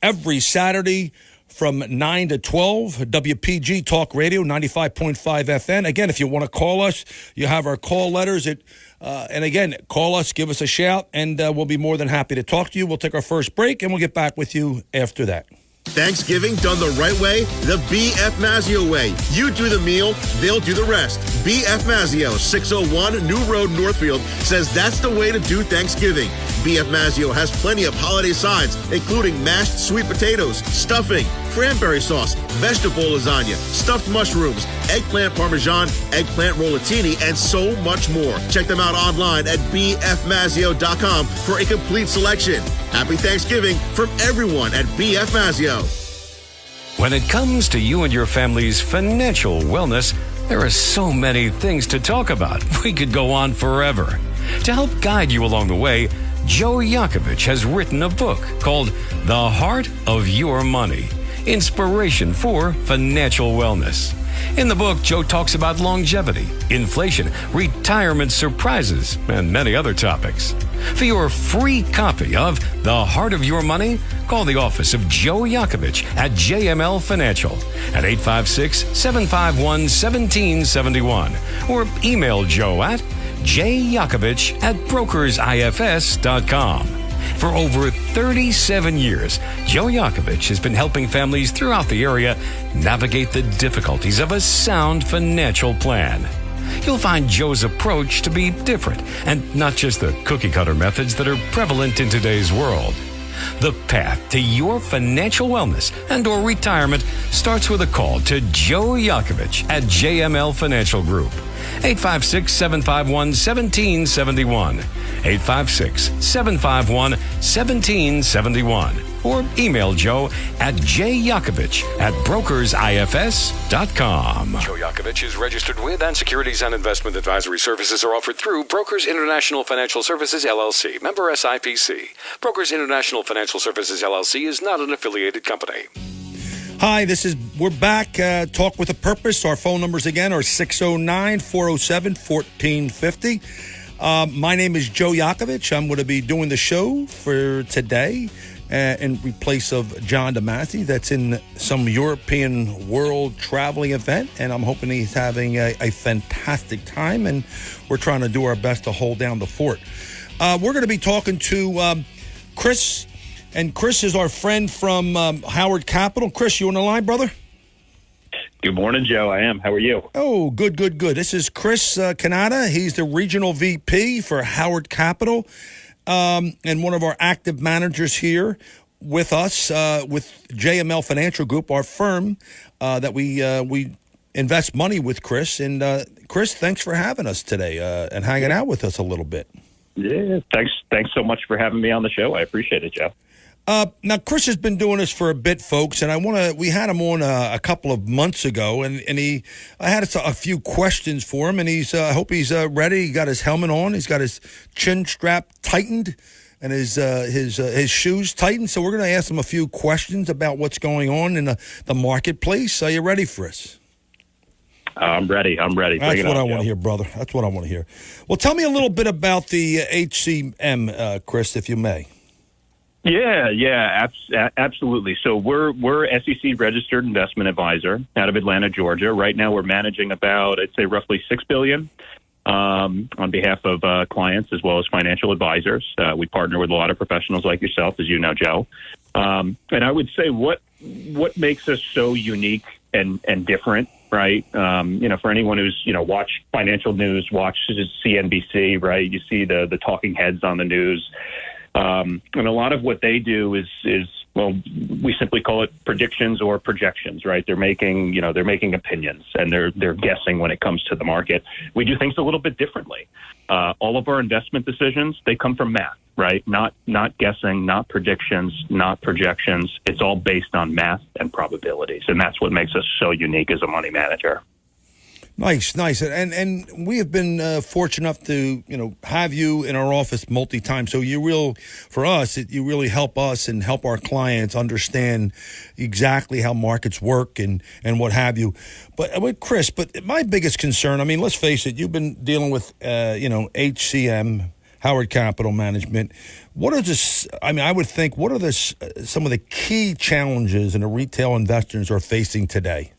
R: every Saturday from 9 to 12, WPG Talk Radio, 95.5 FM. Again, if you want to call us, you have our call letters at And again, call us, give us a shout, and we'll be more than happy to talk to you. We'll take our first break, and we'll get back with you after that.
L: Thanksgiving done the right way, the BF Mazzio way. You do the meal, they'll do the rest. BF Mazzio, 601 New Road, Northfield, says that's the way to do Thanksgiving. BF Mazzio has plenty of holiday sides, including mashed sweet potatoes, stuffing, cranberry sauce, vegetable lasagna, stuffed mushrooms, eggplant parmesan, eggplant rollatini, and so much more. Check them out online at bfmazzio.com for a complete selection. Happy Thanksgiving from everyone at BF Mazzio.
I: When it comes to you and your family's financial wellness, there are so many things to talk about. We could go on forever. To help guide you along the way, Joe Yocavitch has written a book called The Heart of Your Money, Inspiration for Financial Wellness. In the book, Joe talks about longevity, inflation, retirement surprises, and many other topics. For your free copy of The Heart of Your Money, call the office of Joe Yocavitch at JML Financial at 856-751-1771 or email Joe at jyocavitch@brokersifs.com. For over 37 years, Joe Yocavitch has been helping families throughout the area navigate the difficulties of a sound financial plan. You'll find Joe's approach to be different and not just the cookie-cutter methods that are prevalent in today's world. The path to your financial wellness and or retirement starts with a call to Joe Yocavitch at JML Financial Group. 856-751-1771. 856-751-1771. Or email Joe at jyocavitch@brokersifs.com. Joe Yocavitch is registered with, and securities and investment advisory services are offered through Brokers International Financial Services, LLC. Member SIPC. Brokers International Financial Services, LLC is not an affiliated company.
R: Hi, we're back. Talk with a Purpose. Our phone numbers again are 609-407-1450. My name is Joe Yocavitch. I'm going to be doing the show for today in place of John DeMasi. That's in some European world traveling event, and I'm hoping he's having a fantastic time, and we're trying to do our best to hold down the fort. We're going to be talking to Chris, and Chris is our friend from Howard Capital. Chris, you on the line, brother?
S: Good morning, Joe. I am. How are you?
R: Oh, good. This is Chris Canada. He's the regional VP for Howard Capital, and one of our active managers here with us, with JML Financial Group, our firm that we invest money with Chris. And Chris, thanks for having us today and hanging out with us a little bit.
S: Yeah, thanks so much for having me on the show. I appreciate it, Joe.
R: Now, Chris has been doing this for a bit, folks, and we had him on a couple of months ago, and I had a few questions for him, and I hope he's ready. He got his helmet on, he's got his chin strap tightened, and his shoes tightened. So we're going to ask him a few questions about what's going on in the marketplace. Are you ready for us?
S: I'm ready.
R: That's what I want to hear, brother. That's what I want to hear. Well, tell me a little bit about the HCM, Chris, if you may.
S: Yeah, absolutely. So we're SEC registered investment advisor out of Atlanta, Georgia. Right now, we're managing about, I'd say, roughly $6 billion on behalf of clients as well as financial advisors. We partner with a lot of professionals like yourself, as you know, Joe. And I would say what makes us so unique and different, right? For anyone who's watched financial news, watched CNBC, right? You see the talking heads on the news. And a lot of what they do is we simply call it predictions or projections, right? They're making opinions and they're guessing when it comes to the market. We do things a little bit differently. All of our investment decisions, they come from math, right? Not guessing, not predictions, not projections. It's all based on math and probabilities. And that's what makes us so unique as a money manager.
R: Nice. And we have been fortunate enough to, have you in our office multi-time. So you really help us and help our clients understand exactly how markets work and what have you. But with Chris, my biggest concern, let's face it, you've been dealing with, HCM, Howard Capital Management. What are I would think, what are some of the key challenges the retail investors are facing today?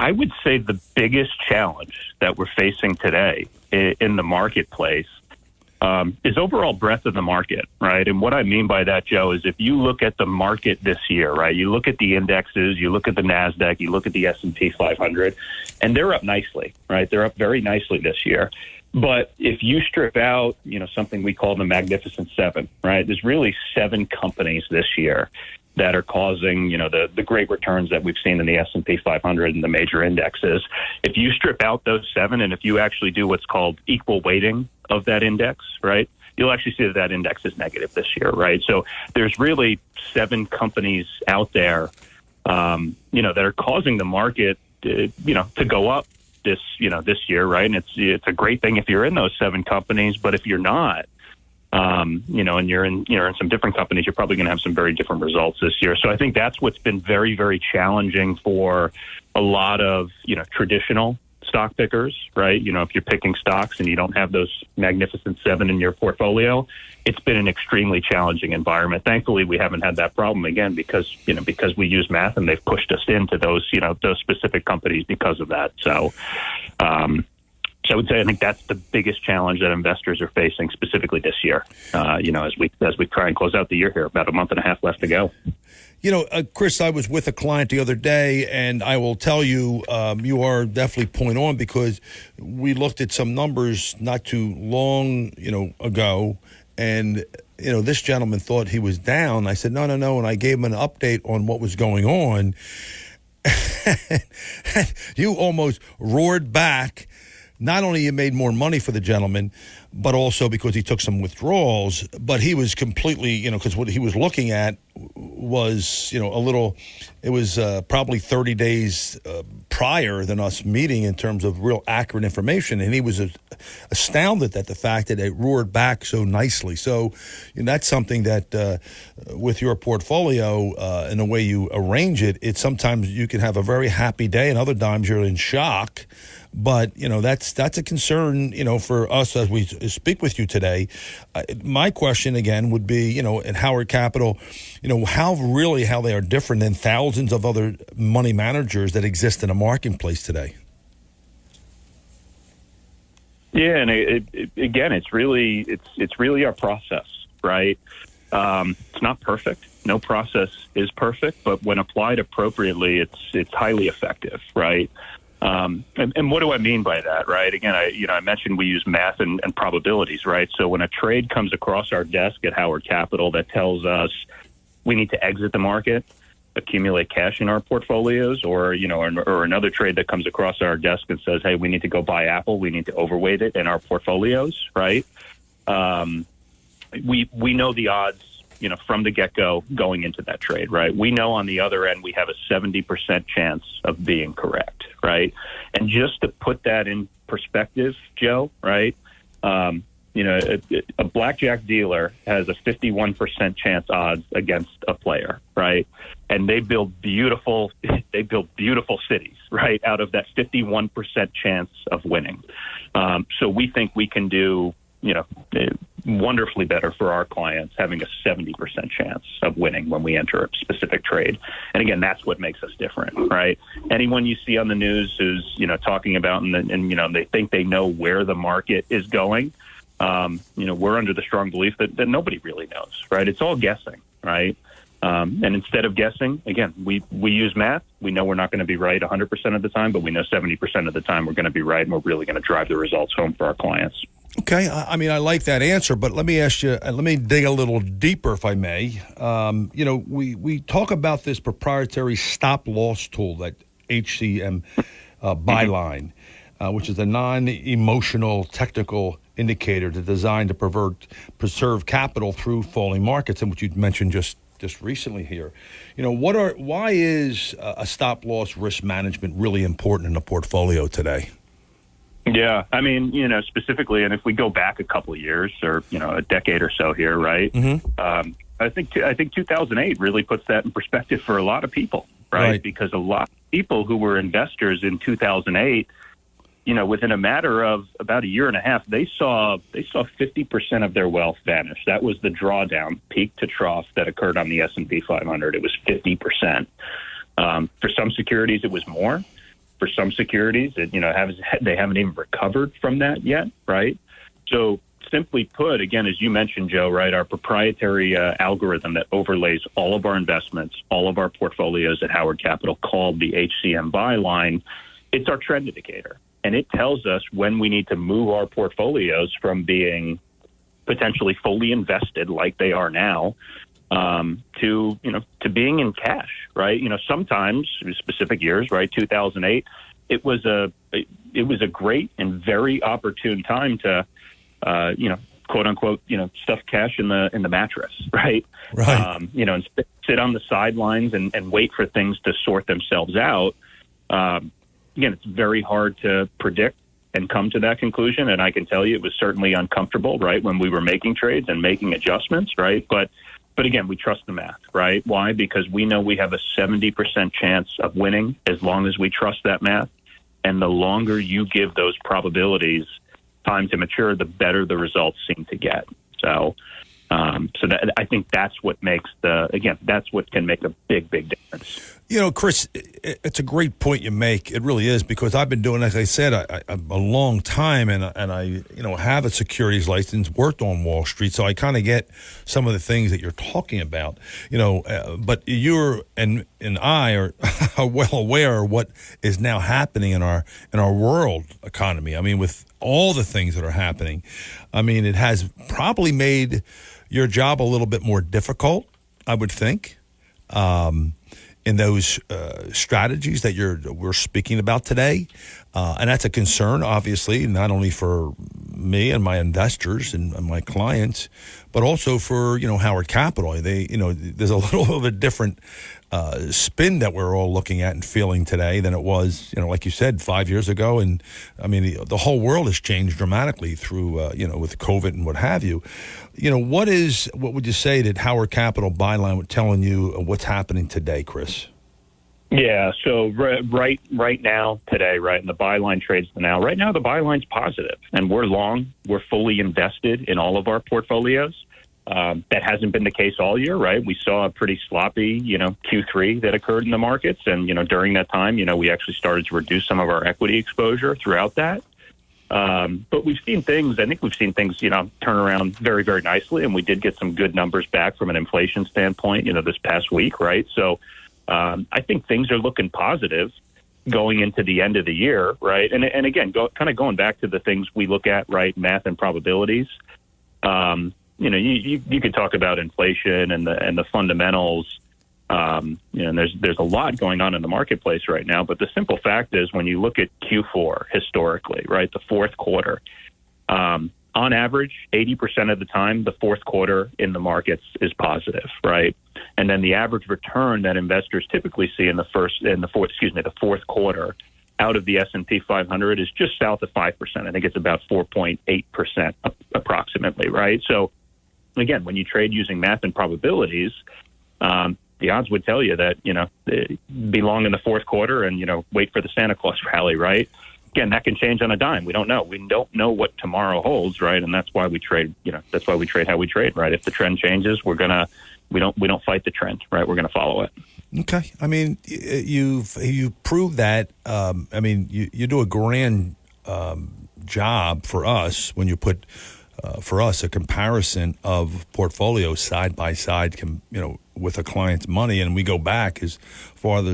S: I would say the biggest challenge that we're facing today in the marketplace is overall breadth of the market, right? And what I mean by that, Joe, is if you look at the market this year, right, you look at the indexes, you look at the NASDAQ, you look at the S&P 500, and they're up nicely, right? They're up very nicely this year. But if you strip out, something we call the Magnificent Seven, right, there's really 7 companies this year that are causing, the great returns that we've seen in the S&P 500 and the major indexes. If you strip out those 7, and if you actually do what's called equal weighting of that index, right, you'll actually see that index is negative this year, right? So there's really 7 companies out there, that are causing the market, to go up this year, right? And it's a great thing if you're in those 7 companies, but if you're not, and you're in some different companies, you're probably going to have some very different results this year. So I think that's what's been very, very challenging for a lot of, traditional stock pickers, right? If you're picking stocks and you don't have those Magnificent 7 in your portfolio, it's been an extremely challenging environment. Thankfully, we haven't had that problem again because we use math and they've pushed us into those specific companies because of that. So, I would say I think that's the biggest challenge that investors are facing specifically this year. As we try and close out the year here, about a month and a half left to go.
R: Chris, I was with a client the other day, and I will tell you, you are definitely point on because we looked at some numbers not too long, ago, and this gentleman thought he was down. I said no, and I gave him an update on what was going on. You almost roared back. Not only you made more money for the gentleman, but also because he took some withdrawals, but he was completely, because what he was looking at was, it was probably 30 days prior than us meeting in terms of real accurate information. And he was astounded at the fact that it roared back so nicely. So that's something that with your portfolio and the way you arrange it, it's sometimes you can have a very happy day and other times you're in shock. But, that's a concern, for us as we speak with you today. My question, again, would be, at Howard Capital, how they are different than thousands of other money managers that exist in the marketplace today.
S: Yeah, and it's really our process, right? It's not perfect. No process is perfect, but when applied appropriately, it's highly effective, right? And what do I mean by that, right? Again, I mentioned we use math and probabilities, right? So when a trade comes across our desk at Howard Capital that tells us we need to exit the market, accumulate cash in our portfolios, or another trade that comes across our desk and says, hey, we need to go buy Apple, we need to overweight it in our portfolios, right? We know the odds, from the get-go going into that trade, right? We know on the other end we have a 70% chance of being correct, right? And just to put that in perspective, Joe, right? A blackjack dealer has a 51% chance odds against a player, right? And they build beautiful cities, right, out of that 51% chance of winning. So we think we can do, wonderfully better for our clients having a 70% chance of winning when we enter a specific trade. And again, that's what makes us different, right? Anyone you see on the news who's, talking about and they think they know where the market is going, we're under the strong belief that nobody really knows, right? It's all guessing, right? And instead of guessing, again, we use math. We know we're not going to be right 100% of the time, but we know 70% of the time we're going to be right, and we're really going to drive the results home for our clients.
R: Okay. I mean, I like that answer, but let me ask you, let me dig a little deeper, if I may. We talk about this proprietary stop-loss tool, that HCM byline, which is a non-emotional technical indicator designed to preserve capital through falling markets, and which you mentioned just recently here. Why is a stop-loss risk management really important in the portfolio today?
S: Yeah, I mean, specifically, and if we go back a couple of years or, a decade or so here, right?
R: Mm-hmm.
S: I think 2008 really puts that in perspective for a lot of people, right? Because a lot of people who were investors in 2008, within a matter of about a year and a half, they saw 50% of their wealth vanish. That was the drawdown, peak to trough, that occurred on the S&P 500. It was 50%. For some securities, it was more. for some securities, they haven't even recovered from that yet, right? So simply put, again, as you mentioned, Joe, right, our proprietary algorithm that overlays all of our investments, all of our portfolios at Howard Capital, called the HCM byline, it's our trend indicator. And it tells us when we need to move our portfolios from being potentially fully invested like they are now to being in cash, right? Sometimes specific years, right? 2008, it was a great and very opportune time to, quote unquote, stuff cash in the mattress, right?
R: Right.
S: And sit on the sidelines and wait for things to sort themselves out. Again, it's very hard to predict and come to that conclusion. And I can tell you it was certainly uncomfortable, right, when we were making trades and making adjustments, right? But again, we trust the math, right? Why? Because we know we have a 70% chance of winning as long as we trust that math. And the longer you give those probabilities time to mature, the better the results seem to get. So that, I think that's what makes that's what can make a big, big difference.
R: Chris, it's a great point you make. It really is, because I've been doing, as I said, a long time, and I have a securities license, worked on Wall Street, so I kind of get some of the things that you're talking about. But you're and I are well aware of what is now happening in our world economy. I mean, with all the things that are happening, I mean, it has probably made your job a little bit more difficult, I would think. In those strategies that we're speaking about today. And that's a concern, obviously, not only for me and my investors and my clients, but also for, Howard Capital. There's a little of a different spin that we're all looking at and feeling today than it was, like you said, 5 years ago. And I mean, the whole world has changed dramatically through, with COVID and what have you. What would you say that Howard Capital byline was telling you what's happening today, Chris?
S: Yeah, so right now, today, right, and the byline trades now. Right now, the byline's positive, and we're long. We're fully invested in all of our portfolios. That hasn't been the case all year, right? We saw a pretty sloppy, Q3 that occurred in the markets, and during that time, we actually started to reduce some of our equity exposure throughout that. But we've seen things. I think we've seen things, turn around very, very nicely, and we did get some good numbers back from an inflation standpoint, this past week, right? So. I think things are looking positive going into the end of the year, right? And again, going back to the things we look at, right? Math and probabilities. You could talk about inflation and the fundamentals. And there's a lot going on in the marketplace right now. But the simple fact is, when you look at Q4 historically, right, the fourth quarter, on average, 80% of the time, the fourth quarter in the markets is positive, right? And then the average return that investors typically see in the fourth quarter out of the S&P 500 is just south of 5%. I think it's about 4.8% approximately, right? So again, when you trade using math and probabilities, the odds would tell you that, be long in the fourth quarter and, wait for the Santa Claus rally, right? Again, that can change on a dime. We don't know. We don't know what tomorrow holds, right? And that's why we trade. That's why we trade how we trade, right? If the trend changes, we don't fight the trend, right? We're going to follow it.
R: Okay. I mean, you've proved that. You do a grand job for us when you put for us a comparison of portfolios side by side, with a client's money, and we go back as far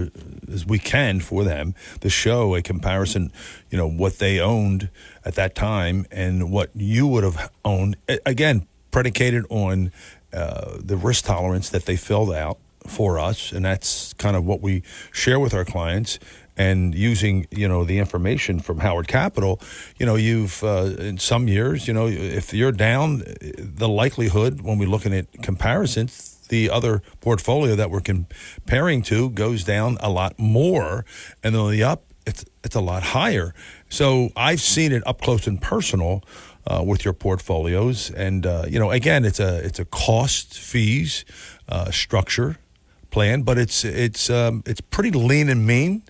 R: as we can for them to show a comparison, what they owned at that time and what you would have owned, again, predicated on the risk tolerance that they filled out for us. And that's kind of what we share with our clients. And using, the information from Howard Capital, you've, in some years, if you're down, the likelihood when we're looking at comparisons, the other portfolio that we're comparing to goes down a lot more. And on the up, it's a lot higher. So I've seen it up close and personal with your portfolios. And, again, it's a cost, fees, structure plan, but it's pretty lean and mean.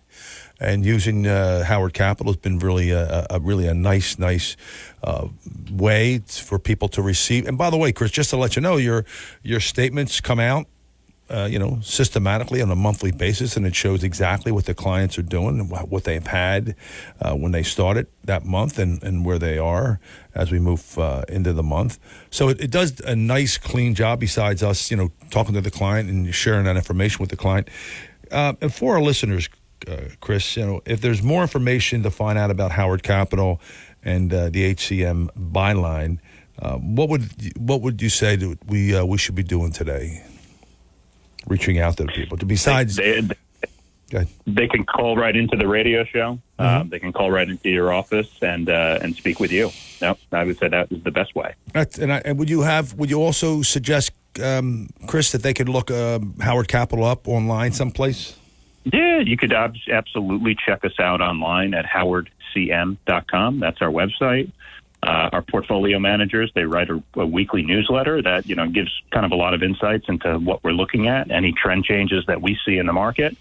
R: And using Howard Capital has been really a nice way for people to receive. And by the way, Chris, just to let you know, your statements come out systematically on a monthly basis, and it shows exactly what the clients are doing and what they've had when they started that month and where they are as we move into the month. So it does a nice, clean job besides us, talking to the client and sharing that information with the client. And for our listeners, Chris, if there's more information to find out about Howard Capital and the HCM byline, what would you say that we should be doing today? Reaching out to the people. Besides,
S: they can call right into the radio show.
R: Mm-hmm.
S: They can call right into your office and speak with you. No, I would say that is the best way.
R: And would you also suggest, Chris, that they could look Howard Capital up online someplace?
S: Yeah, you could absolutely check us out online at howardcm.com. That's our website. Our portfolio managers, they write a weekly newsletter that, gives kind of a lot of insights into what we're looking at, any trend changes that we see in the market.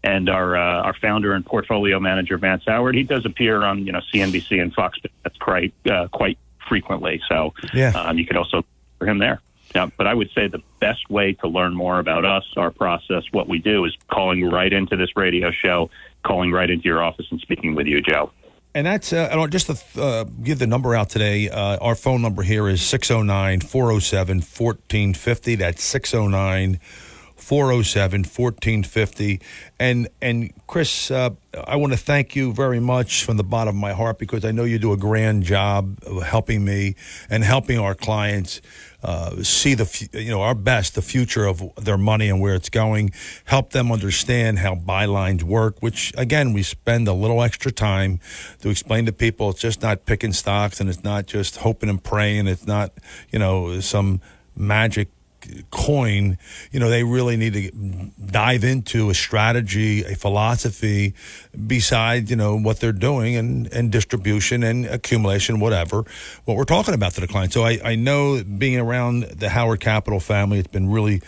S: And our founder and portfolio manager, Vance Howard, he does appear on, CNBC and Fox quite frequently. So you could also look for him there. Yeah, but I would say the best way to learn more about us, our process, what we do is calling right into this radio show, calling right into your office and speaking with you, Joe.
R: And that's, just to give the number out today, our phone number here is 609-407-1450. That's 609-407-1450. And Chris, I want to thank you very much from the bottom of my heart, because I know you do a grand job of helping me and helping our clients see the future of their money and where it's going, help them understand how bylines work, which, again, we spend a little extra time to explain to people. It's just not picking stocks, and it's not just hoping and praying. It's not, some magic coin. They really need to dive into a strategy, a philosophy, besides, what they're doing and distribution and accumulation, what we're talking about to the client. So I know, being around the Howard Capital family, it's been really,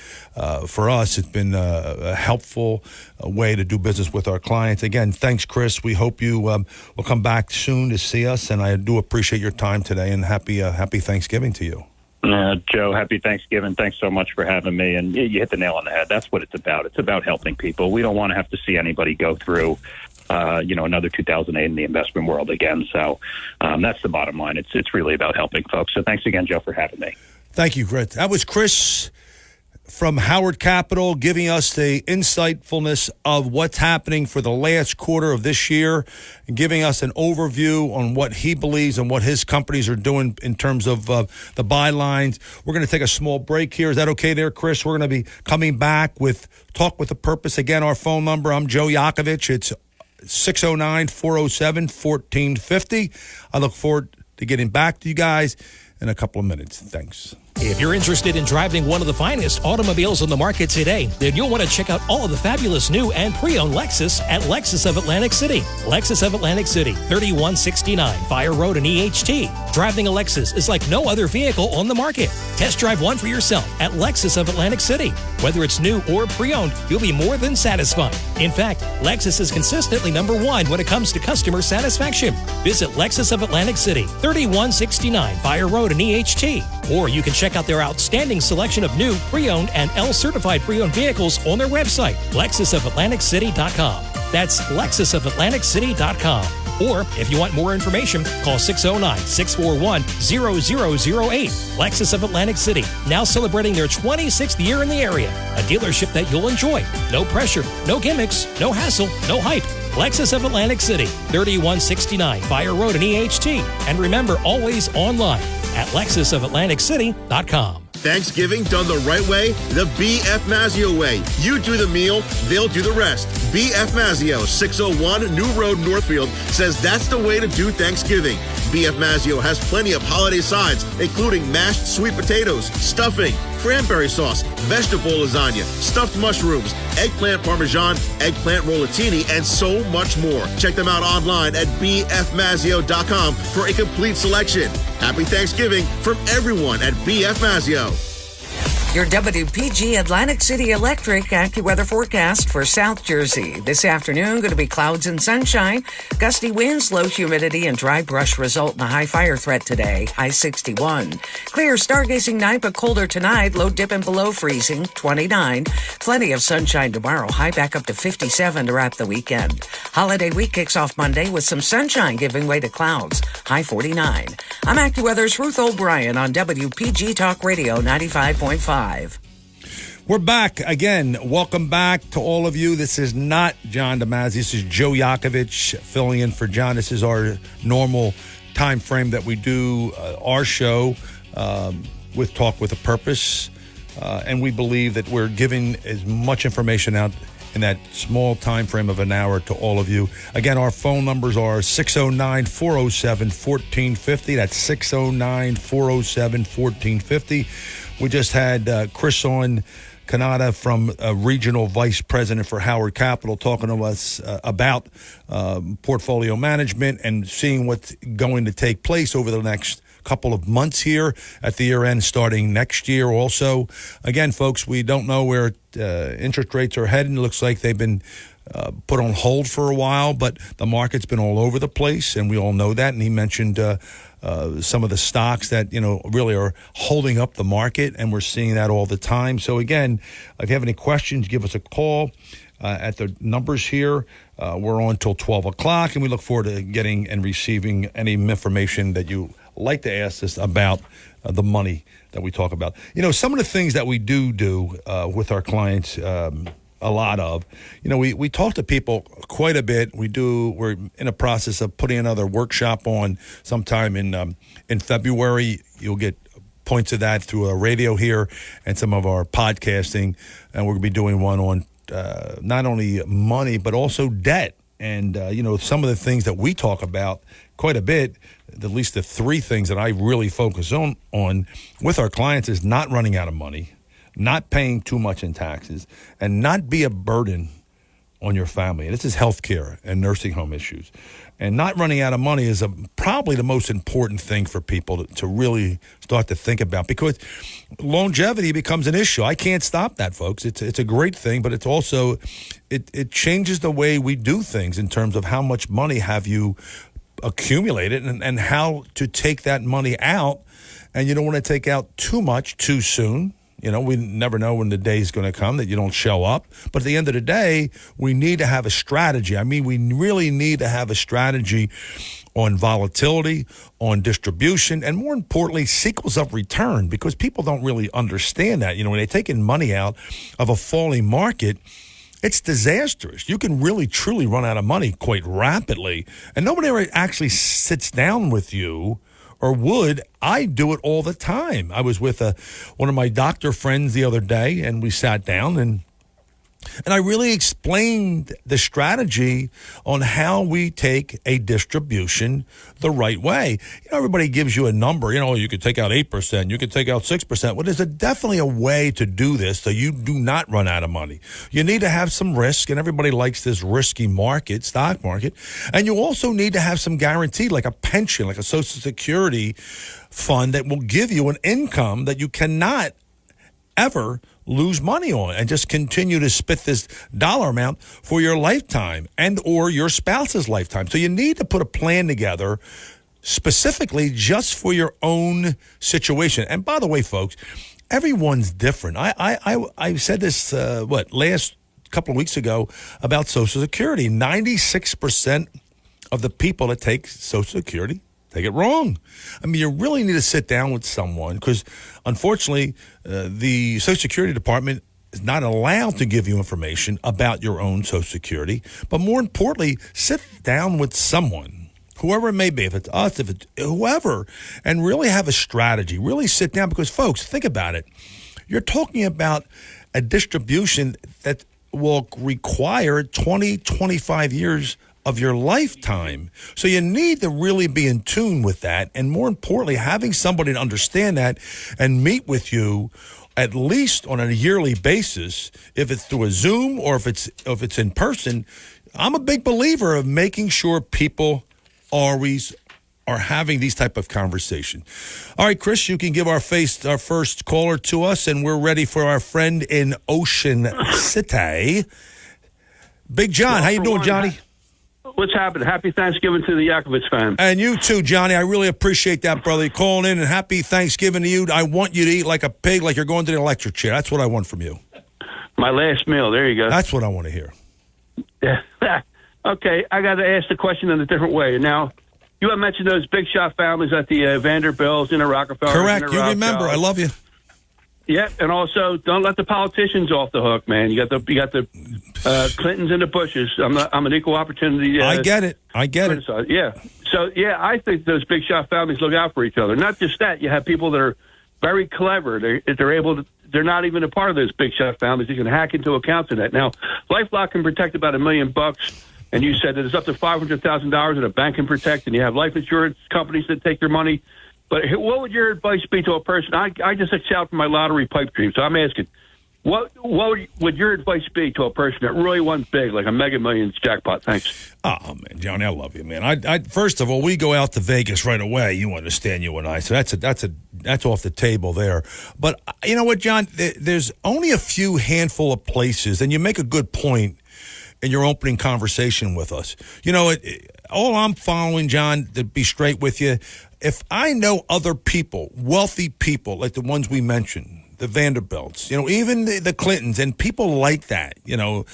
R: for us, it's been a helpful way to do business with our clients. Again, thanks, Chris. We hope you will come back soon to see us, and I do appreciate your time today, and happy Thanksgiving to you.
S: Joe, happy Thanksgiving. Thanks so much for having me. And you hit the nail on the head. That's what it's about. It's about helping people. We don't want to have to see anybody go through, another 2008 in the investment world again. So that's the bottom line. It's really about helping folks. So thanks again, Joe, for having me.
R: Thank you, Chris. That was Chris from Howard Capital, giving us the insightfulness of what's happening for the last quarter of this year, and giving us an overview on what he believes and what his companies are doing in terms of the bylines. We're going to take a small break here. Is that okay there, Chris? We're going to be coming back with Talk with a Purpose. Again, our phone number, I'm Joe Yocavitch. It's 609-407-1450. I look forward to getting back to you guys in a couple of minutes. Thanks.
A: If you're interested in driving one of the finest automobiles on the market today, then you'll want to check out all of the fabulous new and pre-owned Lexus at Lexus of Atlantic City. Lexus of Atlantic City, 3169 Fire Road in EHT. Driving a Lexus is like no other vehicle on the market. Test drive one for yourself at Lexus of Atlantic City. Whether it's new or pre-owned, you'll be more than satisfied. In fact, Lexus is consistently number one when it comes to customer satisfaction. Visit Lexus of Atlantic City, 3169 Fire Road in EHT. Or you can check out their outstanding selection of new, pre-owned, and L-certified pre-owned vehicles on their website, lexusofatlanticcity.com. That's lexusofatlanticcity.com. Or if you want more information, call 609-641-0008. Lexus of Atlantic City, now celebrating their 26th year in the area. A dealership that you'll enjoy. No pressure, no gimmicks, no hassle, no hype. Lexus of Atlantic City, 3169 Fire Road in EHT. And remember, always online at lexusofatlanticcity.com.
L: Thanksgiving done the right way, the BF Mazzio way. You do the meal, they'll do the rest. BF Mazzio, 601 New Road, Northfield, says that's the way to do Thanksgiving. BF Mazzio has plenty of holiday sides, including mashed sweet potatoes, stuffing, cranberry sauce, vegetable lasagna, stuffed mushrooms, eggplant parmesan, eggplant rollatini, and so much more. Check them out online at bfmazzio.com for a complete selection. Happy Thanksgiving from everyone at BF Mazzio.
O: Your WPG Atlantic City Electric AccuWeather forecast for South Jersey. This afternoon, going to be clouds and sunshine. Gusty winds, low humidity, and dry brush result in a high fire threat today. High 61. Clear stargazing night, but colder tonight. Low dipping below freezing, 29. Plenty of sunshine tomorrow. High back up to 57 to wrap the weekend. Holiday week kicks off Monday with some sunshine giving way to clouds. High 49. I'm AccuWeather's Ruth O'Brien on WPG Talk Radio 95.5.
R: We're back again. Welcome back to all of you. This is not John DeMasi. This is Joe Yocavitch filling in for John. This is our normal time frame that we do our show with Talk with a Purpose. And we believe that we're giving as much information out in that small time frame of an hour to all of you. Again, our phone numbers are 609-407-1450. That's 609-407-1450. We just had Chris on, Canada, from Regional Vice President for Howard Capital, talking to us about portfolio management and seeing what's going to take place over the next couple of months here at the year end, starting next year also. Again, folks, we don't know where interest rates are heading. It looks like they've been put on hold for a while, but the market's been all over the place, and we all know that. And he mentioned some of the stocks that, really are holding up the market, and we're seeing that all the time. So again, if you have any questions, give us a call at the numbers here. We're on till 12 o'clock, and we look forward to getting and receiving any information that you like to ask us about the money that we talk about. Some of the things that we do with our clients, a lot of, we talk to people quite a bit. We're in a process of putting another workshop on sometime in February. You'll get points of that through our radio here and some of our podcasting. And we're going to be doing one on not only money, but also debt. And, some of the things that we talk about quite a bit, at least the three things that I really focus on with our clients, is not running out of money, not paying too much in taxes, and not be a burden on your family. And this is healthcare and nursing home issues. And not running out of money is probably the most important thing for people to really start to think about, because longevity becomes an issue. I can't stop that, folks. It's a great thing, but it's also, it changes the way we do things in terms of how much money have you accumulated and how to take that money out. And you don't want to take out too much too soon. We never know when the day is going to come that you don't show up. But at the end of the day, we need to have a strategy. I mean, we really need to have a strategy on volatility, on distribution, and more importantly, sequels of return, because people don't really understand that. When they're taking money out of a falling market, it's disastrous. You can really, truly run out of money quite rapidly. And nobody ever actually sits down with you, or would. I do it all the time. I was with one of my doctor friends the other day, and we sat down, and I really explained the strategy on how we take a distribution the right way. Everybody gives you a number. You could take out 8%, you could take out 6%. Well, there's definitely a way to do this so you do not run out of money. You need to have some risk, and everybody likes this risky stock market. And you also need to have some guarantee, like a pension, like a Social Security fund that will give you an income that you cannot ever lose money on, and just continue to spit this dollar amount for your lifetime and or your spouse's lifetime. So you need to put a plan together specifically just for your own situation. And by the way, folks, everyone's different. I said this last couple of weeks ago about Social Security. 96% of the people that take Social Security take it wrong. I mean, you really need to sit down with someone, because unfortunately, the Social Security Department is not allowed to give you information about your own Social Security. But more importantly, sit down with someone, whoever it may be, if it's us, if it's whoever, and really have a strategy. Really sit down, because, folks, think about it. You're talking about a distribution that will require 20, 25 years of your lifetime. So you need to really be in tune with that. And more importantly, having somebody to understand that and meet with you at least on a yearly basis, if it's through a Zoom or if it's in person. I'm a big believer of making sure people always are having these type of conversation. All right, Chris, you can give our first caller to us, and we're ready for our friend in Ocean City. Big John, how you doing, Johnny?
J: What's happening? Happy Thanksgiving to the Yocavitch fam.
R: And you too, Johnny. I really appreciate that, brother. You calling in, and happy Thanksgiving to you. I want you to eat like a pig, like you're going to the electric chair. That's what I want from you.
J: My last meal. There you go.
R: That's what I want to hear.
J: Yeah. Okay, I got to ask the question in a different way. Now, you have mentioned those big shot families at the Vanderbilts and the Rockefellers.
R: Correct.
J: And the
R: You remember. I love you.
J: Yeah, and also don't let the politicians off the hook, man. You got the Clintons and the Bushes. I'm an equal opportunity.
R: I get it.
J: Yeah. So I think those big shot families look out for each other. Not just that, you have people that are very clever. They're able to. They're not even a part of those big shot families. You can hack into accounts of that. Now, LifeLock can protect about $1 million, and you said that it's up to $500,000 that a bank can protect, and you have life insurance companies that take your money. But what would your advice be to a person? I just excelled for my lottery pipe dream, so I'm asking, what would your advice be to a person that really won big, like a Mega Millions jackpot? Thanks.
R: Oh, man, Johnny, I love you, man. I first of all, we go out to Vegas right away. You understand, you and I. So that's off the table there. But you know what, John? There's only a few handful of places, and you make a good point in your opening conversation with us. You know, all I'm following, John, to be straight with you, if I know other people, wealthy people, like the ones we mentioned, the Vanderbilts, you know, even the Clintons and people like that, you know,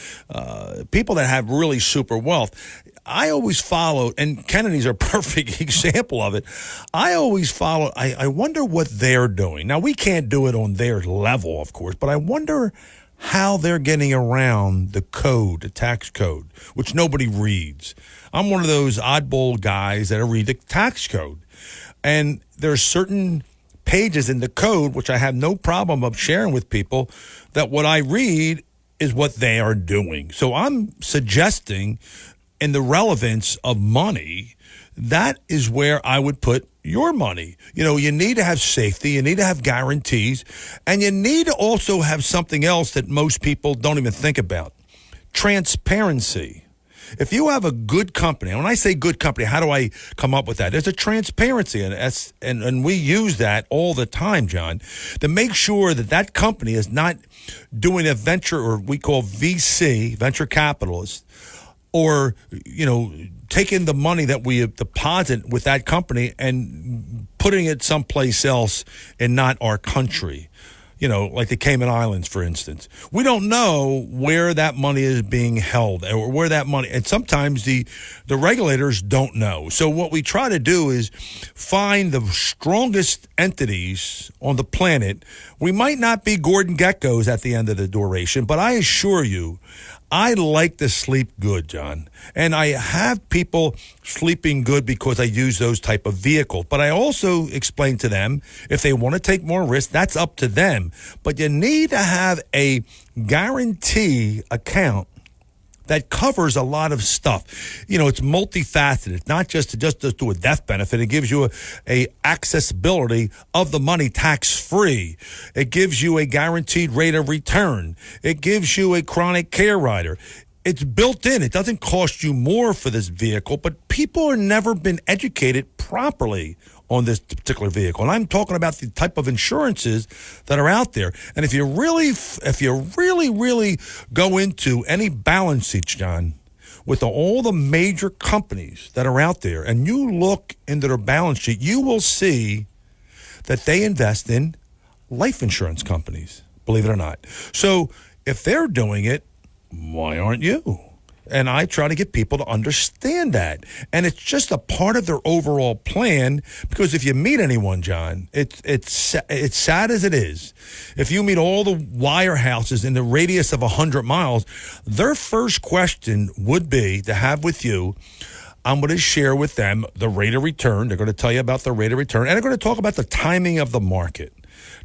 R: people that have really super wealth, I always follow, and Kennedy's a perfect example of it. I always follow, I wonder what they're doing. Now, we can't do it on their level, of course, but I wonder how they're getting around the code, the tax code, which nobody reads. I'm one of those oddball guys that read the tax code. And there's certain pages in the code, which I have no problem of sharing with people, that what I read is what they are doing. So I'm suggesting in the relevance of money, that is where I would put your money. You know, you need to have safety, you need to have guarantees, and you need to also have something else that most people don't even think about. Transparency. If you have a good company, and when I say good company, how do I come up with that? There's a transparency, and we use that all the time, John, to make sure that that company is not doing a venture, or we call VC, venture capitalist, or, you know, taking the money that we deposit with that company and putting it someplace else and not our country. You know, like the Cayman Islands, for instance. We don't know where that money is being held or where that money, and sometimes the regulators don't know. So what we try to do is find the strongest entities on the planet. We might not be Gordon Geckos at the end of the duration, but I assure you, I like to sleep good, John. And I have people sleeping good because I use those type of vehicles. But I also explain to them, if they want to take more risk, that's up to them. But you need to have a guarantee account that covers a lot of stuff. You know, it's multifaceted. It's not just to do a death benefit. It gives you a accessibility of the money tax-free. It gives you a guaranteed rate of return. It gives you a chronic care rider. It's built in. It doesn't cost you more for this vehicle, but people have never been educated properly on this particular vehicle. And I'm talking about the type of insurances that are out there. And if you really go into any balance sheets, John, with all the major companies that are out there, and you look into their balance sheet, you will see that they invest in life insurance companies, believe it or not. So if they're doing it, why aren't you? And I try to get people to understand that. And it's just a part of their overall plan, because if you meet anyone, John, it's sad as it is. If you meet all the wirehouses in the radius of 100 miles, their first question would be to have with you, I'm going to share with them the rate of return. They're going to tell you about the rate of return, and they're going to talk about the timing of the market.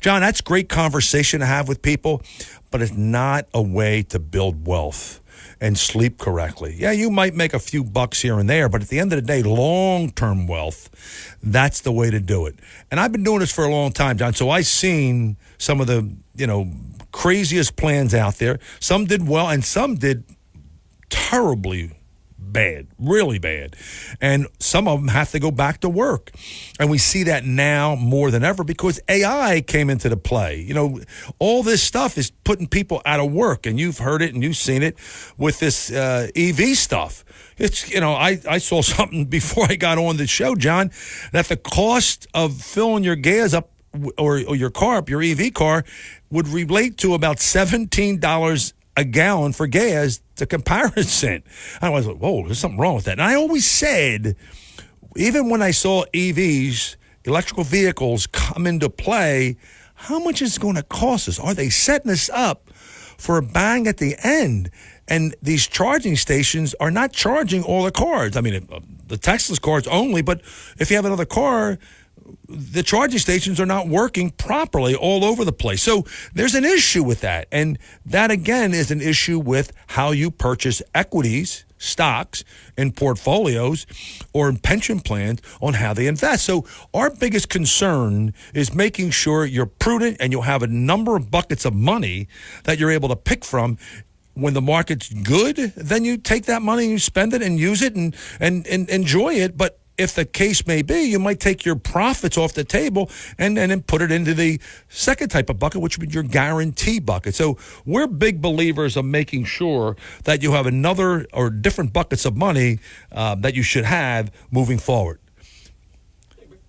R: John, that's great conversation to have with people, but it's not a way to build wealth and sleep correctly. Yeah, you might make a few bucks here and there, but at the end of the day, long-term wealth, that's the way to do it. And I've been doing this for a long time, John, so I've seen some of the, craziest plans out there. Some did well, and some did terribly bad, really bad. And some of them have to go back to work. And we see that now more than ever because AI came into the play. You know, all this stuff is putting people out of work. And you've heard it and you've seen it with this EV stuff. It's, you know, I saw something before I got on the show, John, that the cost of filling your gas up or your car up, your EV car, would relate to about $17 a gallon for gas to comparison. I was like, whoa, there's something wrong with that. And I always said, even when I saw EVs, electrical vehicles, come into play, how much is it going to cost us? Are they setting us up for a bang at the end? And these charging stations are not charging all the cars. I mean, the Tesla's cars only, but if you have another car, the charging stations are not working properly all over the place. So there's an issue with that. And that, again, is an issue with how you purchase equities, stocks, in portfolios or in pension plans on how they invest. So our biggest concern is making sure you're prudent and you'll have a number of buckets of money that you're able to pick from. When the market's good, then you take that money and you spend it and use it and enjoy it. But if the case may be, you might take your profits off the table and then put it into the second type of bucket, which would be your guarantee bucket. So we're big believers of making sure that you have another or different buckets of money that you should have moving forward.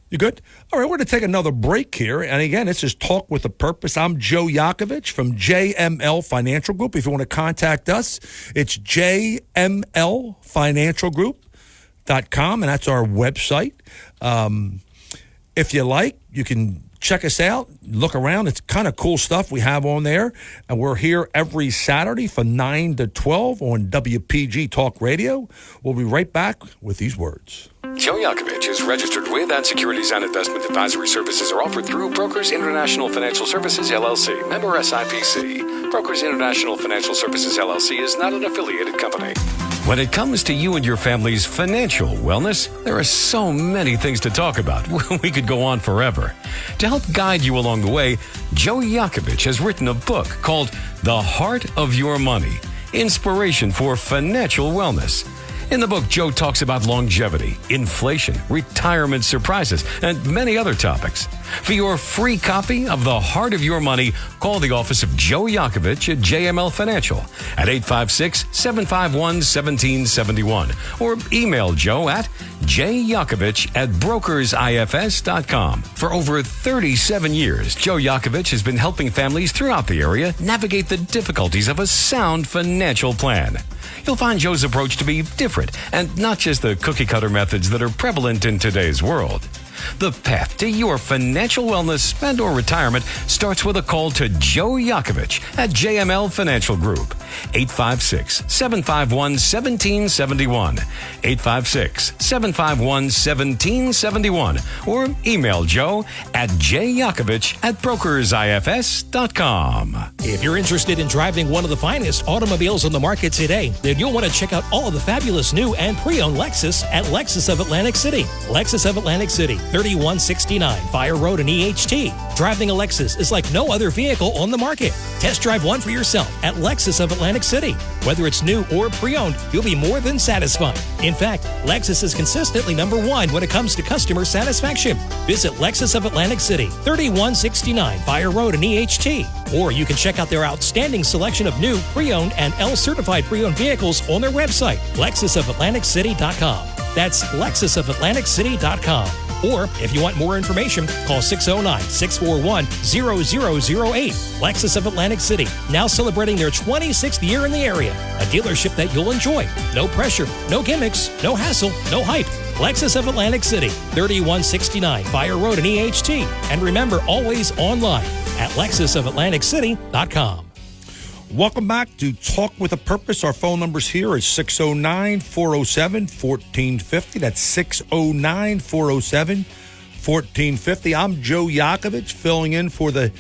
R: You good? All right, we're going to take another break here. And again, this is Talk with a Purpose. I'm Joe Yocavitch from JML Financial Group. If you want to contact us, it's jmlfinancialgroup.com, and that's our website. If you like, you can check us out, look around. It's kind of cool stuff we have on there. And we're here every Saturday from 9 to 12 on WPG Talk Radio. We'll be right back with these words.
I: Joe Yocavitch is registered with, and securities and investment advisory services are offered through Brokers International Financial Services, LLC, member SIPC. Brokers International Financial Services, LLC is not an affiliated company. When it comes to you and your family's financial wellness, there are so many things to talk about. We could go on forever. To help guide you along the way, Joe Yocavitch has written a book called The Heart of Your Money, Inspiration for Financial Wellness. In the book, Joe talks about longevity, inflation, retirement surprises, and many other topics. For your free copy of The Heart of Your Money, call the office of Joe Yocavitch at JML Financial at 856-751-1771 or email Joe at jyocavitch@brokersifs.com. For over 37 years, Joe Yocavitch has been helping families throughout the area navigate the difficulties of a sound financial plan. You'll find Joe's approach to be different and not just the cookie-cutter methods that are prevalent in today's world. The path to your financial wellness and or retirement starts with a call to Joe Yocavitch at JML Financial Group. 856-751-1771. 856-751-1771. Or email Joe at jyocavitch@brokersifs.com.
A: If you're interested in driving one of the finest automobiles on the market today, then you'll want to check out all of the fabulous new and pre-owned Lexus at Lexus of Atlantic City. Lexus of Atlantic City, 3169 Fire Road in EHT. Driving a Lexus is like no other vehicle on the market. Test drive one for yourself at Lexus of Atlantic City. Whether it's new or pre-owned, you'll be more than satisfied. In fact, Lexus is consistently #1 when it comes to customer satisfaction. Visit Lexus of Atlantic City, 3169 Fire Road in EHT. Or you can check out their outstanding selection of new, pre-owned, and L-certified pre-owned vehicles on their website, lexusofatlanticcity.com. That's lexusofatlanticcity.com. Or if you want more information, call 609-641-0008. Lexus of Atlantic City, now celebrating their 26th year in the area. A dealership that you'll enjoy. No pressure, no gimmicks, no hassle, no hype. Lexus of Atlantic City, 3169 Fire Road in EHT. And remember, always online at lexusofatlanticcity.com.
R: Welcome back to Talk with a Purpose. Our phone numbers here is 609-407-1450. That's 609-407-1450. I'm Joe Yocavitch, filling in for the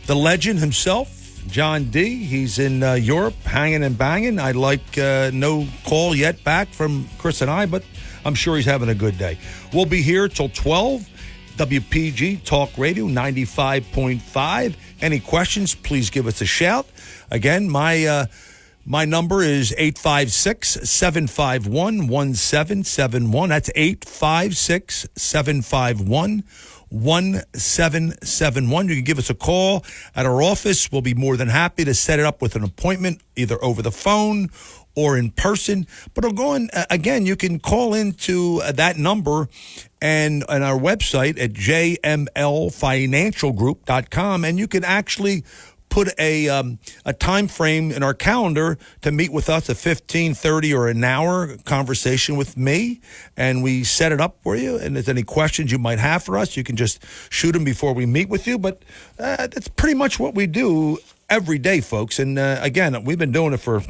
R: legend himself, John D. He's in Europe, hanging and banging. I'd like no call yet back from Chris and I, but I'm sure he's having a good day. We'll be here till 12. WPG Talk Radio 95.5. Any questions, please give us a shout. Again, my My number is 856-751-1771. That's 856-751-1771. You can give us a call at our office. We'll be more than happy to set it up with an appointment, either over the phone or in person. But again, you can call into that number and on our website at jmlfinancialgroup.com, and you can actually put a time frame in our calendar to meet with us, a 15, 30, or an hour conversation with me, and we set it up for you. And if there's any questions you might have for us, you can just shoot them before we meet with you. But that's pretty much what we do every day, folks. And again, we've been doing it for...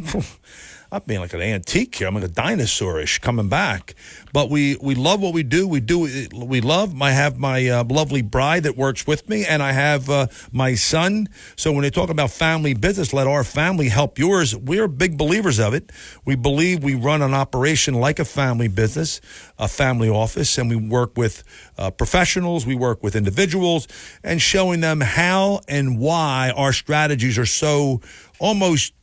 R: I'm being like an antique here. I'm like a dinosaur-ish coming back. But we love what we do. We love. I have my lovely bride that works with me, and I have my son. So when they talk about family business, let our family help yours. We're big believers of it. We believe we run an operation like a family business, a family office, and we work with professionals. We work with individuals, and showing them how and why our strategies are so almost,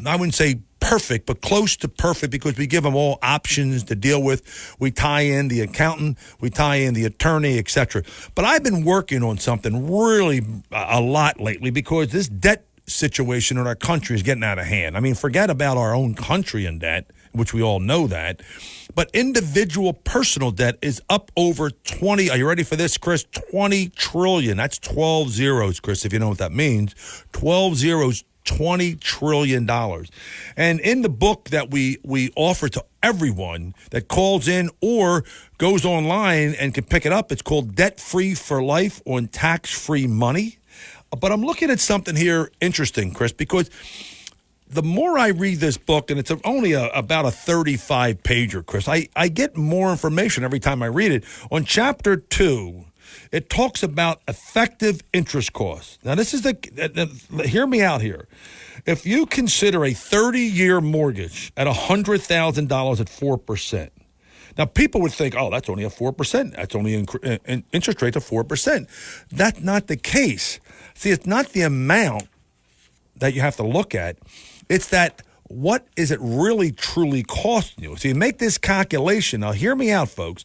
R: I wouldn't say perfect, but close to perfect, because we give them all options to deal with. We tie in the accountant, we tie in the attorney, etc. But I've been working on something really a lot lately, because this debt situation in our country is getting out of hand. I mean, forget about our own country in debt, which we all know that, but individual personal debt is up over 20. Are you ready for this, Chris? 20 trillion. That's 12 zeros, Chris, if you know what that means. 12 zeros. $20 trillion. And in the book that we offer to everyone that calls in or goes online and can pick it up, it's called Debt Free for Life on Tax-Free Money. But I'm looking at something here interesting, Chris, because the more I read this book, and it's only about a 35-pager, Chris, I get more information every time I read it. On Chapter 2, it talks about effective interest costs. Now, this is hear me out here. If you consider a 30-year mortgage at $100,000 at 4%, now people would think, oh, that's only a 4%. That's only an interest rate of 4%. That's not the case. See, it's not the amount that you have to look at. It's that what is it really truly costing you? So you make this calculation. Now, hear me out, folks.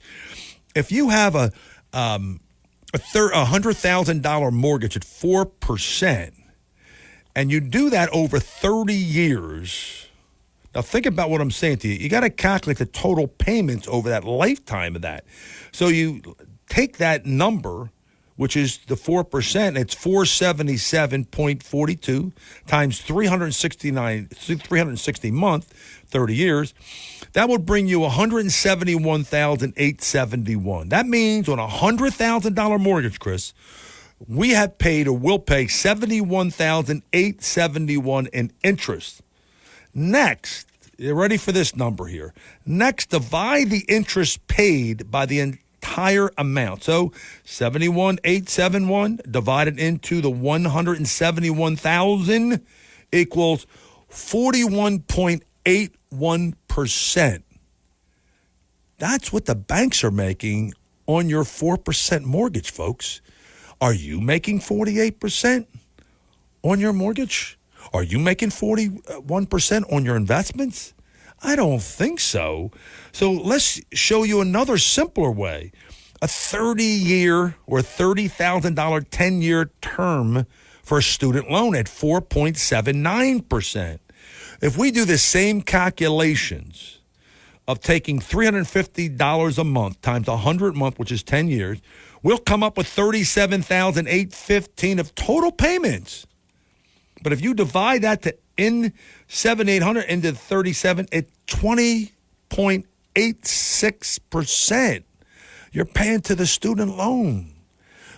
R: If you have a $100,000 mortgage at 4%, and you do that over 30 years, now think about what I'm saying to you. You got to calculate the total payments over that lifetime of that. So you take that number, which is the 4%, it's 477.42 times 360 month, 30 years. That would bring you $171,871. That means on a $100,000 mortgage, Chris, we have paid or will pay $71,871 in interest. Next, you're ready for this number here. Next, divide the interest paid by the entire amount. So 71,871 divided into the 171,000 equals 41.81%. That's what the banks are making on your 4% mortgage, folks. Are you making 48% on your mortgage? Are you making 41% on your investments? I don't think so. So let's show you another simpler way. A 30-year or $30,000 10-year term for a student loan at 4.79%. If we do the same calculations of taking $350 a month times 100 a month, which is 10 years, we'll come up with $37,815 of total payments. But if you divide that to in 7,800 into 37, it's 20.86%. You're paying to the student loan.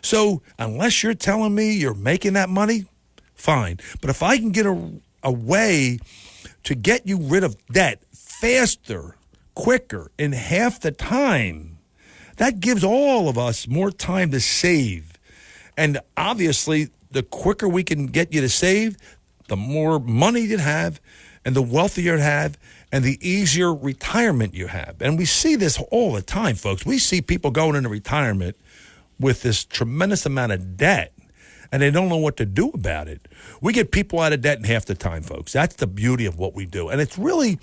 R: So unless you're telling me you're making that money, fine. But if I can get a way to get you rid of debt faster, quicker, in half the time, that gives all of us more time to save. And obviously, the quicker we can get you to save, the more money you have, and the wealthier you have, and the easier retirement you have. And we see this all the time, folks. We see people going into retirement with this tremendous amount of debt. and they don't know what to do about it. We get people out of debt in half the time, folks. That's the beauty of what we do. And it's really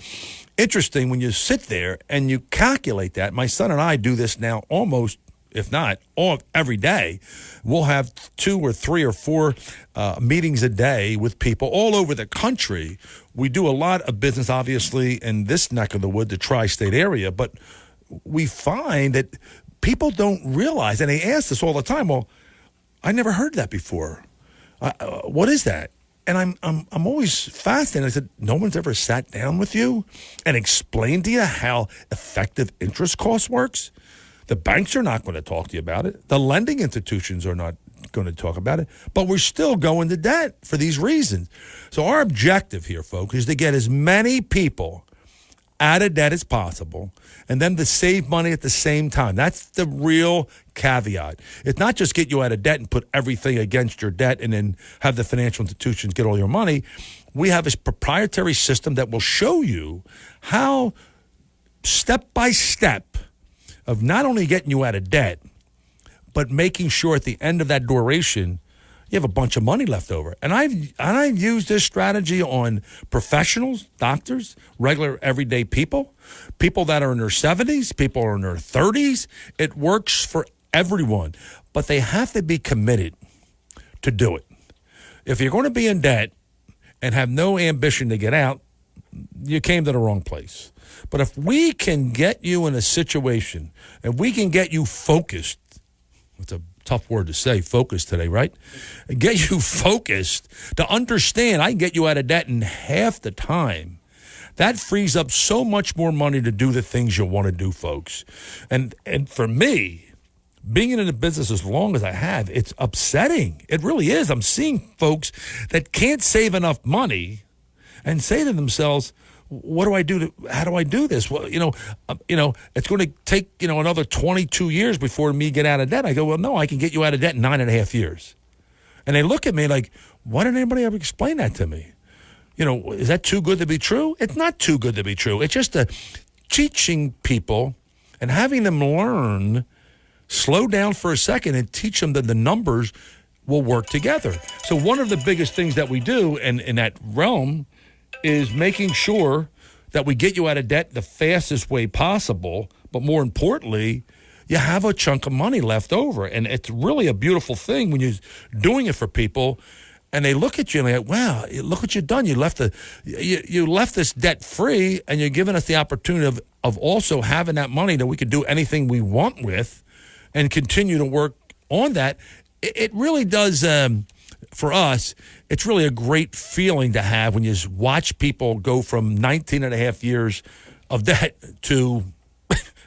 R: interesting when you sit there and you calculate that. My son and I do this now almost, if not, every day. We'll have 2 or 3 or 4 meetings a day with people all over the country. We do a lot of business, obviously, in this neck of the wood, the tri-state area, but we find that people don't realize, and they ask us all the time, well, I never heard that before. What is that? And I'm always fascinated. I said, no one's ever sat down with you and explained to you how effective interest cost works? The banks are not going to talk to you about it. The lending institutions are not going to talk about it. But we're still going to debt for these reasons. So our objective here, folks, is to get as many people out of debt as possible and then to save money at the same time. That's the real caveat. It's not just get you out of debt and put everything against your debt and then have the financial institutions get all your money. We have a proprietary system that will show you how step by step of not only getting you out of debt, but making sure at the end of that duration, you have a bunch of money left over. And I've used this strategy on professionals, doctors, regular everyday people that are in their 70s, people are in their 30s. It works for everyone, but they have to be committed to do it. If you're going to be in debt and have no ambition to get out, you came to the wrong place. But if we can get you in a situation, and we can get you focused, it's a tough word to say, focused today, right? Get you focused to understand I can get you out of debt in half the time. That frees up so much more money to do the things you want to do, folks. And for me, being in the business as long as I have, it's upsetting. It really is. I'm seeing folks that can't save enough money and say to themselves, what do I do? How do I do this? Well, it's going to take, another 22 years before me get out of debt. I go, well, no, I can get you out of debt in 9.5 years. And they look at me like, why didn't anybody ever explain that to me? Is that too good to be true? It's not too good to be true. It's just teaching people and having them learn, slow down for a second and teach them that the numbers will work together. So one of the biggest things that we do in that realm is making sure that we get you out of debt the fastest way possible, but more importantly, you have a chunk of money left over. And it's really a beautiful thing when you're doing it for people, and they look at you and they're like, wow, look what you've done. You left this debt free, and you're giving us the opportunity of also having that money that we could do anything we want with and continue to work on that. It really does, for us, it's really a great feeling to have when you watch people go from 19 and a half years of debt to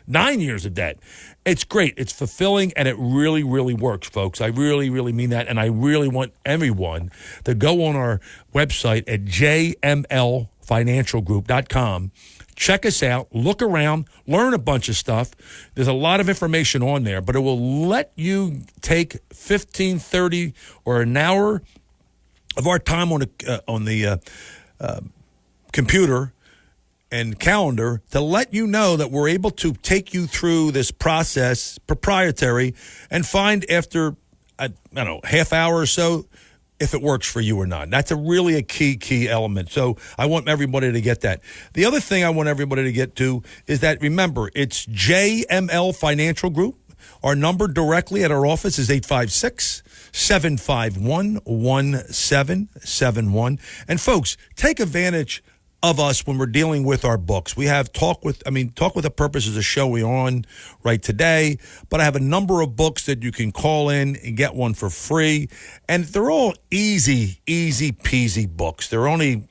R: 9 years of debt. It's great. It's fulfilling, and it really, really works, folks. I really, really mean that, and I really want everyone to go on our website at jmlfinancialgroup.com. Check us out, look around, learn a bunch of stuff. There's a lot of information on there, but it will let you take 15, 30, or an hour of our time on the computer and calendar to let you know that we're able to take you through this process, proprietary, and find after, half hour or so, if it works for you or not. That's really a key element. So I want everybody to get that. The other thing I want everybody to get to is that, remember, it's JML Financial Group. Our number directly at our office is 856-751-1771. And folks, take advantage of us when we're dealing with our books. We have Talk with a Purpose is a show we're on right today, but I have a number of books that you can call in and get one for free. And they're all easy peasy books. They're only,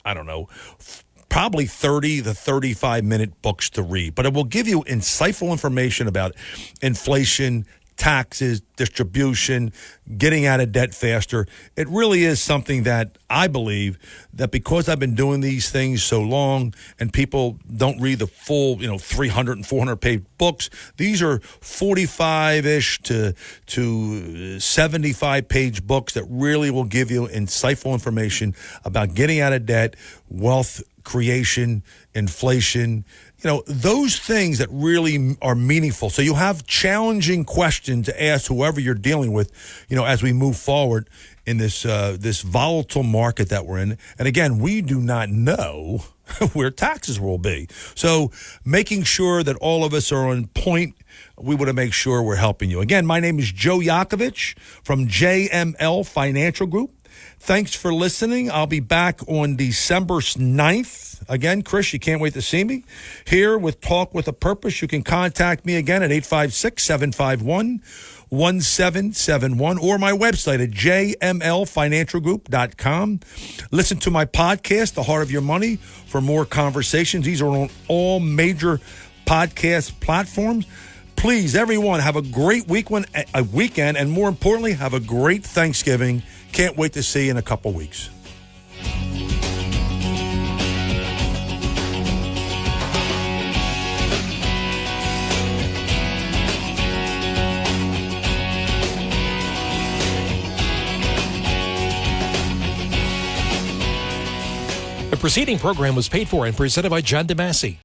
R: probably 30 to 35-minute books to read, but it will give you insightful information about inflation, taxes, distribution, getting out of debt faster. It really is something that I believe that because I've been doing these things so long and people don't read the full, 300 and 400-page books, these are 45-ish to 75-page books that really will give you insightful information about getting out of debt, wealth creation, inflation, those things that really are meaningful. So you have challenging questions to ask whoever you're dealing with, as we move forward in this volatile market that we're in. And again, we do not know where taxes will be. So making sure that all of us are on point, we want to make sure we're helping you. Again, my name is Joe Yocavitch from JML Financial Group. Thanks for listening. I'll be back on December 9th. Again, Chris, you can't wait to see me here with Talk with a Purpose. You can contact me again at 856-751-1771 or my website at jmlfinancialgroup.com. Listen to my podcast, The Heart of Your Money, for more conversations. These are on all major podcast platforms. Please, everyone, have a great weekend, and more importantly, have a great Thanksgiving. Can't wait to see you in a couple weeks.
A: The preceding program was paid for and presented by John DeMasi.